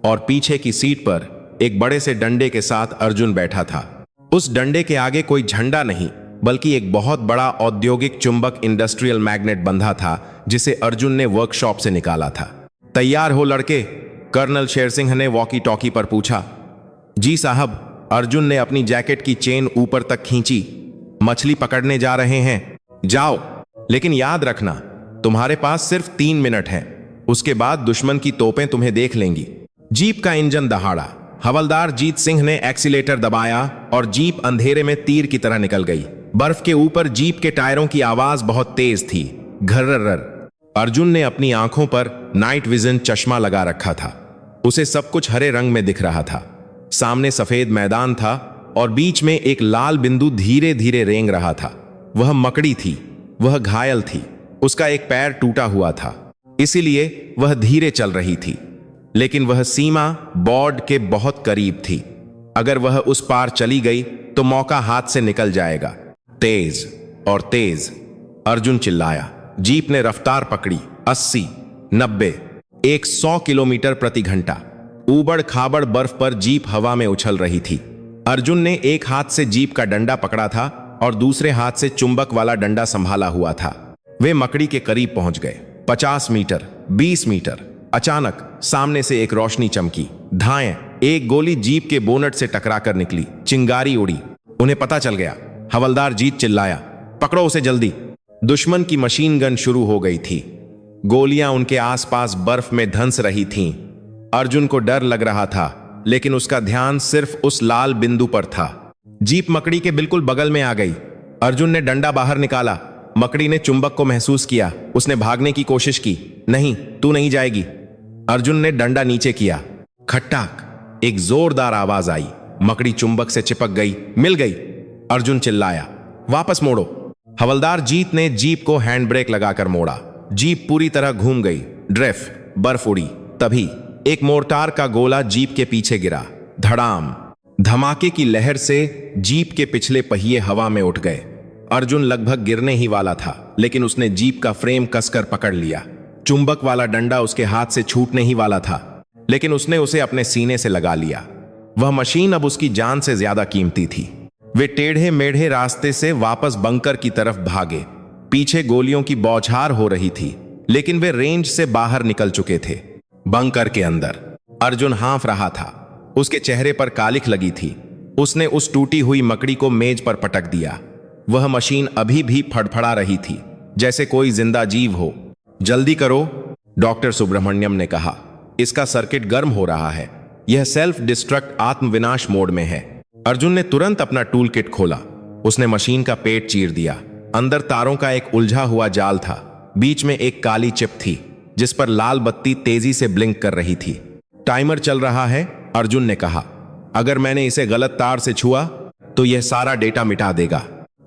और पीछे की सीट पर एक बड़े से डंडे के साथ अर्जुन बैठा था। उस डंडे के आगे कोई झंडा नहीं, बल्कि एक बहुत बड़ा औद्योगिक चुंबक इंडस्ट्रियल मैग्नेट बंधा था, जिसे अर्जुन ने वर्कशॉप से निकाला था। तैयार हो लड़के? कर्नल शेर सिंह ने वॉकी टॉकी पर पूछा। जी साहब, अर्जुन ने अपनी जैकेट की चेन ऊपर तक खींची। मछली पकड़ने जा रहे हैं। जाओ, लेकिन याद रखना तुम्हारे पास सिर्फ 3 मिनट हैं। उसके बाद दुश्मन की तोपें तुम्हें देख लेंगी। जीप का इंजन दहाड़ा। हवलदार जीत सिंह ने एक्सीलेटर दबाया और जीप अंधेरे में तीर की तरह निकल गई। बर्फ के ऊपर जीप के टायरों की आवाज बहुत तेज थी, घर्रर। अर्जुन ने अपनी आंखों पर नाइट विजन चश्मा लगा रखा था। उसे सब कुछ हरे रंग में दिख रहा था। सामने सफेद मैदान था और बीच में एक लाल बिंदु धीरे धीरे रेंग रहा था। वह मकड़ी थी। वह घायल थी। उसका एक पैर टूटा हुआ था, इसीलिए वह धीरे चल रही थी। लेकिन वह सीमा बोर्ड के बहुत करीब थी। अगर वह उस पार चली गई तो मौका हाथ से निकल जाएगा। तेज और तेज, अर्जुन चिल्लाया। जीप ने रफ्तार पकड़ी। 80, 90, 100 किलोमीटर प्रति घंटा। ऊबड़ खाबड़ बर्फ पर जीप हवा में उछल रही थी। अर्जुन ने एक हाथ से जीप का डंडा पकड़ा था और दूसरे हाथ से चुंबक वाला डंडा संभाला हुआ था। वे मकड़ी के करीब पहुंच गए। 50 मीटर, 20 मीटर। अचानक सामने से एक रोशनी चमकी। धाएं, एक गोली जीप के बोनट से टकराकर निकली। चिंगारी उड़ी। उन्हें पता चल गया। हवलदार जीत चिल्लाया, पकड़ो उसे जल्दी। दुश्मन की मशीन गन शुरू हो गई थी। गोलियां उनके आसपास बर्फ में धंस रही थीं। अर्जुन को डर लग रहा था, लेकिन उसका ध्यान सिर्फ उस लाल बिंदु पर था। जीप मकड़ी के बिल्कुल बगल में आ गई। अर्जुन ने डंडा बाहर निकाला। मकड़ी ने चुंबक को महसूस किया। उसने भागने की कोशिश की। नहीं, तू नहीं जाएगी। अर्जुन ने डंडा नीचे किया। खट्टाक, एक जोरदार आवाज आई। मकड़ी चुंबक से चिपक गई। मिल गई। अर्जुन चिल्लाया, वापस मोड़ो। हवलदार जीत ने जीप को हैंड ब्रेक लगाकर मोड़ा। जीप पूरी तरह घूम गई। ड्रिफ्ट, बर्फ उड़ी। तभी एक मोर्टार का गोला जीप के पीछे गिरा। धड़ाम। धमाके की लहर से जीप के पिछले पहिए हवा में उठ गए। अर्जुन लगभग गिरने ही वाला था, लेकिन उसने जीप का फ्रेम कसकर पकड़ लिया। चुंबक वाला डंडा उसके हाथ से छूटने ही वाला था, लेकिन उसने उसे अपने सीने से लगा लिया। वह मशीन अब उसकी जान से ज्यादा कीमती थी। वे टेढ़े मेढ़े रास्ते से वापस बंकर की तरफ भागे। पीछे गोलियों की बौछार हो रही थी, लेकिन वे रेंज से बाहर निकल चुके थे। बंकर के अंदर अर्जुन हाँफ रहा था। उसके चेहरे पर कालिख लगी थी। उसने उस टूटी हुई मकड़ी को मेज पर पटक दिया। वह मशीन अभी भी फड़फड़ा रही थी, जैसे कोई जिंदा जीव हो। जल्दी करो, डॉक्टर सुब्रमण्यम ने कहा। इसका सर्किट गर्म हो रहा है। यह सेल्फ डिस्ट्रक्ट आत्मविनाश मोड में है। अर्जुन ने तुरंत अपना टूल किट खोला। उसने मशीन का पेट चीर दिया। अंदर तारों का एक उलझा हुआ जाल था। बीच में एक काली चिप थी, जिस पर लाल बत्ती तेजी से ब्लिंक कर रही थी। टाइमर चल रहा है, अर्जुन ने कहा। अगर मैंने इसे गलत तार से छुआ तो यह सारा डेटा मिटा देगा।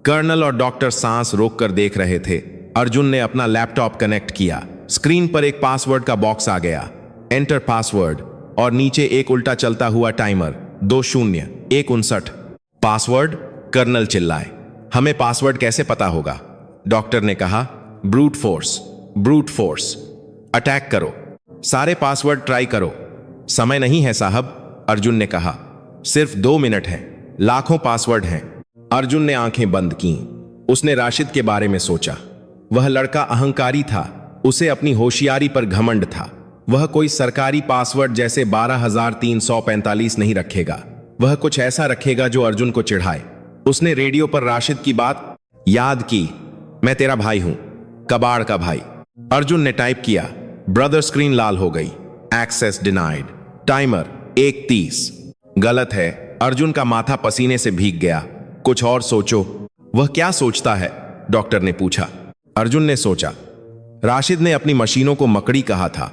कर्नल और डॉक्टर सांस रोककर देख रहे थे। अर्जुन ने अपना लैपटॉप कनेक्ट किया। स्क्रीन पर एक पासवर्ड का बॉक्स आ गया। एंटर पासवर्ड, और नीचे एक उल्टा चलता हुआ टाइमर। 20-159। पासवर्ड? कर्नल चिल्लाए। हमें पासवर्ड कैसे पता होगा? डॉक्टर ने कहा। Brute force, brute force. Attack करो। सारे पासवर्ड ट्राई करो। समय नहीं है साहब, अर्जुन ने कहा। सिर्फ 2 मिनट हैं। लाखों पासवर्ड हैं। अर्जुन ने आंखें बंद कीं। उसने राशिद के बारे में सोचा। वह लड़का अहंकारी था। उसे अपनी होशियारी पर घमंड था। वह कोई सरकारी पासवर्ड जैसे 12,345 नहीं रखेगा। वह कुछ ऐसा रखेगा जो अर्जुन को चिढ़ाए। उसने रेडियो पर राशिद की बात याद की। मैं तेरा भाई हूं, कबाड़ का भाई। अर्जुन ने टाइप किया। ब्रदर स्क्रीन लाल हो गई। Access denied. टाइमर 1:30। गलत है। अर्जुन का माथा पसीने से भीग गया। कुछ और सोचो। वह क्या सोचता है? डॉक्टर ने पूछा। अर्जुन ने सोचा। राशिद ने अपनी मशीनों को मकड़ी कहा था।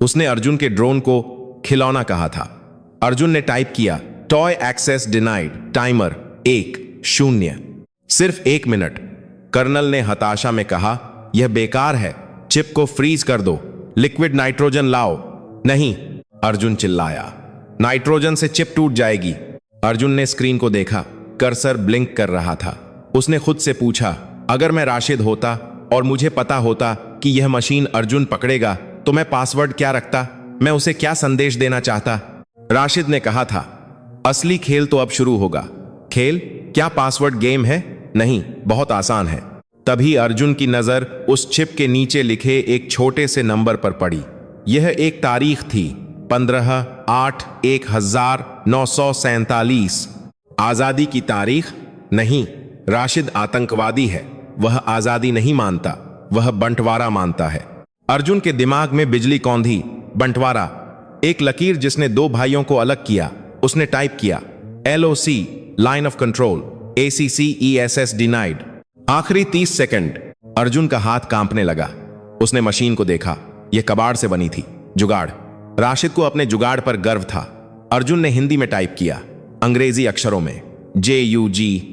उसने अर्जुन के ड्रोन को खिलौना कहा था। अर्जुन ने टाइप किया। Toy access denied. टाइमर 1:0। सिर्फ 1 मिनट। कर्नल ने हताशा में कहा, यह बेकार है। चिप को फ्रीज कर दो। लिक्विड नाइट्रोजन लाओ। नहीं, अर्जुन चिल्लाया। नाइट्रोजन से चिप टूट जाएगी। अर्जुन ने स्क्रीन को देखा। कर्सर ब्लिंक कर रहा था। उसने खुद से पूछा, अगर मैं राशिद होता और मुझे पता होता कि यह मशीन अर्जुन पकड़ेगा तो मैं पासवर्ड क्या रखता? मैं उसे क्या संदेश देना चाहता? राशिद ने कहा था, असली खेल तो अब शुरू होगा। खेल? क्या पासवर्ड गेम है? नहीं, बहुत आसान है। तभी अर्जुन की नजर उस चिप के नीचे लिखे एक छोटे से नंबर पर पड़ी। यह एक तारीख थी, 15/8/1947। आजादी की तारीख? नहीं, राशिद आतंकवादी है। वह आजादी नहीं मानता, वह बंटवारा मानता है। अर्जुन के दिमाग में बिजली कौंधी। बंटवारा, एक लकीर जिसने 2 भाइयों को अलग किया। उसने टाइप किया, LOC, line of control, ACCESS denied. आखिरी 30 सेकंड। अर्जुन का हाथ कांपने लगा। उसने मशीन को देखा। यह कबाड़ से बनी थी। जुगाड़। राशिद को अपने जुगाड़ पर गर्व था। अर्जुन ने हिंदी में टाइप किया, अंग्रेजी अक्षरों में, JUGAAD।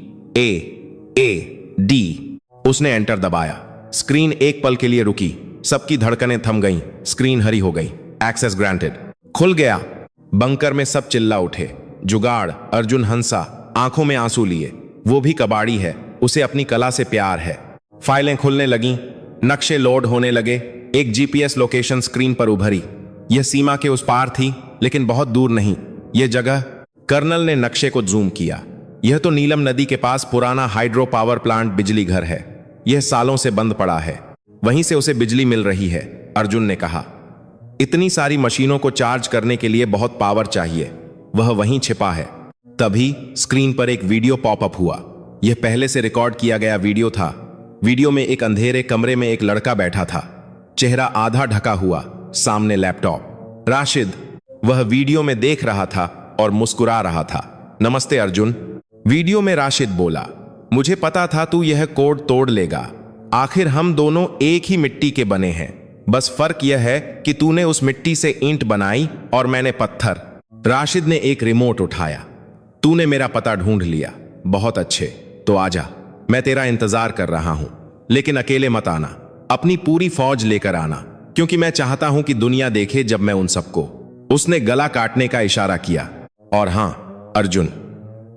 उसने एंटर दबाया। स्क्रीन एक पल के लिए रुकी, सबकी धड़कनें थम गईं, स्क्रीन हरी हो गई। एक्सेस ग्रांटेड खुल गया। बंकर में सब चिल्ला उठे। जुगाड़ अर्जुन हंसा, आंखों में आंसू लिए। वो भी कबाड़ी है, उसे अपनी कला से प्यार है। फाइलें खुलने लगीं, नक्शे लोड होने लगे। एक GPS लोकेशन स्क्रीन पर उभरी। यह सीमा के उस पार थी, लेकिन बहुत दूर नहीं। यह जगह, कर्नल ने नक्शे को जूम किया। यह तो नीलम नदी के पास पुराना हाइड्रो पावर प्लांट बिजली घर है। यह सालों से बंद पड़ा है, वहीं से उसे बिजली मिल रही है। अर्जुन ने कहा, इतनी सारी मशीनों को चार्ज करने के लिए बहुत पावर चाहिए। वह वहीं छिपा है। तभी स्क्रीन पर एक वीडियो पॉपअप हुआ। यह पहले से रिकॉर्ड किया गया वीडियो था। वीडियो में एक अंधेरे कमरे में एक लड़का बैठा था, चेहरा आधा ढका हुआ, सामने लैपटॉप। राशिद। वह वीडियो में देख रहा था और मुस्कुरा रहा था। नमस्ते अर्जुन। वीडियो में राशिद बोला, मुझे पता था तू यह कोड तोड़ लेगा। आखिर हम दोनों एक ही मिट्टी के बने हैं, बस फर्क यह है कि तूने उस मिट्टी से ईंट बनाई और मैंने पत्थर। राशिद ने एक रिमोट उठाया। तूने मेरा पता ढूंढ लिया, बहुत अच्छे, तो आजा, मैं तेरा इंतजार कर रहा हूं। लेकिन अकेले मत आना, अपनी पूरी फौज लेकर आना, क्योंकि मैं चाहता हूं कि दुनिया देखे जब मैं उन सबको। उसने गला काटने का इशारा किया। और हां अर्जुन,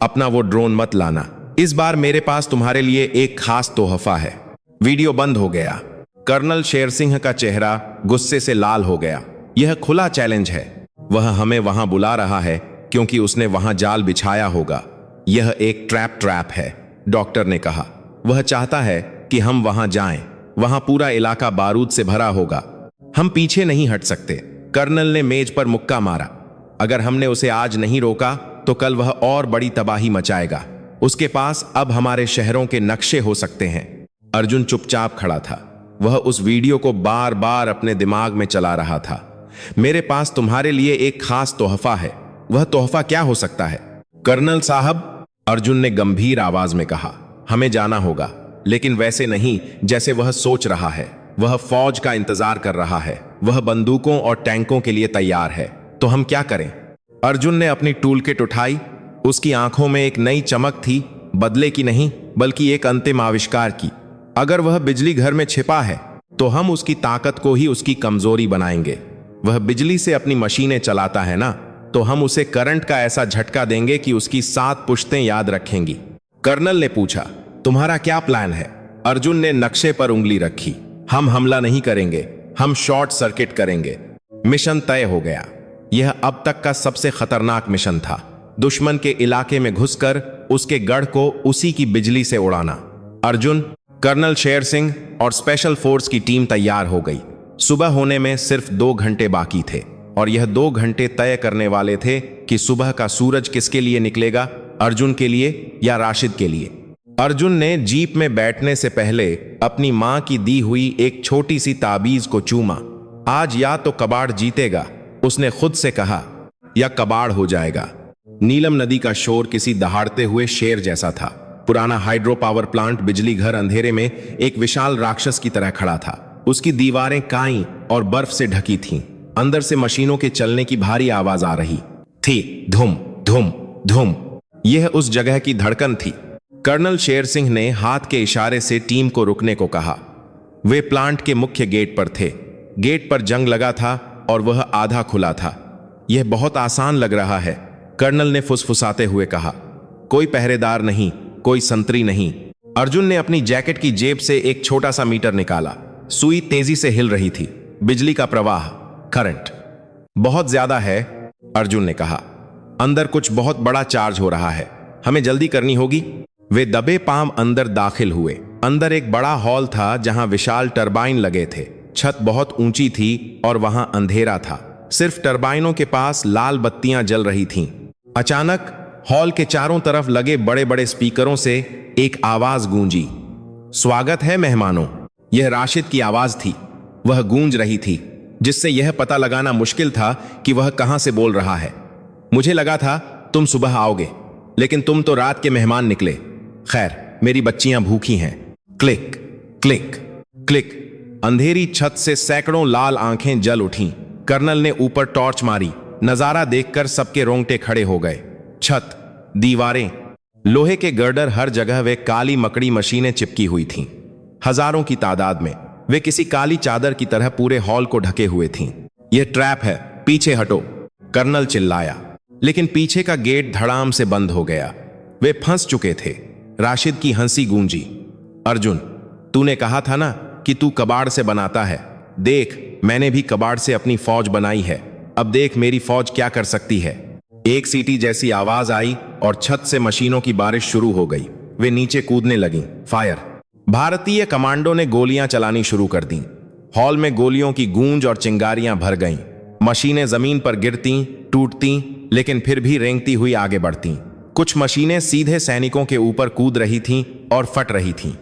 अपना वो ड्रोन मत लाना, इस बार मेरे पास तुम्हारे लिए एक खास तोहफा है। वीडियो बंद हो गया। कर्नल शेर सिंह का चेहरा गुस्से से लाल हो गया। यह खुला चैलेंज है। वह हमें वहां बुला रहा है क्योंकि उसने वहां जाल बिछाया होगा। यह एक ट्रैप है, डॉक्टर ने कहा। वह चाहता है कि हम वहां जाएं। वहां पूरा इलाका बारूद से भरा होगा। हम पीछे नहीं हट सकते। कर्नल ने मेज पर मुक्का मारा। अगर हमने उसे आज नहीं रोका तो कल वह और बड़ी तबाही मचाएगा। उसके पास अब हमारे शहरों के नक्शे हो सकते हैं। अर्जुन चुपचाप खड़ा था। वह उस वीडियो को बार बार अपने दिमाग में चला रहा था। मेरे पास तुम्हारे लिए एक खास तोहफा है। वह तोहफा क्या हो सकता है? कर्नल साहब, अर्जुन ने गंभीर आवाज में कहा, हमें जाना होगा, लेकिन वैसे नहीं जैसे वह सोच रहा है। वह फौज का इंतजार कर रहा है। वह बंदूकों और टैंकों के लिए तैयार है। तो हम क्या करें? अर्जुन ने अपनी टूलकिट उठाई। उसकी आंखों में एक नई चमक थी, बदले की नहीं बल्कि एक अंतिम आविष्कार की। अगर वह बिजली घर में छिपा है तो हम उसकी ताकत को ही उसकी कमजोरी बनाएंगे। वह बिजली से अपनी मशीनें चलाता है ना, तो हम उसे करंट का ऐसा झटका देंगे कि उसकी 7 पुश्तें याद रखेंगी। कर्नल ने पूछा, तुम्हारा क्या प्लान है? अर्जुन ने नक्शे पर उंगली रखी। हम हमला नहीं करेंगे, हम शॉर्ट सर्किट करेंगे। मिशन तय हो गया। यह अब तक का सबसे खतरनाक मिशन था। दुश्मन के इलाके में घुसकर उसके गढ़ को उसी की बिजली से उड़ाना। अर्जुन, कर्नल शेर सिंह और स्पेशल फोर्स की टीम तैयार हो गई। सुबह होने में सिर्फ 2 घंटे बाकी थे और यह 2 घंटे तय करने वाले थे कि सुबह का सूरज किसके लिए निकलेगा, अर्जुन के लिए या राशिद के लिए। अर्जुन ने जीप में बैठने से पहले अपनी मां की दी हुई एक छोटी सी ताबीज को चूमा। आज या तो कबाड़ जीतेगा, उसने खुद से कहा, या कबाड़ हो जाएगा। नीलम नदी का शोर किसी दहाड़ते हुए शेर जैसा था। पुराना हाइड्रो पावर प्लांट बिजली घर अंधेरे में एक विशाल राक्षस की तरह खड़ा था। उसकी दीवारें काई और बर्फ से ढकी थीं। अंदर से मशीनों के चलने की भारी आवाज आ रही थी। धुम धुम धुम। यह उस जगह की धड़कन थी। कर्नल शेर सिंह ने हाथ के इशारे से टीम को रुकने को कहा। वे प्लांट के मुख्य गेट पर थे। गेट पर जंग लगा था और वह आधा खुला था। यह बहुत आसान लग रहा है, कर्नल ने फुसफुसाते हुए कहा। कोई पहरेदार नहीं, कोई संतरी नहीं। अर्जुन ने अपनी जैकेट की जेब से एक छोटा सा मीटर निकाला। सुई तेजी से हिल रही थी। बिजली का प्रवाह, करंट बहुत ज्यादा है, अर्जुन ने कहा। अंदर कुछ बहुत बड़ा चार्ज हो रहा है, हमें जल्दी करनी होगी। वे दबे पांव अंदर दाखिल हुए। अंदर एक बड़ा हॉल था जहां विशाल टरबाइन लगे थे। छत बहुत ऊंची थी और वहां अंधेरा था। सिर्फ टरबाइनों के पास लाल बत्तियां जल रही थीं। अचानक हॉल के चारों तरफ लगे बड़े बड़े स्पीकरों से एक आवाज गूंजी। स्वागत है मेहमानों। यह राशिद की आवाज थी। वह गूंज रही थी, जिससे यह पता लगाना मुश्किल था कि वह कहां से बोल रहा है। मुझे लगा था तुम सुबह आओगे, लेकिन तुम तो रात के मेहमान निकले। खैर, मेरी बच्चियां भूखी हैं। Click click click. अंधेरी छत से सैकड़ों लाल आंखें जल उठीं। कर्नल ने ऊपर टॉर्च मारी। नजारा देखकर सबके रोंगटे खड़े हो गए। छत, दीवारें, लोहे के गर्डर हर जगह वे काली मकड़ी मशीनें चिपकी हुई थीं। हजारों की तादाद में वे किसी काली चादर की तरह पूरे हॉल को ढके हुए थीं। यह ट्रैप है, पीछे हटो, कर्नल चिल्लाया। लेकिन पीछे का गेट धड़ाम से बंद हो गया। वे फंस चुके थे। राशिद की हंसी गूंजी। अर्जुन, तूने कहा था ना कि तू कबाड़ से बनाता है। देख, मैंने भी कबाड़ से अपनी फौज बनाई है। अब देख मेरी फौज क्या कर सकती है। एक सीटी जैसी आवाज आई और छत से मशीनों की बारिश शुरू हो गई। वे नीचे कूदने लगीं। फायर! भारतीय कमांडो ने गोलियां चलानी शुरू कर दी। हॉल में गोलियों की गूंज और चिंगारियां भर गईं। मशीनें जमीन पर गिरती, टूटती, लेकिन फिर भी रेंगती हुई आगे बढ़ती। कुछ मशीनें सीधे सैनिकों के ऊपर कूद रही थीं और फट रही थीं।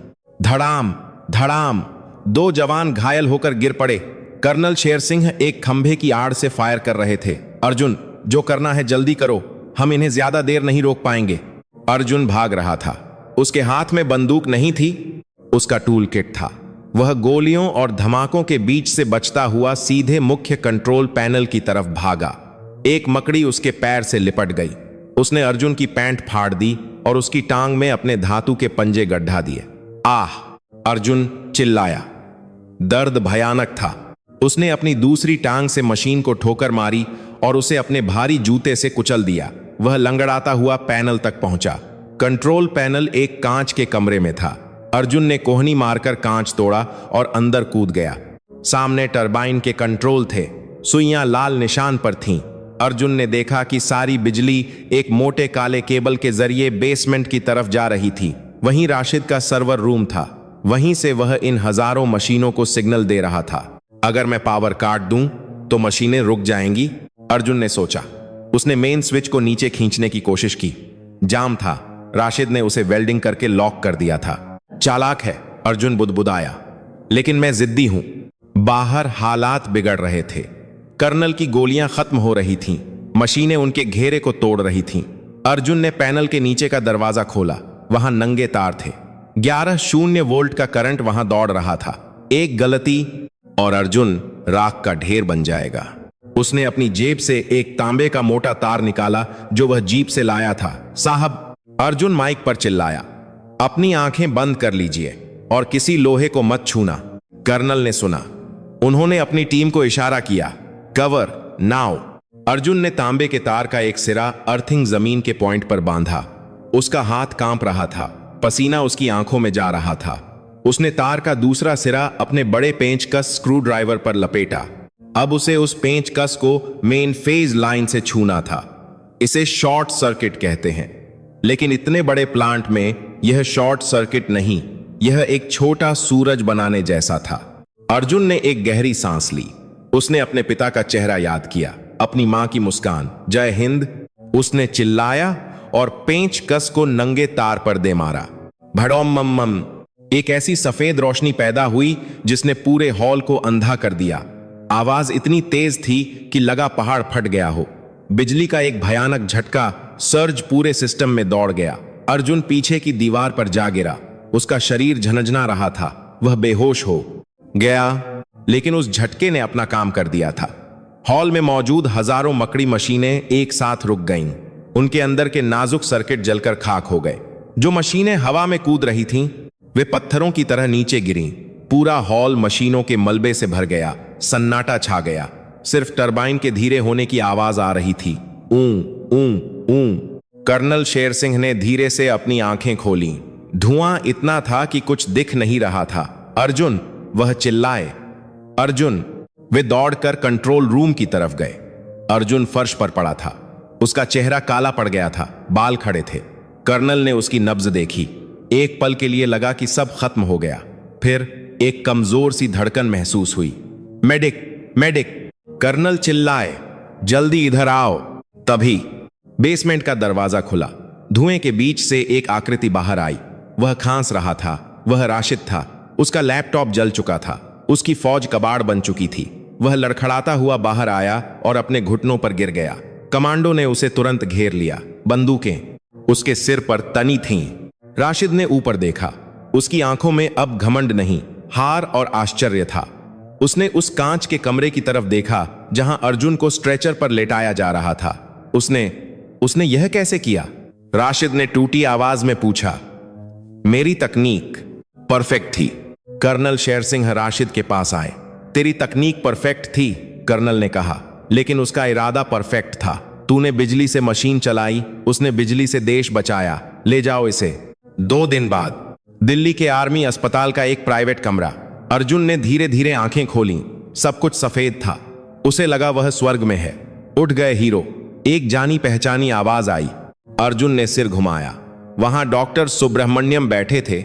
धड़ाम धड़ाम, 2 जवान घायल होकर गिर पड़े। कर्नल शेर सिंह एक खंभे की आड़ से फायर कर रहे थे। अर्जुन, जो करना है जल्दी करो, हम इन्हें ज्यादा देर नहीं रोक पाएंगे। अर्जुन भाग रहा था। उसके हाथ में बंदूक नहीं थी, उसका टूल किट था। वह गोलियों और धमाकों के बीच से बचता हुआ सीधे मुख्य कंट्रोल पैनल की तरफ भागा। एक मकड़ी उसके पैर से लिपट गई। उसने अर्जुन की पैंट फाड़ दी और उसकी टांग में अपने धातु के पंजे गड्ढा दिए। आह! अर्जुन चिल्लाया। दर्द भयानक था। उसने अपनी दूसरी टांग से मशीन को ठोकर मारी और उसे अपने भारी जूते से कुचल दिया। वह लंगड़ाता हुआ पैनल तक पहुंचा। कंट्रोल पैनल एक कांच के कमरे में था। अर्जुन ने कोहनी मारकर कांच तोड़ा और अंदर कूद गया। सामने टरबाइन के कंट्रोल थे। सुइयां लाल निशान पर थीं। अर्जुन ने देखा कि सारी बिजली एक मोटे काले केबल के जरिए बेसमेंट की तरफ जा रही थी। वहीं राशिद का सर्वर रूम था। वहीं से वह इन हजारों मशीनों को सिग्नल दे रहा था। अगर मैं पावर काट दूं तो मशीनें रुक जाएंगी, अर्जुन ने सोचा। उसने मेन स्विच को नीचे खींचने की कोशिश की। जाम था। राशिद ने उसे वेल्डिंग करके लॉक कर दिया था। चालाक है, अर्जुन बुदबुदाया, लेकिन मैं जिद्दी हूं। बाहर हालात बिगड़ रहे थे। कर्नल की गोलियां खत्म हो रही थीं। मशीनें उनके घेरे को तोड़ रही थीं। अर्जुन ने पैनल के नीचे का दरवाजा खोला। वहां नंगे तार थे। 11 वोल्ट का करंट वहां दौड़ रहा था। एक गलती और अर्जुन राख का ढेर बन जाएगा। उसने अपनी जेब से एक तांबे का मोटा तार निकाला जो वह जीप से लाया था। साहब! अर्जुन माइक पर चिल्लाया, अपनी आंखें बंद कर लीजिए और किसी लोहे को मत छूना। कर्नल ने सुना। उन्होंने अपनी टीम को इशारा किया, कवर नाउ। अर्जुन ने तांबे के तार का एक सिरा अर्थिंग जमीन के पॉइंट पर बांधा। उसका हाथ कांप रहा था। पसीना उसकी आंखों में जा रहा था। उसने तार का दूसरा सिरा अपने बड़े पेंचकस स्क्रू ड्राइवर पर लपेटा। अब उसे उस पेंचकस को मेन फेज लाइन से छूना था। इसे शॉर्ट सर्किट कहते हैं, लेकिन इतने बड़े प्लांट में यह शॉर्ट सर्किट नहीं, यह एक छोटा सूरज बनाने जैसा था। अर्जुन ने एक गहरी सांस ली। उसने अपने पिता का चेहरा याद किया, अपनी मां की मुस्कान, जय हिंद। उसने चिल्लाया और पेंचकस को नंगे तार पर दे मारा। भड़ोम मम मम। एक ऐसी सफेद रोशनी पैदा हुई जिसने पूरे हॉल को अंधा कर दिया। आवाज इतनी तेज थी कि लगा पहाड़ फट गया हो। बिजली का एक भयानक झटका सर्ज पूरे सिस्टम में दौड़ गया। अर्जुन पीछे की दीवार पर जा गिरा। उसका शरीर झनझना रहा था। वह बेहोश हो गया, लेकिन उस झटके ने अपना काम कर दिया था। हॉल में मौजूद हजारों मकड़ी मशीनें एक साथ रुक गईं। उनके अंदर के नाजुक सर्किट जलकर खाक हो गए। जो मशीनें हवा में कूद रही थीं, वे पत्थरों की तरह नीचे गिरीं। पूरा हॉल मशीनों के मलबे से भर गया। सन्नाटा छा गया। सिर्फ टरबाइन के धीरे होने की आवाज आ रही थी। ऊं ऊं ऊं। कर्नल शेर सिंह ने धीरे से अपनी आंखें खोलीं। धुआं इतना था कि कुछ दिख नहीं रहा था। अर्जुन! वह चिल्लाए, अर्जुन! वे दौड़कर कंट्रोल रूम की तरफ गए। अर्जुन फर्श पर पड़ा था। उसका चेहरा काला पड़ गया था। बाल खड़े थे। कर्नल ने उसकी नब्ज देखी। एक पल के लिए लगा कि सब खत्म हो गया। फिर एक कमजोर सी धड़कन महसूस हुई। मेडिक! मेडिक! कर्नल चिल्लाए, जल्दी इधर आओ। तभी बेसमेंट का दरवाजा खुला। धुएं के बीच से एक आकृति बाहर आई। वह खांस रहा था। वह राशिद था। उसका लैपटॉप जल चुका था। उसकी फौज कबाड़ बन चुकी थी। वह लड़खड़ाता हुआ बाहर आया और अपने घुटनों पर गिर गया। कमांडो ने उसे तुरंत घेर लिया। बंदूकें उसके सिर पर तनी थीं। राशिद ने ऊपर देखा। उसकी आंखों में अब घमंड नहीं, हार और आश्चर्य था। उसने उस कांच के कमरे की तरफ देखा जहां अर्जुन को स्ट्रेचर पर लेटाया जा रहा था। उसने यह कैसे किया? राशिद ने टूटी आवाज में पूछा। मेरी तकनीक परफेक्ट थी। कर्नल शेर सिंह राशिद के पास आए। तेरी तकनीक परफेक्ट थी, कर्नल ने कहा, लेकिन उसका इरादा परफेक्ट था। तूने बिजली से मशीन चलाई, उसने बिजली से देश बचाया। ले जाओ इसे। 2 दिन बाद दिल्ली के आर्मी अस्पताल का एक प्राइवेट कमरा। अर्जुन ने धीरे धीरे आंखें खोली। सब कुछ सफेद था। उसे लगा वह स्वर्ग में है। उठ गए हीरो। एक जानी पहचानी आवाज आई। अर्जुन ने सिर घुमाया। वहां डॉक्टर सुब्रह्मण्यम बैठे थे,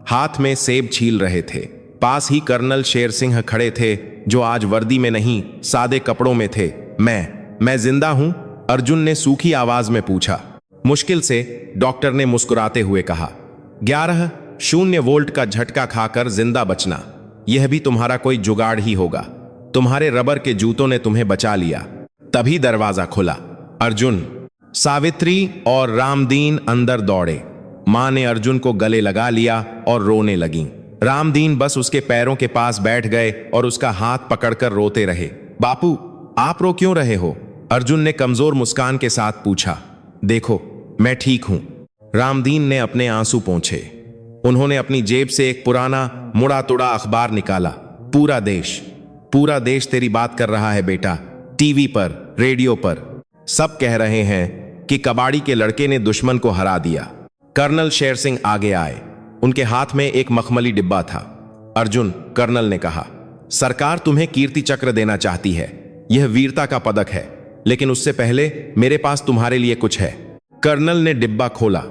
हाथ में सेब छील रहे थे। पास ही कर्नल शेर सिंह खड़े थे, जो आज वर्दी में नहीं, सादे कपड़ों में थे। मैं जिंदा हूं? अर्जुन ने सूखी आवाज में पूछा। मुश्किल से डॉक्टर ने मुस्कुराते हुए कहा, 11 वोल्ट का झटका खाकर जिंदा बचना, यह भी तुम्हारा कोई जुगाड़ ही होगा। तुम्हारे रबर के जूतों ने तुम्हें बचा लिया। तभी दरवाजा खुला। अर्जुन, सावित्री और रामदीन अंदर दौड़े। मां ने अर्जुन को गले लगा लिया और रोने लगी। रामदीन बस उसके पैरों के पास बैठ गए और उसका हाथ पकड़कर रोते रहे। बापू, आप रो क्यों रहे हो? अर्जुन ने कमजोर मुस्कान के साथ पूछा। देखो, मैं ठीक हूं। रामदीन ने अपने आंसू पोंछे। उन्होंने अपनी जेब से एक पुराना मुड़ा तुड़ा अखबार निकाला। पूरा देश तेरी बात कर रहा है बेटा। टीवी पर, रेडियो पर सब कह रहे हैं कि कबाड़ी के लड़के ने दुश्मन को हरा दिया। कर्नल शेर सिंह आगे आए। उनके हाथ में एक मखमली डिब्बा था। अर्जुन, कर्नल ने कहा, सरकार तुम्हें कीर्ति चक्र देना चाहती है। यह वीरता का पदक है, लेकिन उससे पहले मेरे पास तुम्हारे लिए कुछ है। कर्नल ने डिब्बा खोला।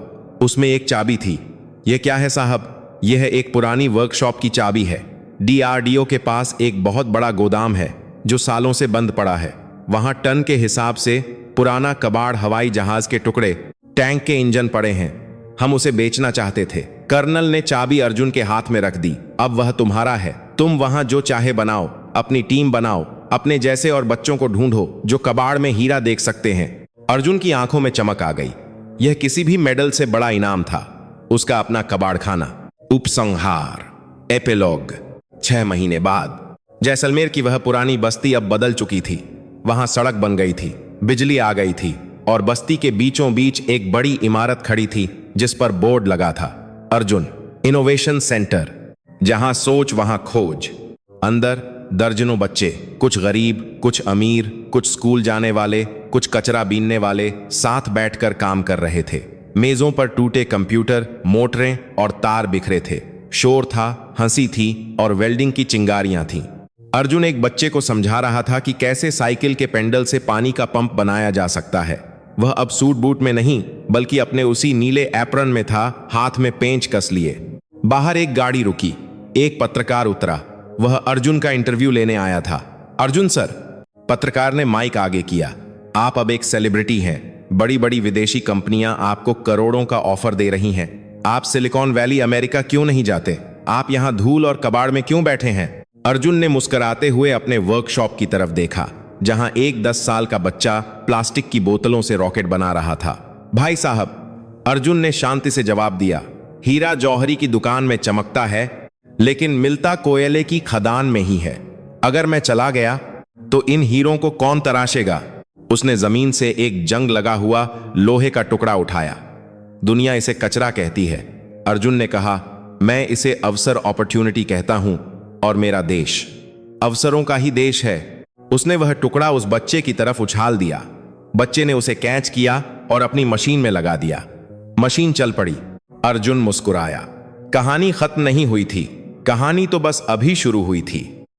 उसमें एक चाबी थी। यह क्या है साहब? यह एक पुरानी वर्कशॉप की चाबी है। DRDO के पास एक बहुत बड़ा गोदाम है जो सालों से बंद पड़ा है। वहां टन के हिसाब से पुराना कबाड़ हवाई जहाज के टुकड़े, टैंक के इंजन पड़े हैं। हम उसे बेचना चाहते थे। कर्नल ने चाबी अर्जुन के हाथ में रख दी। अब वह तुम्हारा है। तुम वहां जो चाहे बनाओ, अपनी टीम बनाओ, अपने जैसे और बच्चों को ढूंढो जो कबाड़ में हीरा देख सकते हैं। अर्जुन की आंखों में चमक आ गई। यह किसी भी मेडल से बड़ा इनाम था। उसका अपना कबाड़ खाना। उपसंहार। एपिलॉग। 6 महीने बाद जैसलमेर की वह पुरानी बस्ती अब बदल चुकी थी। वहां सड़क बन गई थी, बिजली आ गई थी और बस्ती के बीचों बीच एक बड़ी इमारत खड़ी थी जिस पर बोर्ड लगा था, अर्जुन इनोवेशन सेंटर। जहां सोच वहां खोज। अंदर दर्जनों बच्चे, कुछ गरीब, कुछ अमीर, कुछ स्कूल जाने वाले, कुछ कचरा बीनने वाले, साथ बैठकर काम कर रहे थे। मेजों पर टूटे कंप्यूटर, मोटरें और तार बिखरे थे। शोर था, हंसी थी और वेल्डिंग की चिंगारियां थीं। अर्जुन एक बच्चे को समझा रहा था कि कैसे साइकिल के पेंडल से पानी का पंप बनाया जा सकता है। वह अब सूट बूट में नहीं, बल्कि अपने उसी नीले एप्रन में था, हाथ में पेंच कस लिए। बाहर एक गाड़ी रुकी। एक पत्रकार उतरा। वह अर्जुन का इंटरव्यू लेने आया था। अर्जुन सर, पत्रकार ने माइक आगे किया, आप अब एक सेलिब्रिटी हैं। बड़ी बड़ी विदेशी कंपनियां आपको करोड़ों का ऑफर दे रही हैं। आप सिलिकॉन वैली अमेरिका क्यों नहीं जाते? आप यहां धूल और कबाड़ में क्यों बैठे हैं? अर्जुन ने मुस्कुराते हुए अपने वर्कशॉप की तरफ देखा, जहां एक 10 साल का बच्चा प्लास्टिक की बोतलों से रॉकेट बना रहा था। भाई साहब, अर्जुन ने शांति से जवाब दिया, हीरा जौहरी की दुकान में चमकता है, लेकिन मिलता कोयले की खदान में ही है। अगर मैं चला गया तो इन हीरों को कौन तराशेगा? उसने जमीन से एक जंग लगा हुआ लोहे का टुकड़ा उठाया। दुनिया इसे कचरा कहती है। अर्जुन ने कहा, मैं इसे अवसर, अपॉर्चुनिटी कहता हूं, और मेरा देश अवसरों का ही देश है। उसने वह टुकड़ा उस बच्चे की तरफ उछाल दिया। बच्चे ने उसे कैच किया और अपनी मशीन में लगा दिया। मशीन चल पड़ी। अर्जुन मुस्कुराया। कहानी खत्म नहीं हुई थी। कहानी तो बस अभी शुरू हुई थी।